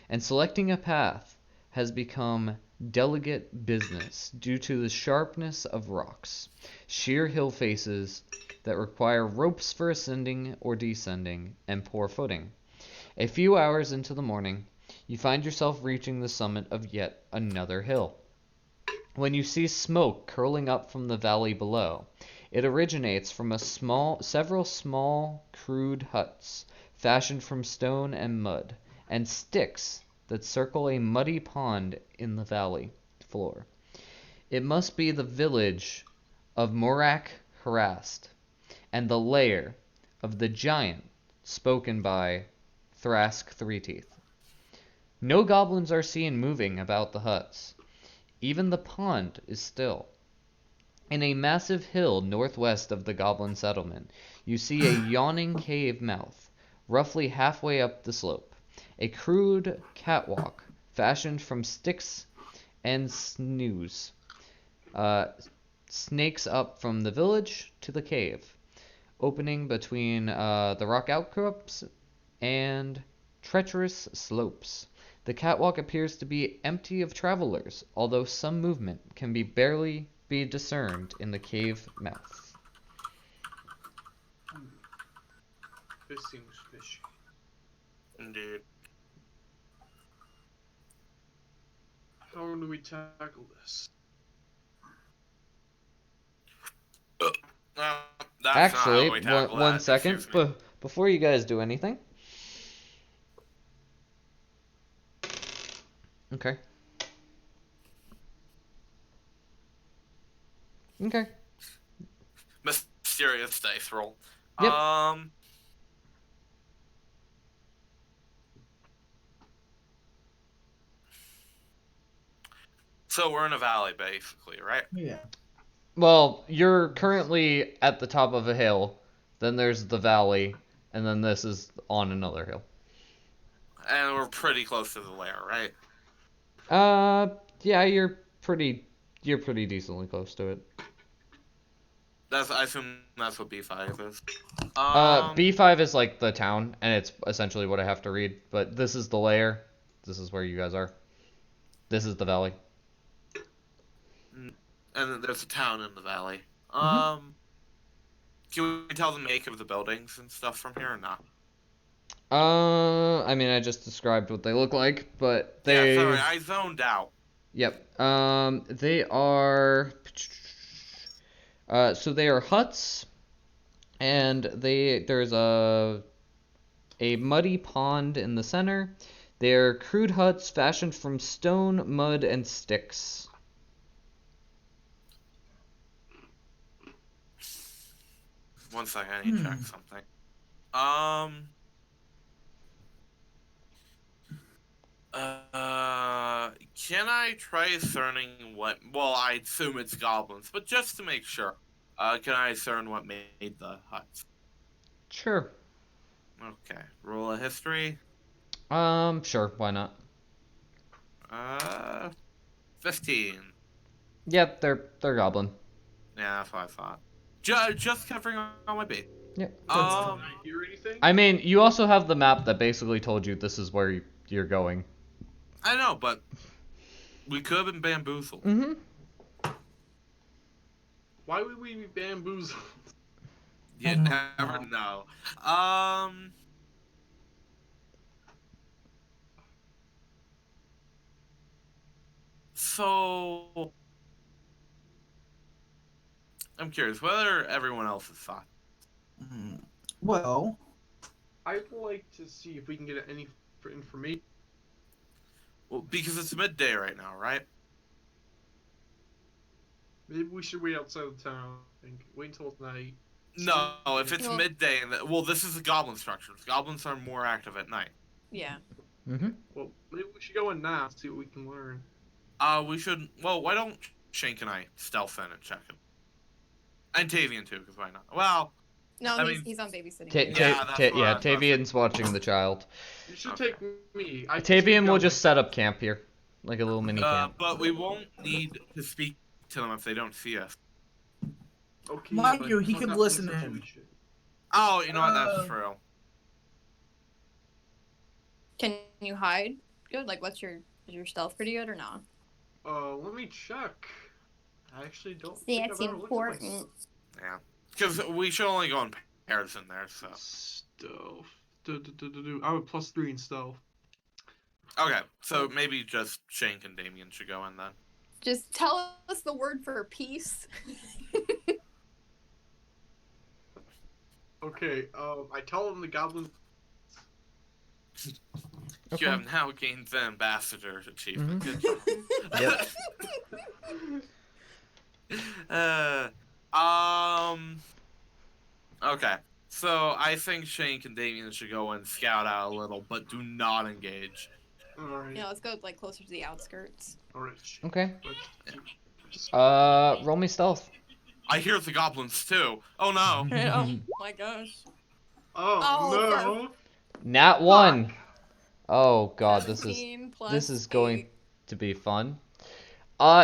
and selecting a path has become delicate business due to the sharpness of rocks, sheer hill faces that require ropes for ascending or descending, and poor footing. A few hours into the morning, you find yourself reaching the summit of yet another hill. When you see smoke curling up from the valley below, it originates from several small, crude huts fashioned from stone and mud, and sticks that circle a muddy pond in the valley floor. It must be the village of Morak Harassed, and the lair of the giant spoken by Thrask Three-Teeth. No goblins are seen moving about the huts. Even the pond is still. In a massive hill northwest of the goblin settlement, you see a yawning cave mouth, roughly halfway up the slope. A crude catwalk, fashioned from sticks and snooze, snakes up from the village to the cave, opening between the rock outcrops and treacherous slopes. The catwalk appears to be empty of travelers, although some movement can barely be discerned in the cave mouth. This seems fishy. Indeed. How do we tackle this? That's Actually, not how we tackle one that. second, Excuse me. before you guys do anything. Okay. Okay. Mysterious dice roll. Yep. So we're in a valley, basically, right? Yeah. Well, you're currently at the top of a hill, then there's the valley, and then this is on another hill. And we're pretty close to the lair, right? Yeah, you're pretty decently close to it. I assume that's what B5 is. B5 is like the town, and it's essentially what I have to read, but this is the lair. This is where you guys are. This is the valley. And then there's a town in the valley. Mm-hmm. Can we tell the make of the buildings and stuff from here or not? I mean, I just described what they look like, but they. Yeah, sorry, I zoned out. Yep. They are. So they are huts, and there's a muddy pond in the center. They're crude huts fashioned from stone, mud, and sticks. One second, I need to check something. Can I try discerning what? Well, I assume it's goblins, but just to make sure, can I discern what made the huts? Sure. Okay, roll a history. Sure. Why not? 15. Yep, they're goblin. Yeah, that's what I thought. Just covering on my bait. Yep. Did I hear anything? I mean, you also have the map that basically told you this is where you're going. I know, but we could have been bamboozled. Mm-hmm. Why would we be bamboozled? You never know. So I'm curious, whether everyone else is thought. Well, I'd like to see if we can get any information. Well, because it's midday right now, right? Maybe we should wait outside of town. I think. Wait until it's night. No, if it's Well- midday, and well, this is a goblin structure. Goblins are more active at night. Yeah. Mm-hmm. Well, maybe we should go in now and see what we can learn. We should. Well, why don't Shank and I stealth in and check it? And Tavian too, because why not? Well, No, I he's, mean- he's on babysitting. Ta- leave. Yeah, ta- that's ta- what yeah, I thought. Tavian's watching the child. You should Okay. take me. I Tavian will just set up camp here, like a little mini camp. but we won't need to speak to them if they don't see us. Okay, Mind but you, he it's could not listen the in. situation. Oh, you know what? That's true. Can you hide? Good. Like, what's your is your stealth pretty good or not? Let me check. I actually don't. See, think that's I've ever looked at my important. Yeah, because we should only go in pairs in there. So Stealth. I have a +3 in stealth. okay, so maybe just Shank and Damien should go in then. Just tell us the word for peace. Okay. I tell them the goblin. Okay. You have now gained the ambassador achievement. Mhm. Good job. Yep. Okay. So I think Shank and Damien should go and scout out a little, but do not engage. All right. Yeah, let's go like closer to the outskirts. All right. Okay. Let's- Roll me stealth. I hear the goblins too. Oh no. Oh my gosh. Oh, no. Nat 1. Oh god, this is 17 plus this is going 8. to be fun.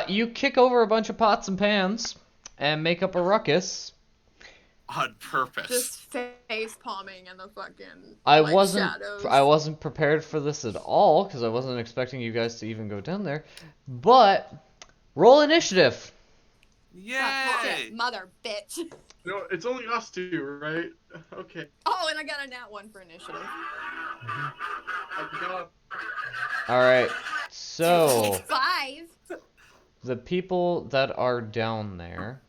You kick over a bunch of pots and pans and make up a ruckus. On purpose. Just face palming in the fucking I like, wasn't shadows. I wasn't prepared for this at all because I wasn't expecting you guys to even go down there. But roll initiative. Yay! Ah, shit, mother bitch. No, it's only us two, right? Okay. Oh, and I got a nat 1 for initiative. I got. All right. So 5. the people that are down there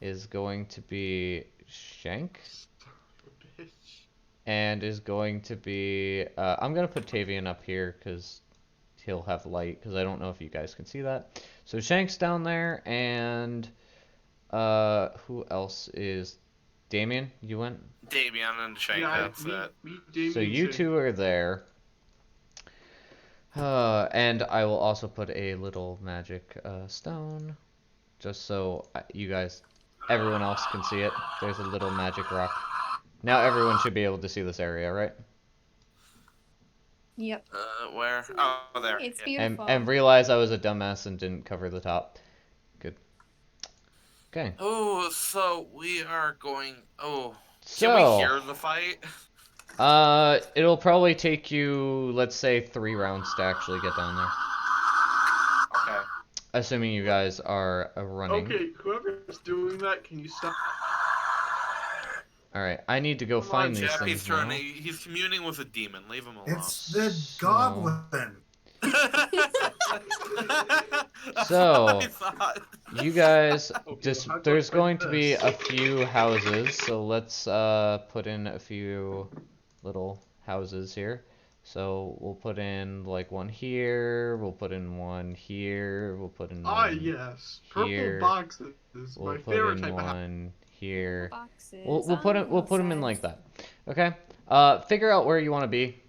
is going to be Shank Bitch. and is going to be I'm gonna put Tavian up here because he'll have light because I don't know if you guys can see that. So Shank's down there and who else is Damien? You went? Damien and Shank, Yeah, that's it. Damien So you said- two are there. And I will also put a little magic stone just so you guys, everyone else can see it. There's a little magic rock. Now everyone should be able to see this area, right? Yep. Where? Oh, there. It's Yeah. And beautiful. realize I was a dumbass and didn't cover the top. Good. Okay. Oh, so we are going. Oh, can So we hear the fight? it'll probably take you, let's say, 3 rounds to actually get down there. Okay. Assuming you guys are running. Okay, whoever's doing that, can you stop? Alright, I need to go Come on, find these Jeff, things he's now. turning. He's communing with a demon. Leave him alone. It's the So- goblin. So- I thought. You guys, Okay, just how do I there's find going to be this? a few houses, so let's put in a few little houses here. So we'll put in like one here, we'll put in one here, we'll put in Ah, one yes. here. Purple boxes is We'll my put favorite in type of house. one here. Boxes We'll put it we'll on put them in sides. like that. Okay. Figure out where you want to be.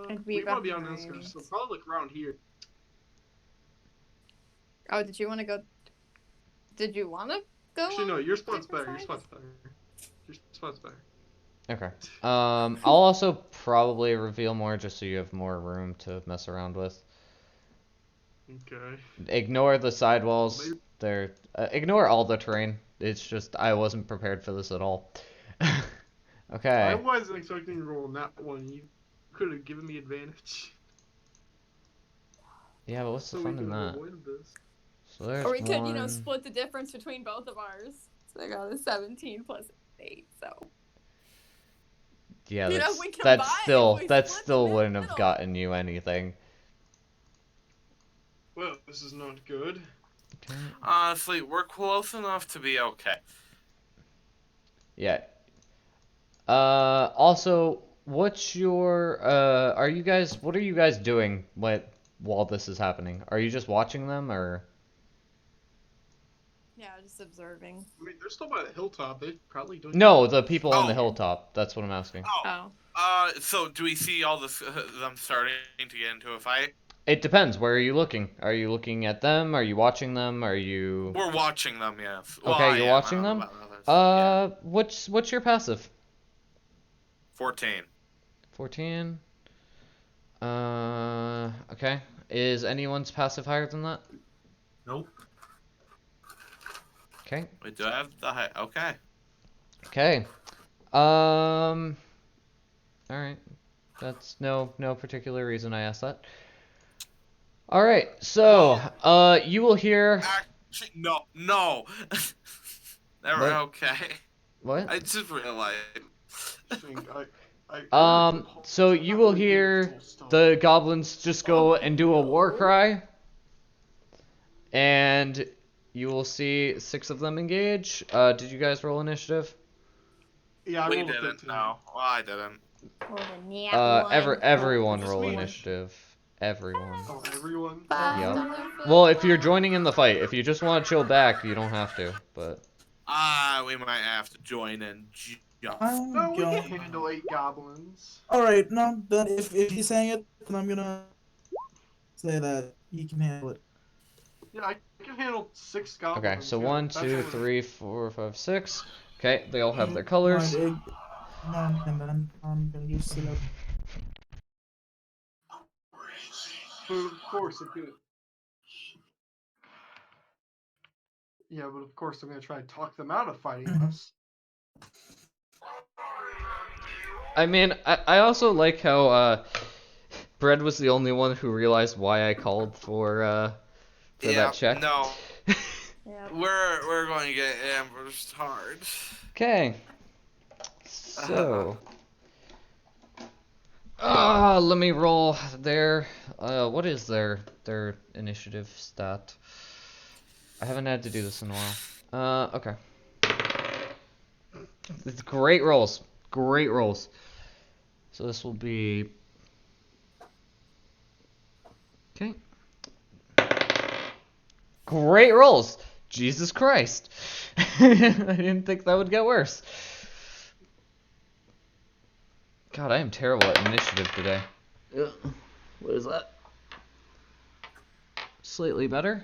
It'd be we want to be on behind. outskirts, so probably like around here. Oh, did you want to go? Did you want to go? Actually, no, your spot's different better. Your sides? spot's better. Your spot's better. Okay. I'll also probably reveal more just so you have more room to mess around with. Okay. Ignore the sidewalls. Maybe- They're ignore all the terrain. It's just I wasn't prepared for this at all. I Okay. wasn't expecting to roll that one. You could have given me advantage. Yeah, but what's the So we fun could in have that? avoided this. So there's Or we could, one. split the difference between both of ours. So I got a 17 plus 8. So Yeah, you know, that's we that's combine, still we that split the still wouldn't have middle. gotten you anything. Well, this is not good. Okay. Honestly, we're close enough to be okay. Yeah. Also, what's your are you guys what are you guys doing while this is happening? Are you just watching them or Yeah, just observing. I mean, they're still by the hilltop. They probably don't. No, the people on the Oh. hilltop. That's what I'm asking. Oh. Oh. So do we see all this them starting to get into a fight? It depends. Where are you looking? Are you looking at them? Are you watching them? Are you We're watching them, yes. Well, Okay, I you're am. I watching don't know them? about others. Yeah. What's your passive? 14. 14. Okay. Is anyone's passive higher than that? Nope. Okay. We do have the height. Okay. Okay. All right. That's no particular reason I asked that. All right. So, you will hear Actually, no. Never. What? Okay. what? I just realized. So you will hear the goblins just go and do a war cry, and you will see 6 of them engage. Did you guys roll initiative? Yeah, I We rolled a didn't. 15. No. Well, I didn't. Or the nat one. Everyone Just roll me. initiative. Everyone. Oh, everyone. Five Yep. on the foot. Well, if you're joining in the fight, if you just want to chill back, you don't have to. But We might have to join in. I'm No, we going. can handle 8 goblins. All right, no. Then if he's saying it, then I'm gonna say that he can handle it. Yeah, I can handle 6 goblins. okay, so yeah, 1, that's 2, what- 3, 4, 5, 6. Okay, they all have their Mind, colors. no, then I'm gonna just sit up. But of course, I'm gonna. Yeah, but of course, I'm gonna try and talk them out of fighting us. I mean, I also like how Bread was the only one who realized why I called for that check. No. Yep. We're going to get ambushed hard. Okay. So. Let me roll their. What is their initiative stat? I haven't had to do this in a while. Okay. It's great rolls. Great rolls. So this will be. Okay. Great rolls. Jesus Christ. I didn't think that would get worse. God, I am terrible at initiative today. Ugh. What is that? Slightly better.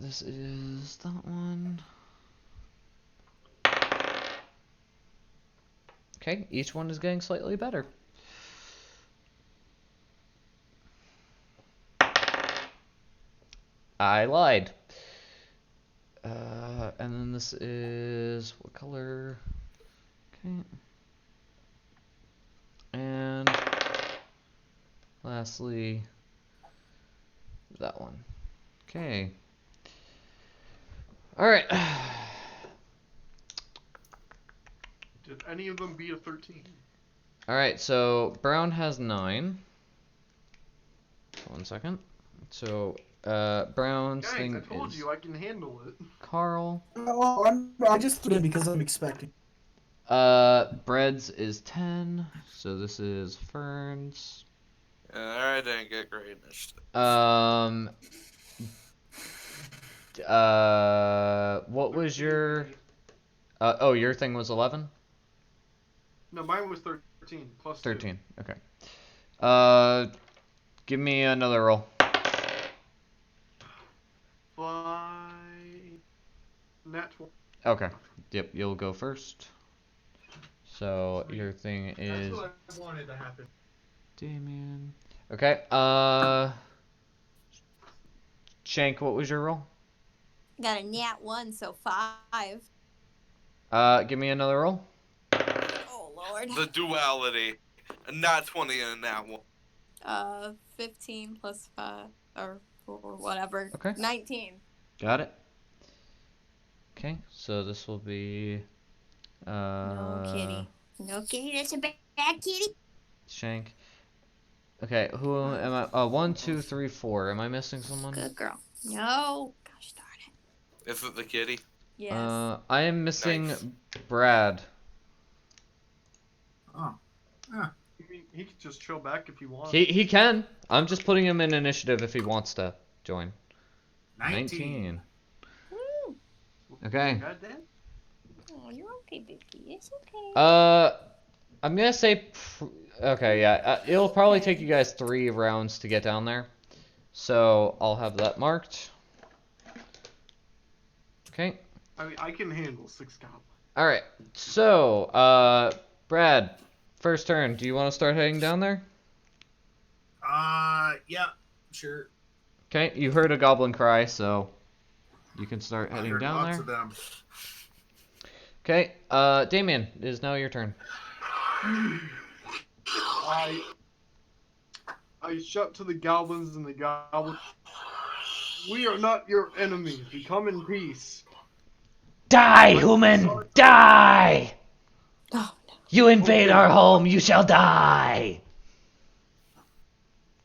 This is that one. Okay, each one is getting slightly better. I lied. And then this is what color? Okay. And lastly, that one. Okay. All right. Did any of them beat a 13? All right. So Brown has 9. 1 second. So Brown's Guys, thing I told is you I can handle it. Carl. Oh, I just put in because I'm expecting. Bread's is 10. So this is Fern's. I didn't get great initiative. What was your? Oh, your thing was 11. No, mine was 13 plus 2. 13. Okay. Give me another roll. By nat 20. Okay. Yep, you'll go first. So Sweet. your thing is That's what I wanted to happen. Damien. Okay. Shank, what was your roll? Got a nat 1, so 5. Give me another roll. Oh lord. The duality. Not 20 and that one. 15 plus 5 or 4, whatever. Okay. 19. Got it. Okay, so this will be No kitty. No kitty. That's a bad kitty. Shank. Okay, who am I? 1, 2, 3, 4. Am I missing someone? Good girl. No. Gosh darn it. Is it the kitty? Yes. I am missing Nice. Brad. Oh. I mean, he could just chill back if he wants. He can. I'm just putting him in initiative if he wants to join. 19. Woo. Okay. Goddamn. Oh, you're okay, baby. It's okay. I'm gonna say. Okay, yeah. It'll probably take you guys 3 rounds to get down there. So I'll have that marked. Okay. I mean, I can handle 6 goblins. Alright. So, Brad, first turn. Do you want to start heading down there? Yeah, sure. Okay, you heard a goblin cry, so you can start I heading heard down lots there. of them. Okay, Damien, it is now your turn. I shout to the goblins and the goblins. We are not your enemies. We come in peace. Die, I'm human! sorry. Die! Oh, no. You invade Okay. our home, you shall die!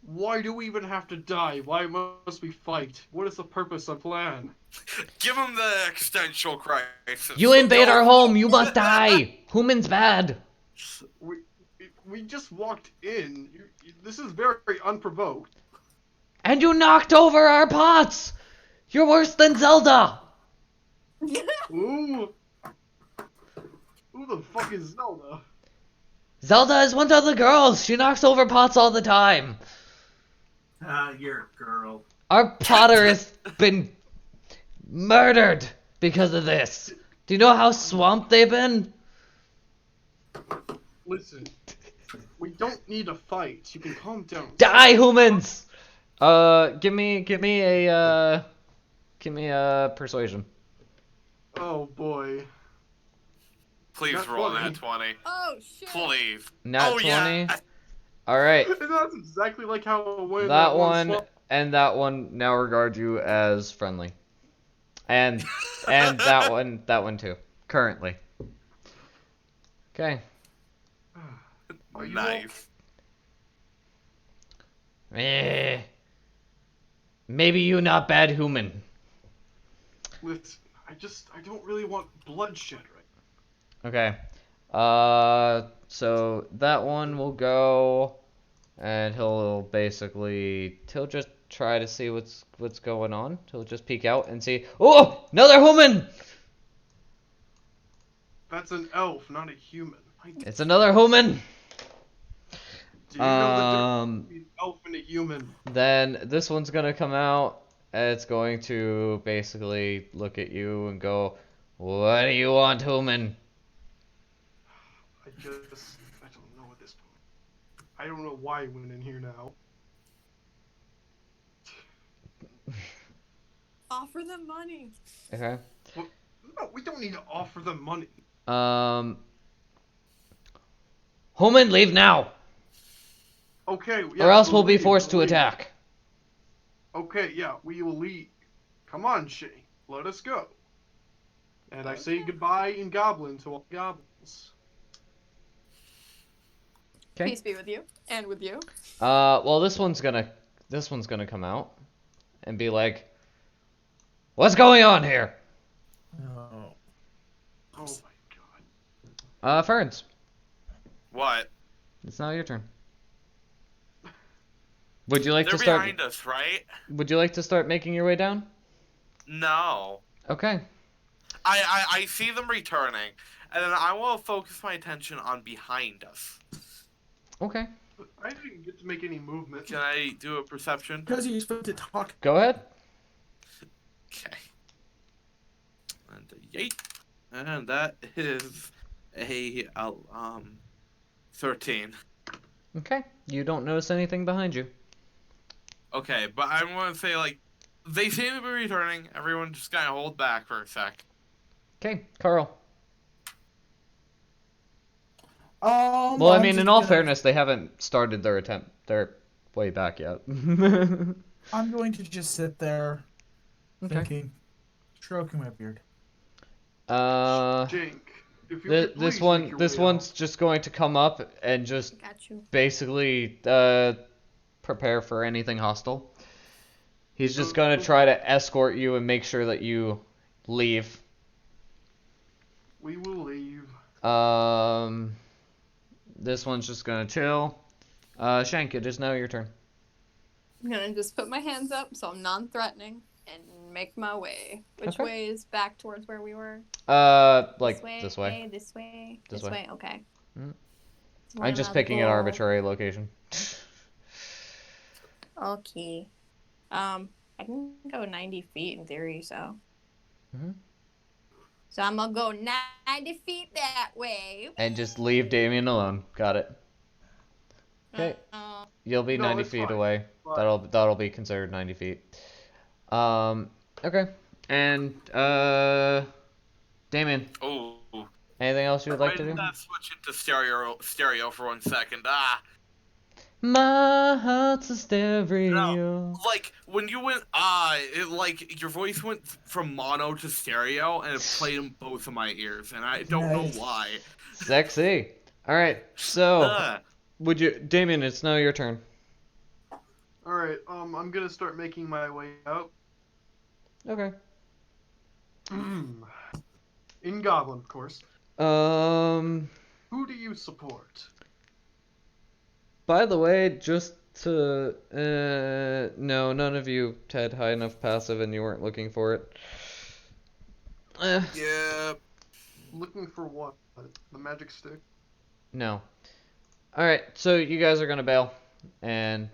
Why do we even have to die? Why must we fight? What is the purpose of plan? Give him the existential crisis. You invade Go. our home, you must die! Human's bad! We just walked in. This is very unprovoked. And you knocked over our pots! You're worse than Zelda! Ooh. Who the fuck is Zelda? Zelda is one of the girls! She knocks over pots all the time! You're a girl. Our potter has been murdered because of this. Do you know how swamped they've been? Listen. We don't need to fight. You can calm down. Die, humans! Give me a persuasion. Oh boy. Please Not roll funny. that 20. Oh, shit. Please. Nat 20. Yeah. Alright, That's exactly like how it went. that one and that one now regard you as friendly. And that one too. Currently. Okay. Are you Nice. Maybe you not bad human. Listen, I don't really want bloodshed right Okay. So that one will go, and he'll just try to see what's going on. He'll just peek out and see. Oh, another human! That's an elf, not a human. It's another human. Do you know the difference between an elf and a human? Then this one's gonna come out, and it's going to basically look at you and go, "What do you want, human?" I don't know at this point. I don't know why I went in here now. Offer them money. Okay. No, we don't need to offer them money. Human, leave now, Okay, yeah, or else we'll be leave, forced to leave. attack. Okay, yeah, we will leave. Come on, Shay, let us go. And I say goodbye in Goblin to all goblins. Okay. Peace be with you. And with you. Well, this one's gonna come out and be like, "What's going on here?" Oh. Oh my god. Ferns, What? it's now your turn. Would you like They're to start? behind us, right? Would you like to start making your way down? No. Okay. I see them returning, and then I will focus my attention on behind us. Okay. I didn't get to make any movement. Can I do a perception? Because you're supposed to talk. Go ahead. Okay. And a yeet. And that is a 13. Okay. You don't notice anything behind you. Okay, but I want to say, like, they seem to be returning. Everyone just kind of hold back for a sec. Okay, Carl. Well, Well, I mean, in all fairness, they haven't started their attempt. They're way back yet. I'm going to just sit there, Okay. thinking, stroking my beard. Jink, if you could This please one, make your this way one's out. just going to come up and just Got you. basically prepare for anything hostile. He's just So- gonna try to escort you and make sure that you leave. We will leave. This one's just gonna chill. Shank, it is now your turn. I'm gonna just put my hands up so I'm non-threatening and make my way. Which Okay. way is back towards where we were? Like this way. This way. This This way. way. Okay. Mhm. So I'm where just am I picking an go? arbitrary location. Okay. I can go 90 feet in theory, so. Mhm. So I'm gonna go 90 feet that way. And just leave Damien alone. Got it. Okay. You'll be No, 90 it's feet fine. away. Fine. That'll be considered 90 feet. Okay. And Damien, Oh. anything else you would like Wait, to do? let's switch it to stereo for 1 second. My heart's a stereo. Like when you went it like your voice went from mono to stereo and it played in both of my ears and I don't Nice. know why. Sexy. All right. So, Ugh. would you, Damien? It's now your turn. All right. I'm gonna start making my way out. Okay. In Goblin, of course. Um. Who do you support? By the way, just to no, none of you had high enough passive, and you weren't looking for it. Yeah. Looking for what? The magic stick? No. All right. So you guys are gonna bail and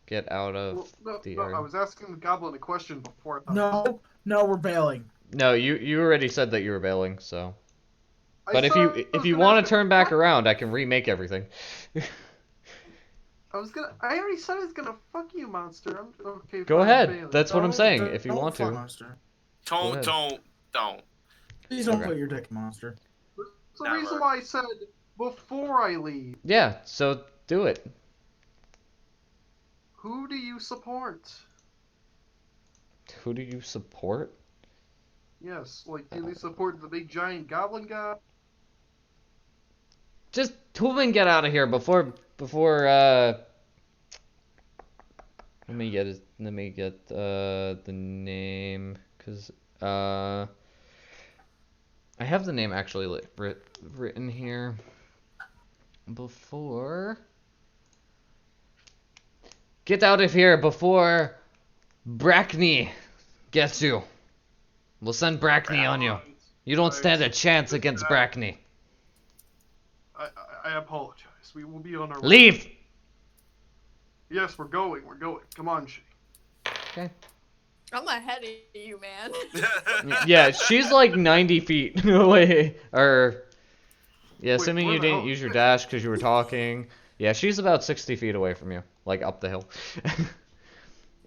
get out of Well, no, the no, area. I was asking the Goblin a question before. I No, we're bailing. No, you already said that you were bailing, so. I But if said I you was gonna want ask to a turn back question. around, I can remake everything. I already said I was gonna fuck you, monster. I'm okay. Go fine, ahead. bailing. That's what I'm saying. If you Don't want fuck to. monster. ahead. Don't. Please don't Okay. put your dick in monster. That's the Never. reason why I said before I leave. Yeah. So do it. Who do you support? Who do you support? Yes, like do they support the big giant goblin guy? Just Tubman, get out of here before let me get the name, cause I have the name actually written here before. Get out of here before Brackney gets you. We'll send Brackney on you. You don't stand a chance against Brackney. I apologize. We will be on our way. Leave! Yes, we're going. Come on, Shay. Okay. I'm ahead of you, man. Yeah, she's like 90 feet away. Or, yeah, assuming where you the didn't hell- use your dash because you were talking. Yeah, she's about 60 feet away from you, like up the hill.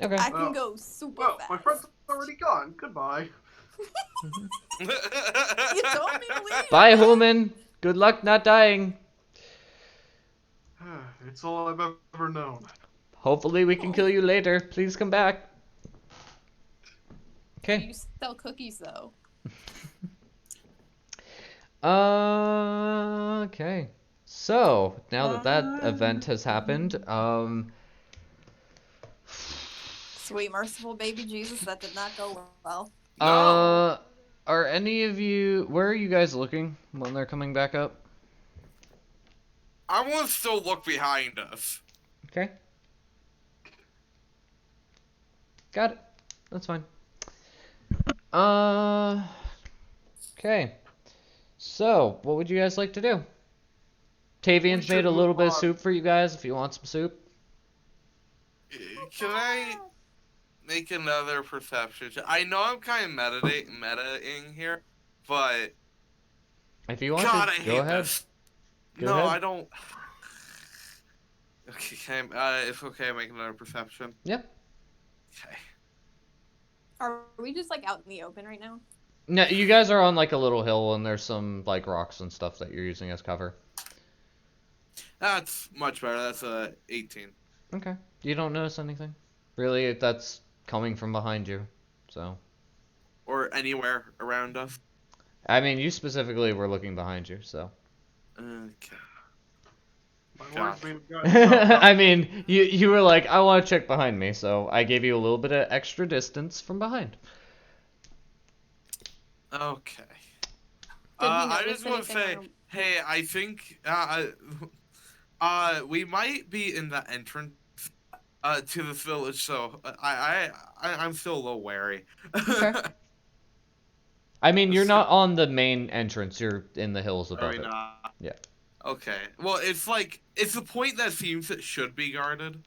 Okay. I can go super Well, fast. my friend's already gone. Goodbye. You told me to leave. Bye, Human. Good luck not dying. It's all I've ever known. Hopefully we can kill you later. Please come back. Okay. You sell cookies though. Okay. So, now that event has happened, Sweet merciful baby Jesus, that did not go well. No. are any of you, where are you guys looking when they're coming back up? I want to still look behind us. Okay. Got it. That's fine. Okay. So, what would you guys like to do? Tavian's should made a little move bit of on. soup for you guys if you want some soup. Can I make another perception check? I know I'm kind of metaing here, but If you want God, I to, hate go ahead. this. Go No, ahead. I don't. Okay, it's okay. I make another perception. Yep. Okay. Are we just like out in the open right now? No, you guys are on like a little hill and there's some like rocks and stuff that you're using as cover. That's much better. That's a 18. Okay. You don't notice anything? Really, that's coming from behind you. So, Or anywhere around us. I mean, you specifically were looking behind you, so. Okay. My horse Gotcha. may have gotten chopped up. I mean, you were like, I want to check behind me, so I gave you a little bit of extra distance from behind. Okay. Did he I notice just want to anything say, on hey, I think we might be in the entrance to this village, so I'm still a little wary. Okay. I mean, you're So- not on the main entrance. You're in the hills Are above we it. not? Yeah. Okay. Well, it's the point that seems it should be guarded.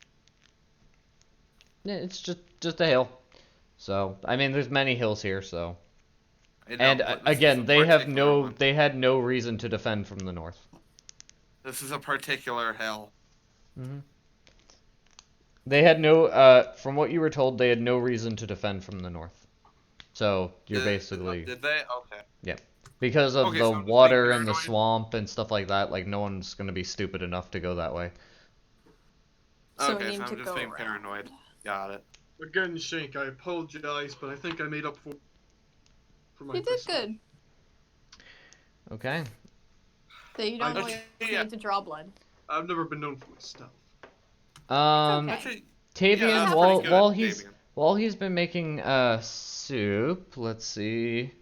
Yeah, it's just a hill. So, I mean, there's many hills here, so. I know, And but this is a again, particular one. they had no reason to defend from the north. This is a particular hill. Hmm. They had no, from what you were told, they had no reason to defend from the north. So, you're basically, Did they? Okay. yeah. Because of Okay, the so I'm just being water and the paranoid. swamp and stuff like that, like, no one's gonna be stupid enough to go that way. So we Okay, need so to I'm just go being around. paranoid. Got it. Again, Shank, I apologize, but I think I made up for my You did good. Okay. So you don't I- always yeah. need to draw blood. I've never been known for my stealth. Um, okay. Actually, Tavian, yeah, that's while pretty good, Tavian. while he's been making soup, let's see.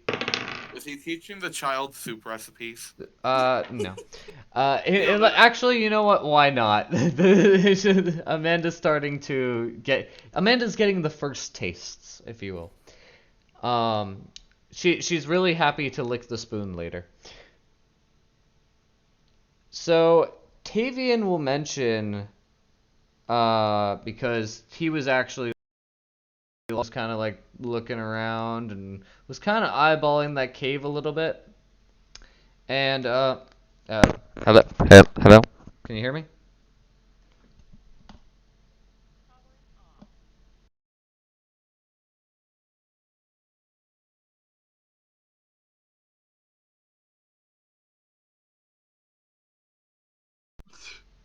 Is he teaching the child soup recipes? No. Yeah, but- Actually, you know what? Why not? Amanda's Amanda's getting the first tastes, if you will. She's really happy to lick the spoon later. So, Tavian will mention, because he was actually kind of like looking around and was kind of eyeballing that cave a little bit. And, hello? Hello? Can you hear me?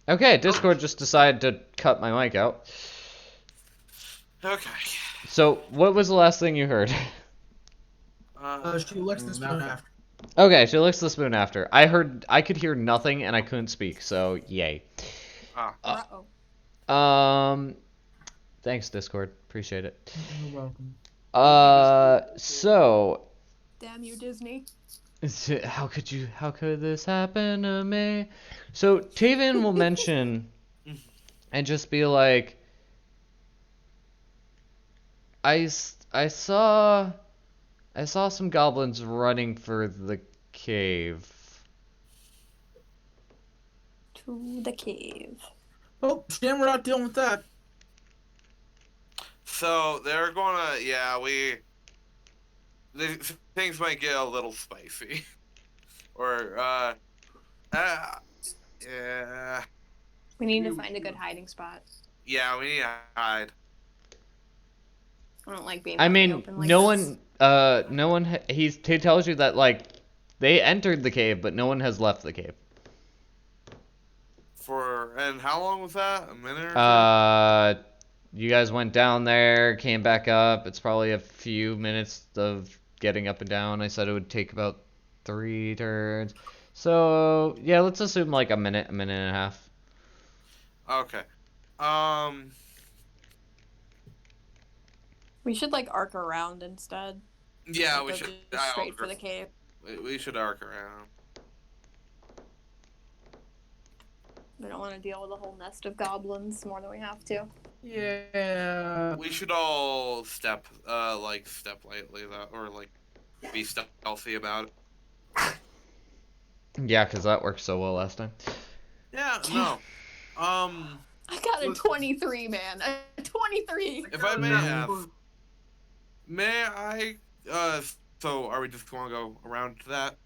Okay, Discord just decided to cut my mic out. Okay. So, what was the last thing you heard? She licks the spoon Nothing. after. Okay, she licks the spoon after. I could hear nothing and I couldn't speak, so yay. Uh-oh. Thanks Discord, appreciate it. You're welcome. So, Damn you, Disney. how could this happen to me? So, Taven will mention and just be like, I saw some goblins running for the cave. To the cave. Oh, damn, we're not dealing with that. So they're gonna, things might get a little spicy, or yeah, We need to find a good hiding spot. yeah, we need to hide. I don't like being I out in the mean, open like no this. one, he tells you that, like, they entered the cave, but no one has left the cave. And how long was that? A minute or two? You guys went down there, came back up. It's probably a few minutes of getting up and down. I said it would take about 3 turns. So, yeah, let's assume like a minute and a half. Okay. We should like arc around instead. Yeah, Like, we go should. just straight for the cave. We should arc around. We don't want to deal with a whole nest of goblins more than we have to. Yeah. We should all step lightly, or like be stealthy about it. Yeah, because that worked so well last time. Yeah, no. I got a 23, man. A 23. If I may ask, may I? So are we just going to go around to that?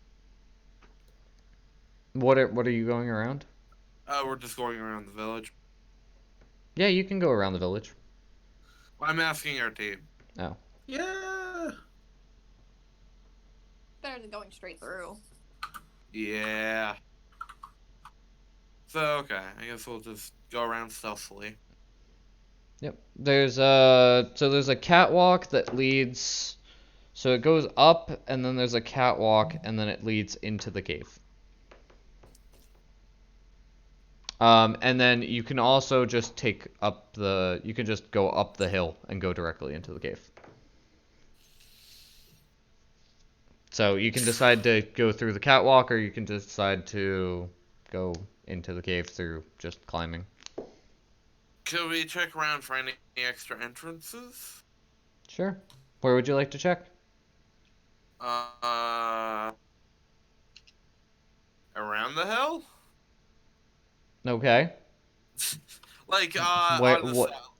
What are you going around? We're just going around the village. Yeah, you can go around the village. I'm asking our team. Oh. Yeah. Better than going straight through. Yeah. So okay, I guess we'll just go around stealthily. Yep. There's a catwalk that leads, so it goes up and then there's a catwalk and then it leads into the cave. And then you can also just you can just go up the hill and go directly into the cave. So you can decide to go through the catwalk, or you can decide to go into the cave through just climbing. Could we check around for any extra entrances? Sure. Where would you like to check? Around the hill? Okay. Like, Where, on the what, south.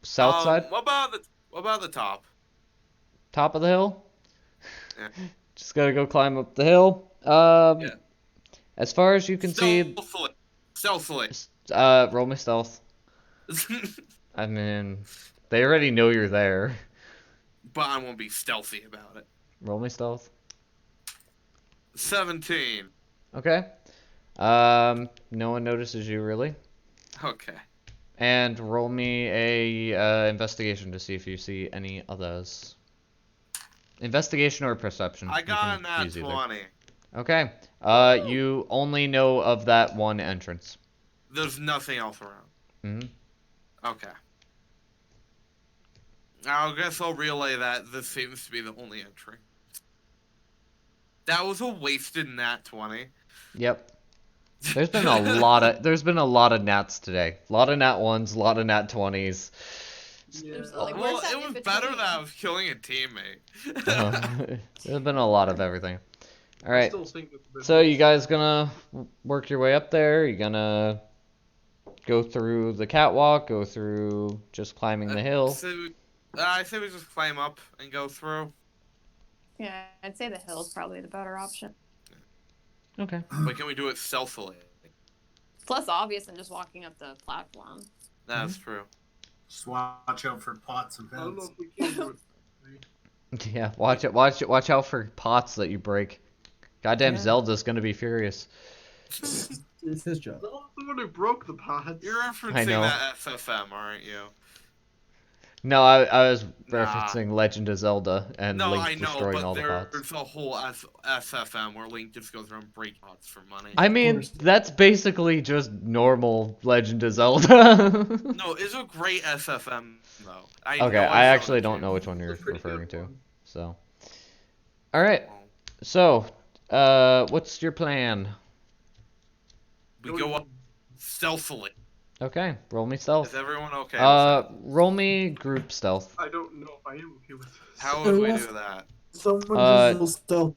south side? What about the top? Top of the hill? Yeah. Just gotta go climb up the hill. Yeah. As far as you can see, Stealthily. roll me stealth. I mean, they already know you're there. But I won't be stealthy about it. Roll me stealth. 17. Okay. No one notices you really. Okay. And roll me a investigation to see if you see any others. Investigation or perception. I You got can a nat use either. 20. Okay. You only know of that one entrance. There's nothing else around. Mm-hmm. Okay. I guess I'll relay that this seems to be the only entry. That was a wasted nat 20. Yep. There's been a lot of nats today. A lot of nat 1s, a lot of nat 20s. There's, Yeah. like, Well, where's that it in was better between? that I was killing a teammate. There's been a lot of everything. All I right. still think it's a bit So you guys gonna work your way up there? You gonna go through the catwalk? Go through just climbing the hill? So, I say we just climb up and go through. Yeah, I'd say the hill's probably the better option. Okay. But can we do it stealthily? It's less obvious than just walking up the platform. That's true. Just watch out for pots and I don't know pans. if we can do it. Yeah. Watch out for pots that you break. Goddamn, Yeah. Zelda's gonna be furious. It's his job. The one who broke the pods. You're I referencing know. that FFM, aren't you? No, I was Nah. referencing Legend of Zelda and No, Link I know, destroying all but the pots. there's a whole SFM where Link just goes around break pots for money. I mean, course. that's basically just normal Legend of Zelda. No, it's a great SFM though. Okay, know I it's actually on don't know YouTube. which one you're It's a pretty good referring to. one. So, all right. Well, So, what's your plan? we go up stealthily. Okay, roll me stealth. Is everyone okay? with that? Roll me group stealth. I don't know if I am okay with this. How would we do that? Someone Uh, will still.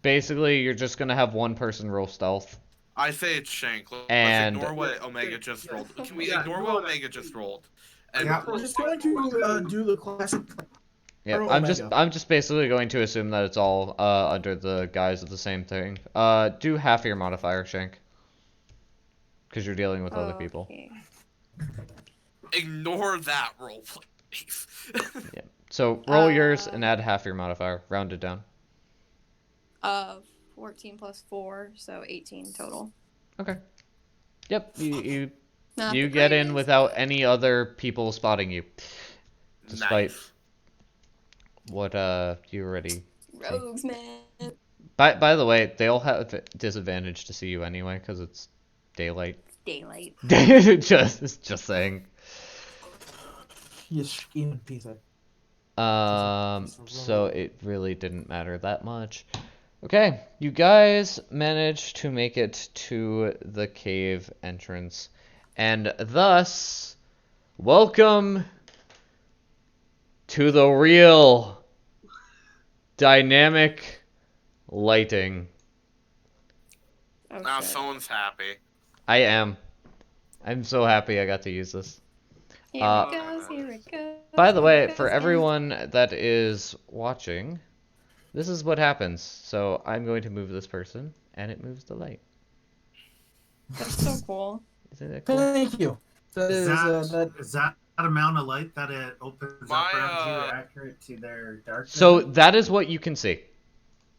Basically, you're just gonna have one person roll stealth. I say it's Shank. Let's And- ignore what Omega just rolled. Can we Yeah, ignore ignore what that. Omega just rolled? And Yeah. We're just going to do the classic. Yeah, Roll I'm Omega. just basically going to assume that it's all under the guise of the same thing. Do half your modifier, Shank, because you're dealing with other people. Okay. ignore that roll, please. So roll yours and add half your modifier. Round it down. 14 plus 4, so 18 total. Okay. Yep. You Not you the get in greatest, without but- any other people spotting you. Despite Nice. what you already. Rogues, man. By the way, they all have disadvantage to see you anyway because it's daylight. Daylight. just saying. You scheming piece of. So it really didn't matter that much. Okay, you guys managed to make it to the cave entrance, and thus, welcome to the real dynamic lighting. Oh, Now shit. someone's happy. I am. I'm so happy I got to use this. Here Uh, it goes, here it goes. By the here way, it for goes, everyone that is watching, this is what happens. So I'm going to move this person, and it moves the light. That's so cool. Isn't that cool? Thank you. That Is is that, is that amount of light that it opens My, up around you accurate to their dark So vision? that is what you can see.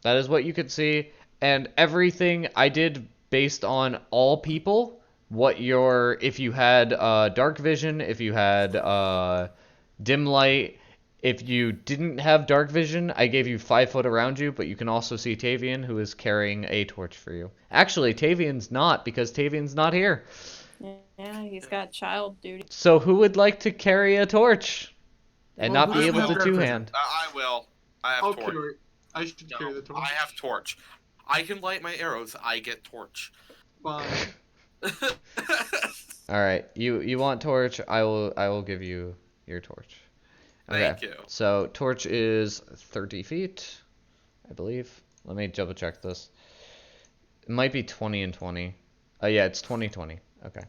That is what you can see, and everything I did based on all people. What your if you had dark vision, if you had dim light, If you didn't have dark vision, I gave you 5 foot around you, but you can also see Tavian, who is carrying a torch for you. Actually, Tavian's not, because Tavian's not here. Yeah, he's got child duty. So who would like to carry a torch and Well, not be who's able gonna to have dark vision? two-hand? I will. I have I'll torch. carry it. I should carry the torch. I have torch. I can light my arrows. I get torch. Fine. All right, you want torch? I will give you your torch. Okay. Thank you. So torch is 30 feet, I believe. Let me double check this. It might be 20 and 20. Yeah, it's 20-20. Okay.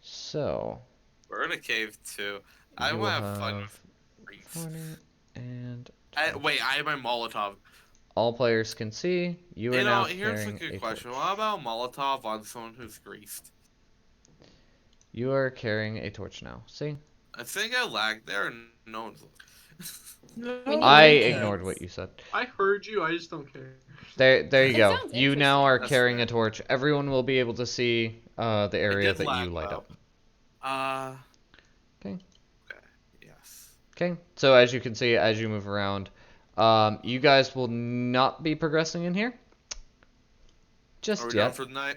So We're in a cave too. I you want to will have fun have with freaks. 20 and Wait, I have my Molotov. all players can see. You are now Here's a carrying good a question. torch. What about Molotov on someone who's greased? You are carrying a torch now. See? I think I lagged there and no one's I ignored what you said. I heard you. I just don't care. There you It go. sounds You now are That's carrying fair. a torch. Everyone will be able to see the area did that lag, you light though. up. Okay. Okay. Yes. Okay. So as you can see, as you move around, you guys will not be progressing in here Are just we done yet. for the night?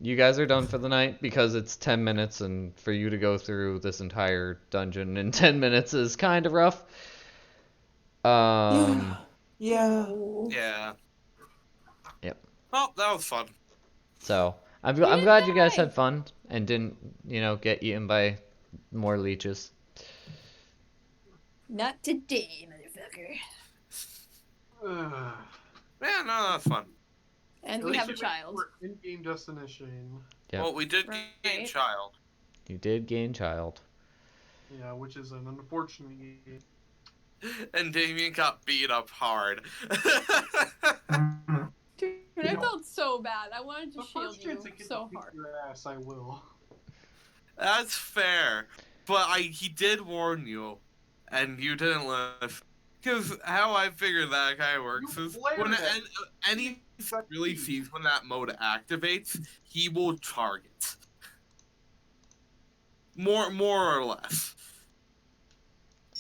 You guys are done for the night because it's 10 minutes, and for you to go through this entire dungeon in 10 minutes is kind of rough. Yeah. Yeah. Yep. Well, that was fun. So I'm Good glad you guys night. had fun and didn't, get eaten by more leeches. Not today, motherfucker. Yeah, no, that's fun. And At we least have a you child. went in-game destination. Yep. Well, we did gain Right. child. You did gain child. Yeah, which is an unfortunate game. And Damien got beat up hard. Dude, I felt so bad. I wanted to The shield first you chance I get so to beat hard. your ass, I will. That's fair. But he did warn you, and you didn't listen. Because how I figure that kind of works You is flared when it. any really sees when that mode activates, he will target. More or less.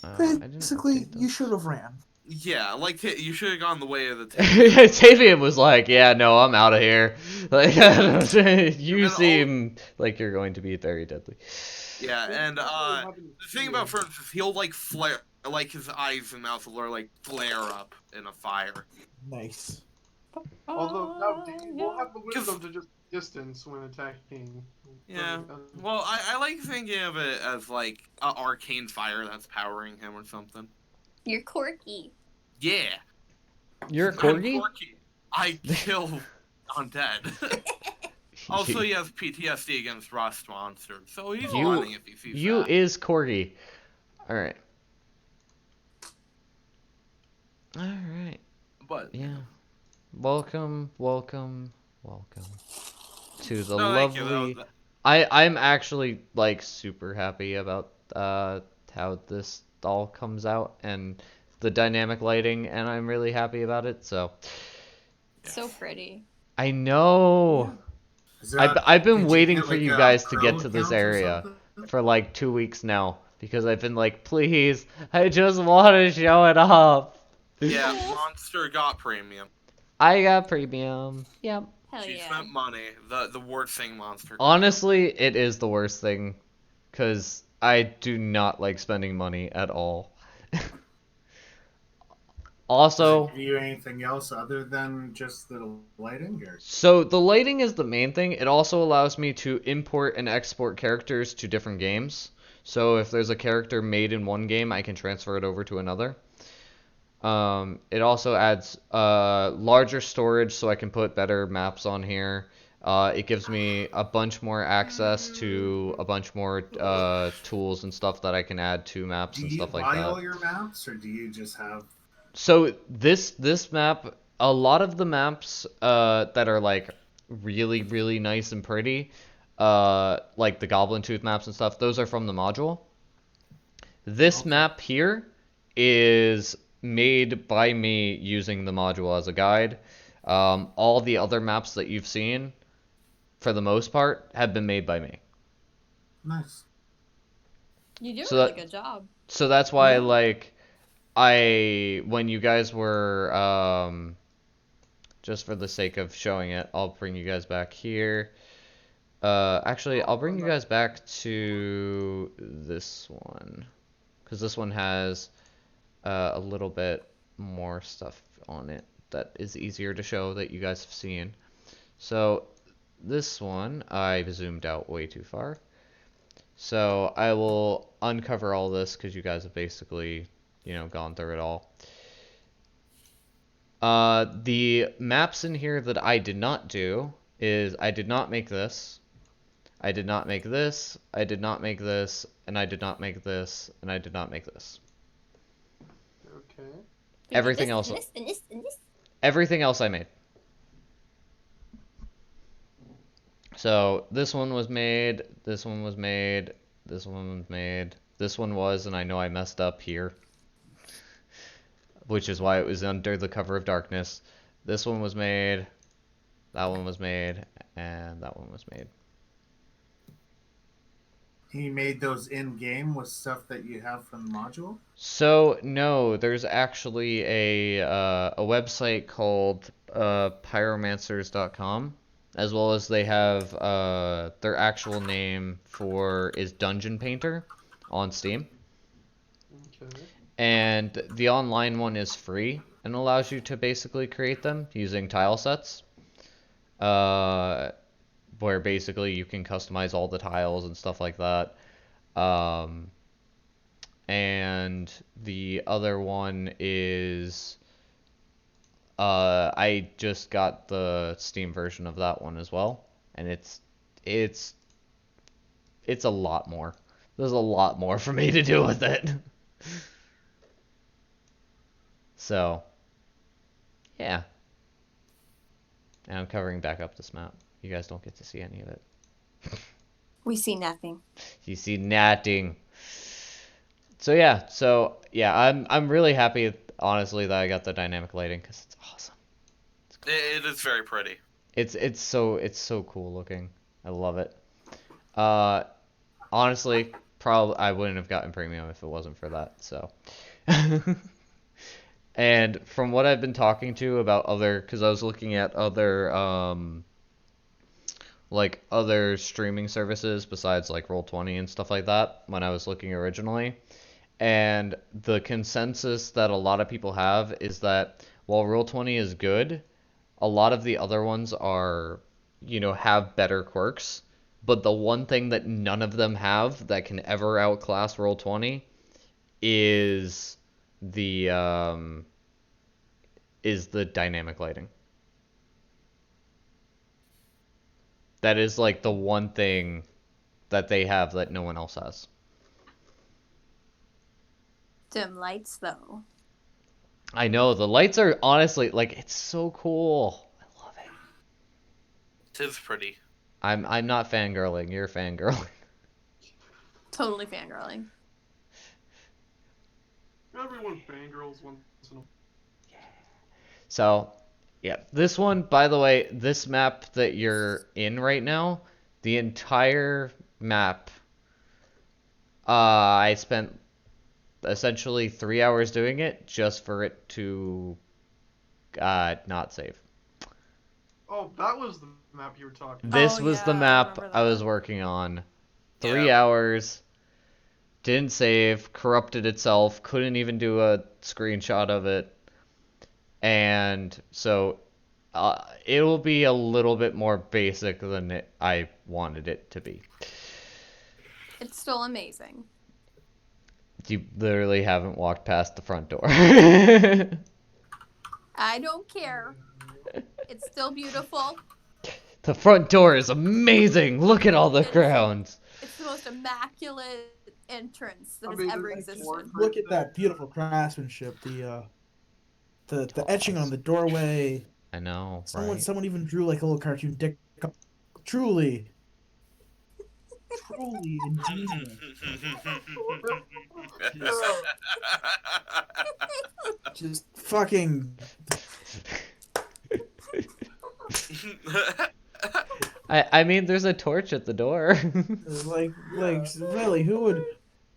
I didn't Basically, update you this. should have ran. Yeah, like you should have gone the way of the tank. Tavian was like, "Yeah, no, I'm out of here." Like, you And seem like you're going to be very deadly. Yeah, and the thing about Ferns is he'll like flare, like his eyes and mouth will like flare up in a fire. Nice. Although, no, we'll have the Oh, wisdom to just distance when attacking. Yeah. Well, I like thinking of it as like an arcane fire that's powering him or something. You're quirky. Yeah. You're a I'm corgi. quirky. I kill undead. Also, he has PTSD against rust monsters, so he's You- running if he sees You that. is corgi. All right. All right. But Yeah. Welcome to the no, thank you. lovely. That- I'm actually like super happy about how this all comes out and the dynamic lighting, and I'm really happy about it. So So pretty. I know. Is that- I've been did waiting get, for like, you a guys to pro get to this account or area something? for like 2 weeks now because I've been like, please, I just want to show it off. yeah, monster got premium. I got premium. Yep. Hell She yeah. spent money. The worst thing monster. got. Honestly, it is the worst thing because I do not like spending money at all. Also, Does it give you anything else other than just the lighting? Or? so the lighting is the main thing. It also allows me to import and export characters to different games. So if there's a character made in one game, I can transfer it over to another. It also adds larger storage so I can put better maps on here. It gives me a bunch more access to a bunch more tools and stuff that I can add to maps Do and you stuff like buy that. all your maps, or do you just have? So this map, a lot of the maps that are like really really nice and pretty, like the Goblin Tooth maps and stuff, those are from the module. This Okay. map here is made by me using the module as a guide. All the other maps that you've seen, for the most part, have been made by me. Nice. You do a So really that- good job. So that's why Yeah. like when you guys were, just for the sake of showing it, I'll bring you guys back here. Actually, I'll bring you guys back to this one, because this one has a little bit more stuff on it that is easier to show that you guys have seen. So this one, I zoomed out way too far. So I will uncover all this because you guys have basically, gone through it all. The maps in here that I did not do is I did not make this. I did not make this. I did not make this. And I did not make this. And I did not make this. Okay. Everything else. Everything else I made. So this one was made. This one was made. This one was made. This one was, and I know I messed up here, which is why it was under the cover of darkness. This one was made. That one was made, and that one was made. He made those in game with stuff that you have from the module. So no, there's actually a website called pyromancers.com, as well as they have their actual name is Dungeon Painter on Steam. Okay. And the online one is free and allows you to basically create them using tile sets. Where basically you can customize all the tiles and stuff like that. And the other one is I just got the Steam version of that one as well, and it's a lot more. There's a lot more for me to do with it. So, yeah. And I'm covering back up this map. You guys don't get to see any of it. We see nothing. You see nothing. So yeah, I'm really happy, honestly, that I got the dynamic lighting because it's awesome. It is very pretty. It's so cool looking. I love it. Honestly, probably I wouldn't have gotten premium if it wasn't for that. So. And from what I've been talking to about because I was looking at other other streaming services besides like Roll20 and stuff like that when I was looking originally, and the consensus that a lot of people have is that while Roll20 is good, a lot of the other ones are, have better quirks, but the one thing that none of them have that can ever outclass Roll20 is the dynamic lighting. That is like the one thing that they have that no one else has. Dim lights, though. I know, the lights are honestly, like, it's so cool. I love it. It is pretty. I'm not fangirling, you're fangirling. Totally fangirling. Everyone fangirls once in a while. So, yeah, this one, by the way, this map that you're in right now, the entire map, I spent essentially 3 hours doing it just for it to not save. Oh, that was the map you were talking about. This Oh, was the yeah, I map remember I was that. working on. 3 Yeah. hours, didn't save, corrupted itself, couldn't even do a screenshot of it. And so it will be a little bit more basic than I wanted it to be. It's still amazing. You literally haven't walked past the front door. I don't care. It's still beautiful. The front door is amazing. Look at all the grounds. It's the most immaculate entrance that I has mean, ever there's existed. more- Look at that beautiful craftsmanship. The etching on the doorway. I know, right? Someone even drew like a little cartoon dick. Truly ingenious. Just fucking. I mean, there's a torch at the door. Like really, who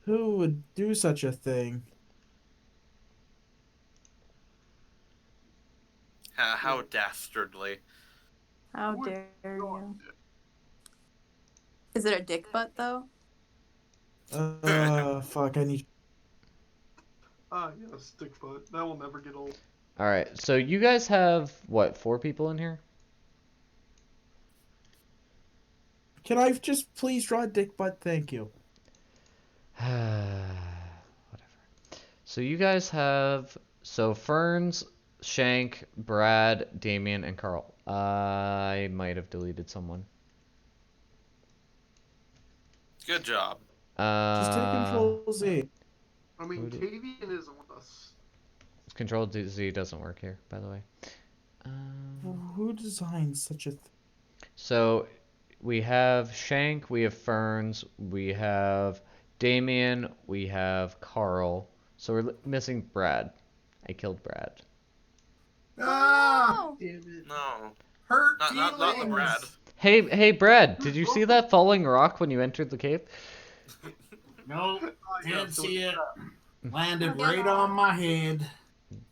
would do such a thing? How dastardly. How Would- dare you? Is it a dick butt though? Fuck, I need. Yeah, stick foot. That will never get old. All right, so you guys have what, 4 people in here? Can I just please draw a dick butt? Thank you. Whatever. So you guys have Ferns, Shank, Brad, Damien, and Carl. I might have deleted someone. Good job. Just hit Control Z. I mean, Who did- Tavian isn't with us. Control Z doesn't work here, by the way. Who designed such a thing? So we have Shank, we have Ferns, we have Damien, we have Carl. So we're missing Brad. I killed Brad. Ah, Oh, Damn it. No. hurt Not the feelings. Brad. Hey, Brad, did you see that falling rock when you entered the cave? No, Yeah, didn't so see it's it. that. Landed right on my head.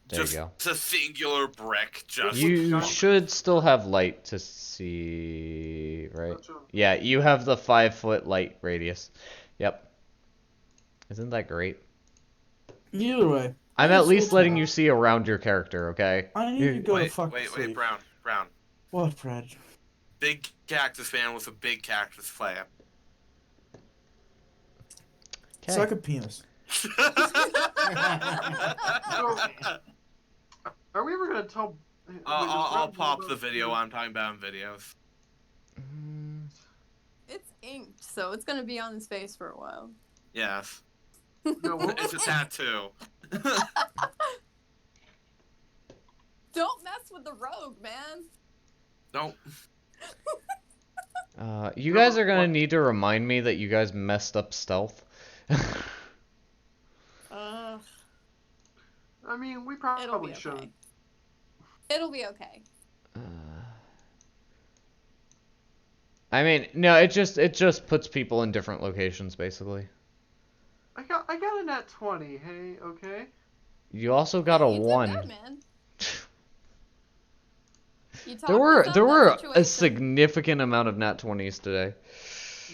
There Just you go. a singular brick. Just You should still have light to see, right? Gotcha. Yeah, you have the 5-foot light radius. Yep. Isn't that great? Either way, I'm I at just least will letting try. you see around your character, okay? I need to go to wait, fuck wait, sleep. Brown. What, Brad? Big cactus fan with a big cactus plant. Suck a penis. Are we ever gonna tell? wait, does I'll Brad know pop the about- video I'm talking about in videos. it's inked, so it's gonna be on his face for a while. Yes. No, we'll- It's a tattoo. Don't mess with the rogue, man. Don't. You guys are gonna need to remind me that you guys messed up stealth. Ugh, I mean, we it'll probably be okay. should. It'll be okay. I mean, no, it just puts people in different locations, basically. I got a nat 20. Hey, okay. You also got a You did 1. good, man. You There talked us out were of that a situation. significant amount of nat 20s today.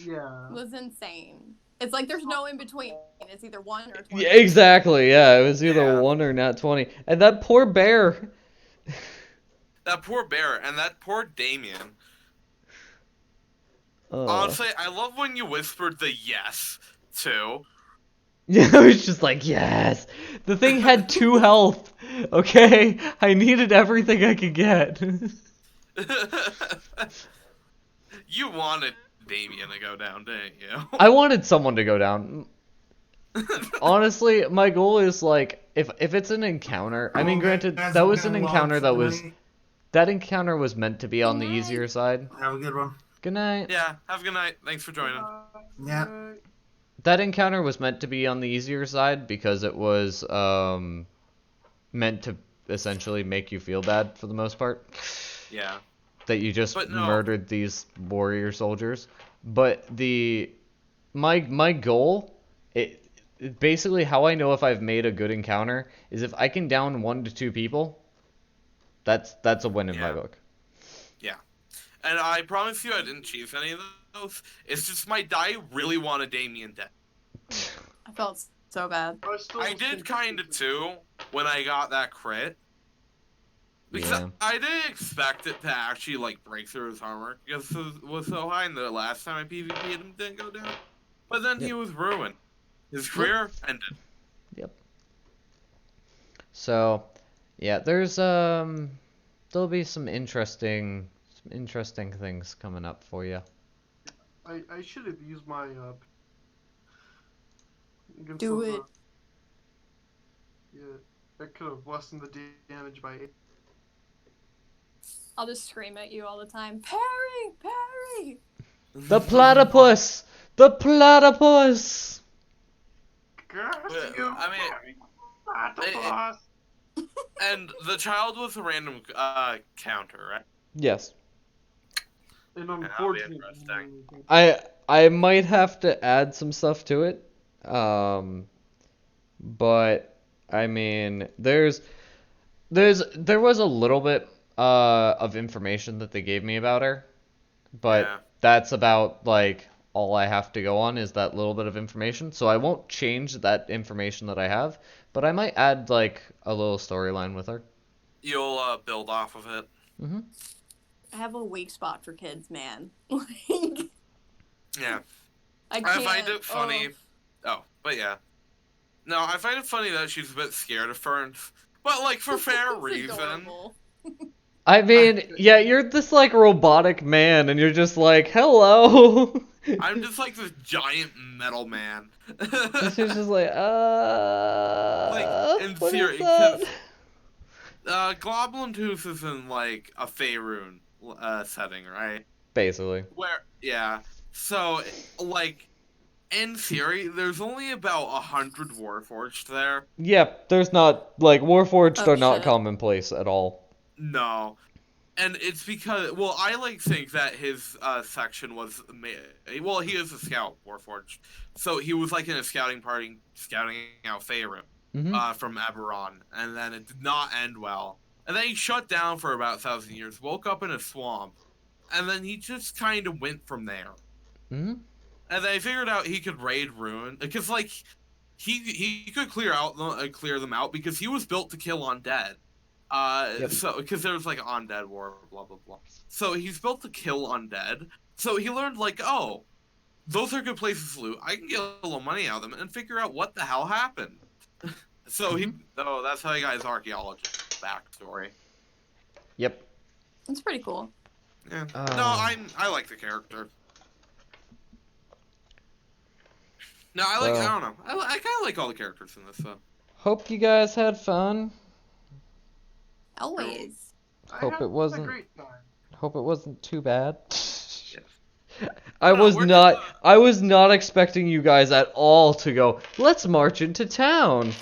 Yeah. It was insane. It's like there's no in between. It's either 1 or 20. Yeah, exactly. Yeah, it was either Yeah. 1 or nat 20. And that poor bear. That poor bear and that poor Damien. Uh, Honestly, I love when you whispered the yes too. Yeah, I was just like, yes. The thing had 2 health. Okay, I needed everything I could get. You wanted Damien to go down, didn't you? I wanted someone to go down. Honestly, my goal is like, if it's an encounter. I mean, granted, Guys, that I'm was an gonna log encounter for that the was night. that encounter was meant to be on the Good night. easier side. Have a good one. Good night. Yeah, have a good night. Thanks for joining. Yeah. That encounter was meant to be on the easier side because it was meant to essentially make you feel bad for the most part. Yeah. That you just But no. murdered these warrior soldiers. But my goal, basically how I know if I've made a good encounter is if I can down 1 to 2 people. That's a win in my Yeah. book. And I promise you I didn't choose any of those. It's just my die really wanted Damien dead. I felt so bad. I did kind of too when I got that crit. Because Yeah. I didn't expect it to actually like break through his armor because it was so high, and the last time I PvP'd him didn't go down. But then he was ruined. His career ended. Yep. So, yeah, there's there'll be some interesting things coming up for you. I should have used my against Do those, it. Yeah, that could have lessened the damage by 8. I'll just scream at you all the time. Parry! Parry! The platypus! The platypus! Curse you! I mean, Platypus! And the child was a random counter, right? Yes. And that'll be unfortunately, interesting. I might have to add some stuff to it. But I mean, there was a little bit of information that they gave me about her, but Yeah. that's about like all I have to go on is that little bit of information. So I won't change that information that I have, but I might add like a little storyline with her. You'll build off of it. Hmm. I have a weak spot for kids, man. Like, Yeah. I I can't. find it funny. Oh, but yeah. No, I find it funny that she's a bit scared of ferns, but like for fair It's reason. adorable. I mean, yeah, you're this like robotic man, and you're just like, hello. I'm just like this giant metal man. And she's just like, Like, in what is theory, that? 'cause, Goblin Tooth is in like a Faerun setting, right? Basically. Where, yeah. So, like, in theory, there's only about 100 Warforged there. Yep, there's not, like, Warforged Oh, are not shit. commonplace at all. No. And it's because, well, I like think that his section was, well, he is a scout, Warforged. So he was like in a scouting party, scouting out Faerun Mm-hmm. from Eberron. And then it did not end well. And then he shut down for about 1,000 years, woke up in a swamp, and then he just kind of went from there. Mm-hmm. And then I figured out he could raid Ruin because, like, he could clear them out because he was built to kill undead. Yep. So because there was like an undead war, blah blah blah. So he's built to kill undead. So he learned like, oh, those are good places to loot. I can get a little money out of them and figure out what the hell happened. So that's how he got his archaeologist backstory. Yep. It's pretty cool. Yeah. Oh. No, I like the character. No, I Well. don't know. I kind of like all the characters in this though. Hope you guys had fun. Always. Hope had it wasn't- a great time. Hope it wasn't too bad. Yes. I No, was we're not just, I was not expecting you guys at all to go, let's march into town.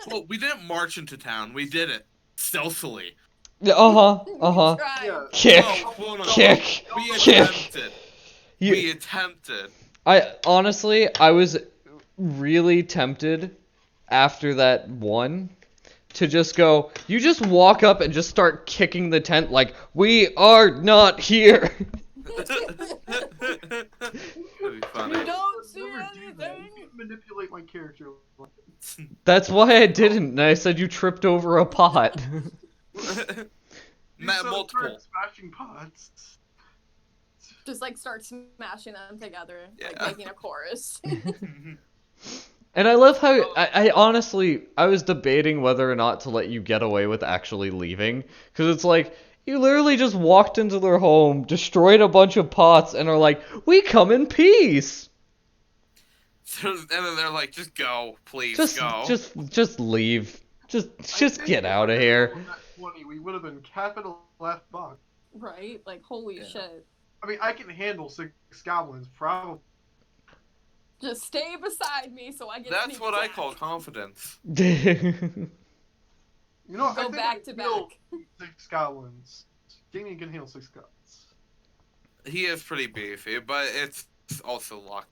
Well, we didn't march into town. We did it stealthily. Uh-huh. Uh-huh. Tried. Yeah. Kick. Oh, quote, unquote. Kick. We Kick. attempted. You- We attempted. I was really tempted after that one to just go, you just walk up and just start kicking the tent like, we are not here. That'd be funny. You don't see Never do that. anything. You can't manipulate my character. That's why I didn't, and I said you tripped over a pot. Matt, So multiple. start smashing pots. Just like start smashing them together, Yeah. like making a chorus. And I love how, I honestly, I was debating whether or not to let you get away with actually leaving, because it's like, you literally just walked into their home, destroyed a bunch of pots, and are like, we come in peace. And then they're like, just go, please Just leave. Just get out of here. On that 20, we would have been capital F buck. Right? Like, holy Yeah. shit. I mean, I can handle 6 goblins, probably. Just stay beside me so I get That's sneak what I attack. call confidence. You know, I Go think back I to can heal back. 6 goblins. Damien can heal 6 goblins. He is pretty beefy, but it's also luck.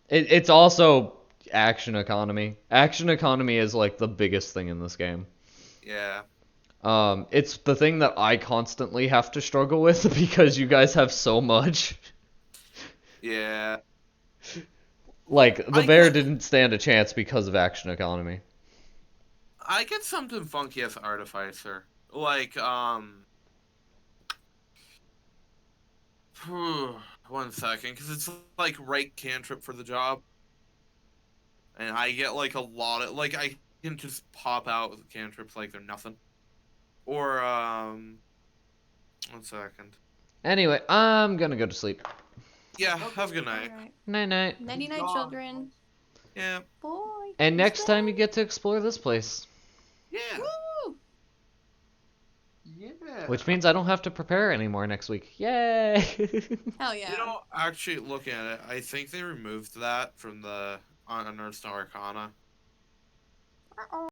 It's also action economy. Action economy is like the biggest thing in this game. Yeah. It's the thing that I constantly have to struggle with because you guys have so much. Yeah. Like, the I bear get- didn't stand a chance because of action economy. I get something funky as Artificer. Like, 1 second, because it's like right cantrip for the job. And I get like a lot of, like, I can just pop out with cantrips like they're nothing. Or, 1 second. Anyway, I'm gonna go to sleep. Yeah, have a good night. Alright. Night-night. Nighty night, God. children. Yeah. Boy. And next time you get to explore this place. Yeah. Woo! Yeah. Which means I don't have to prepare anymore next week. Yay! Hell yeah. You know, actually, looking at it, I think they removed that from the Unearthed Arcana. Uh-oh.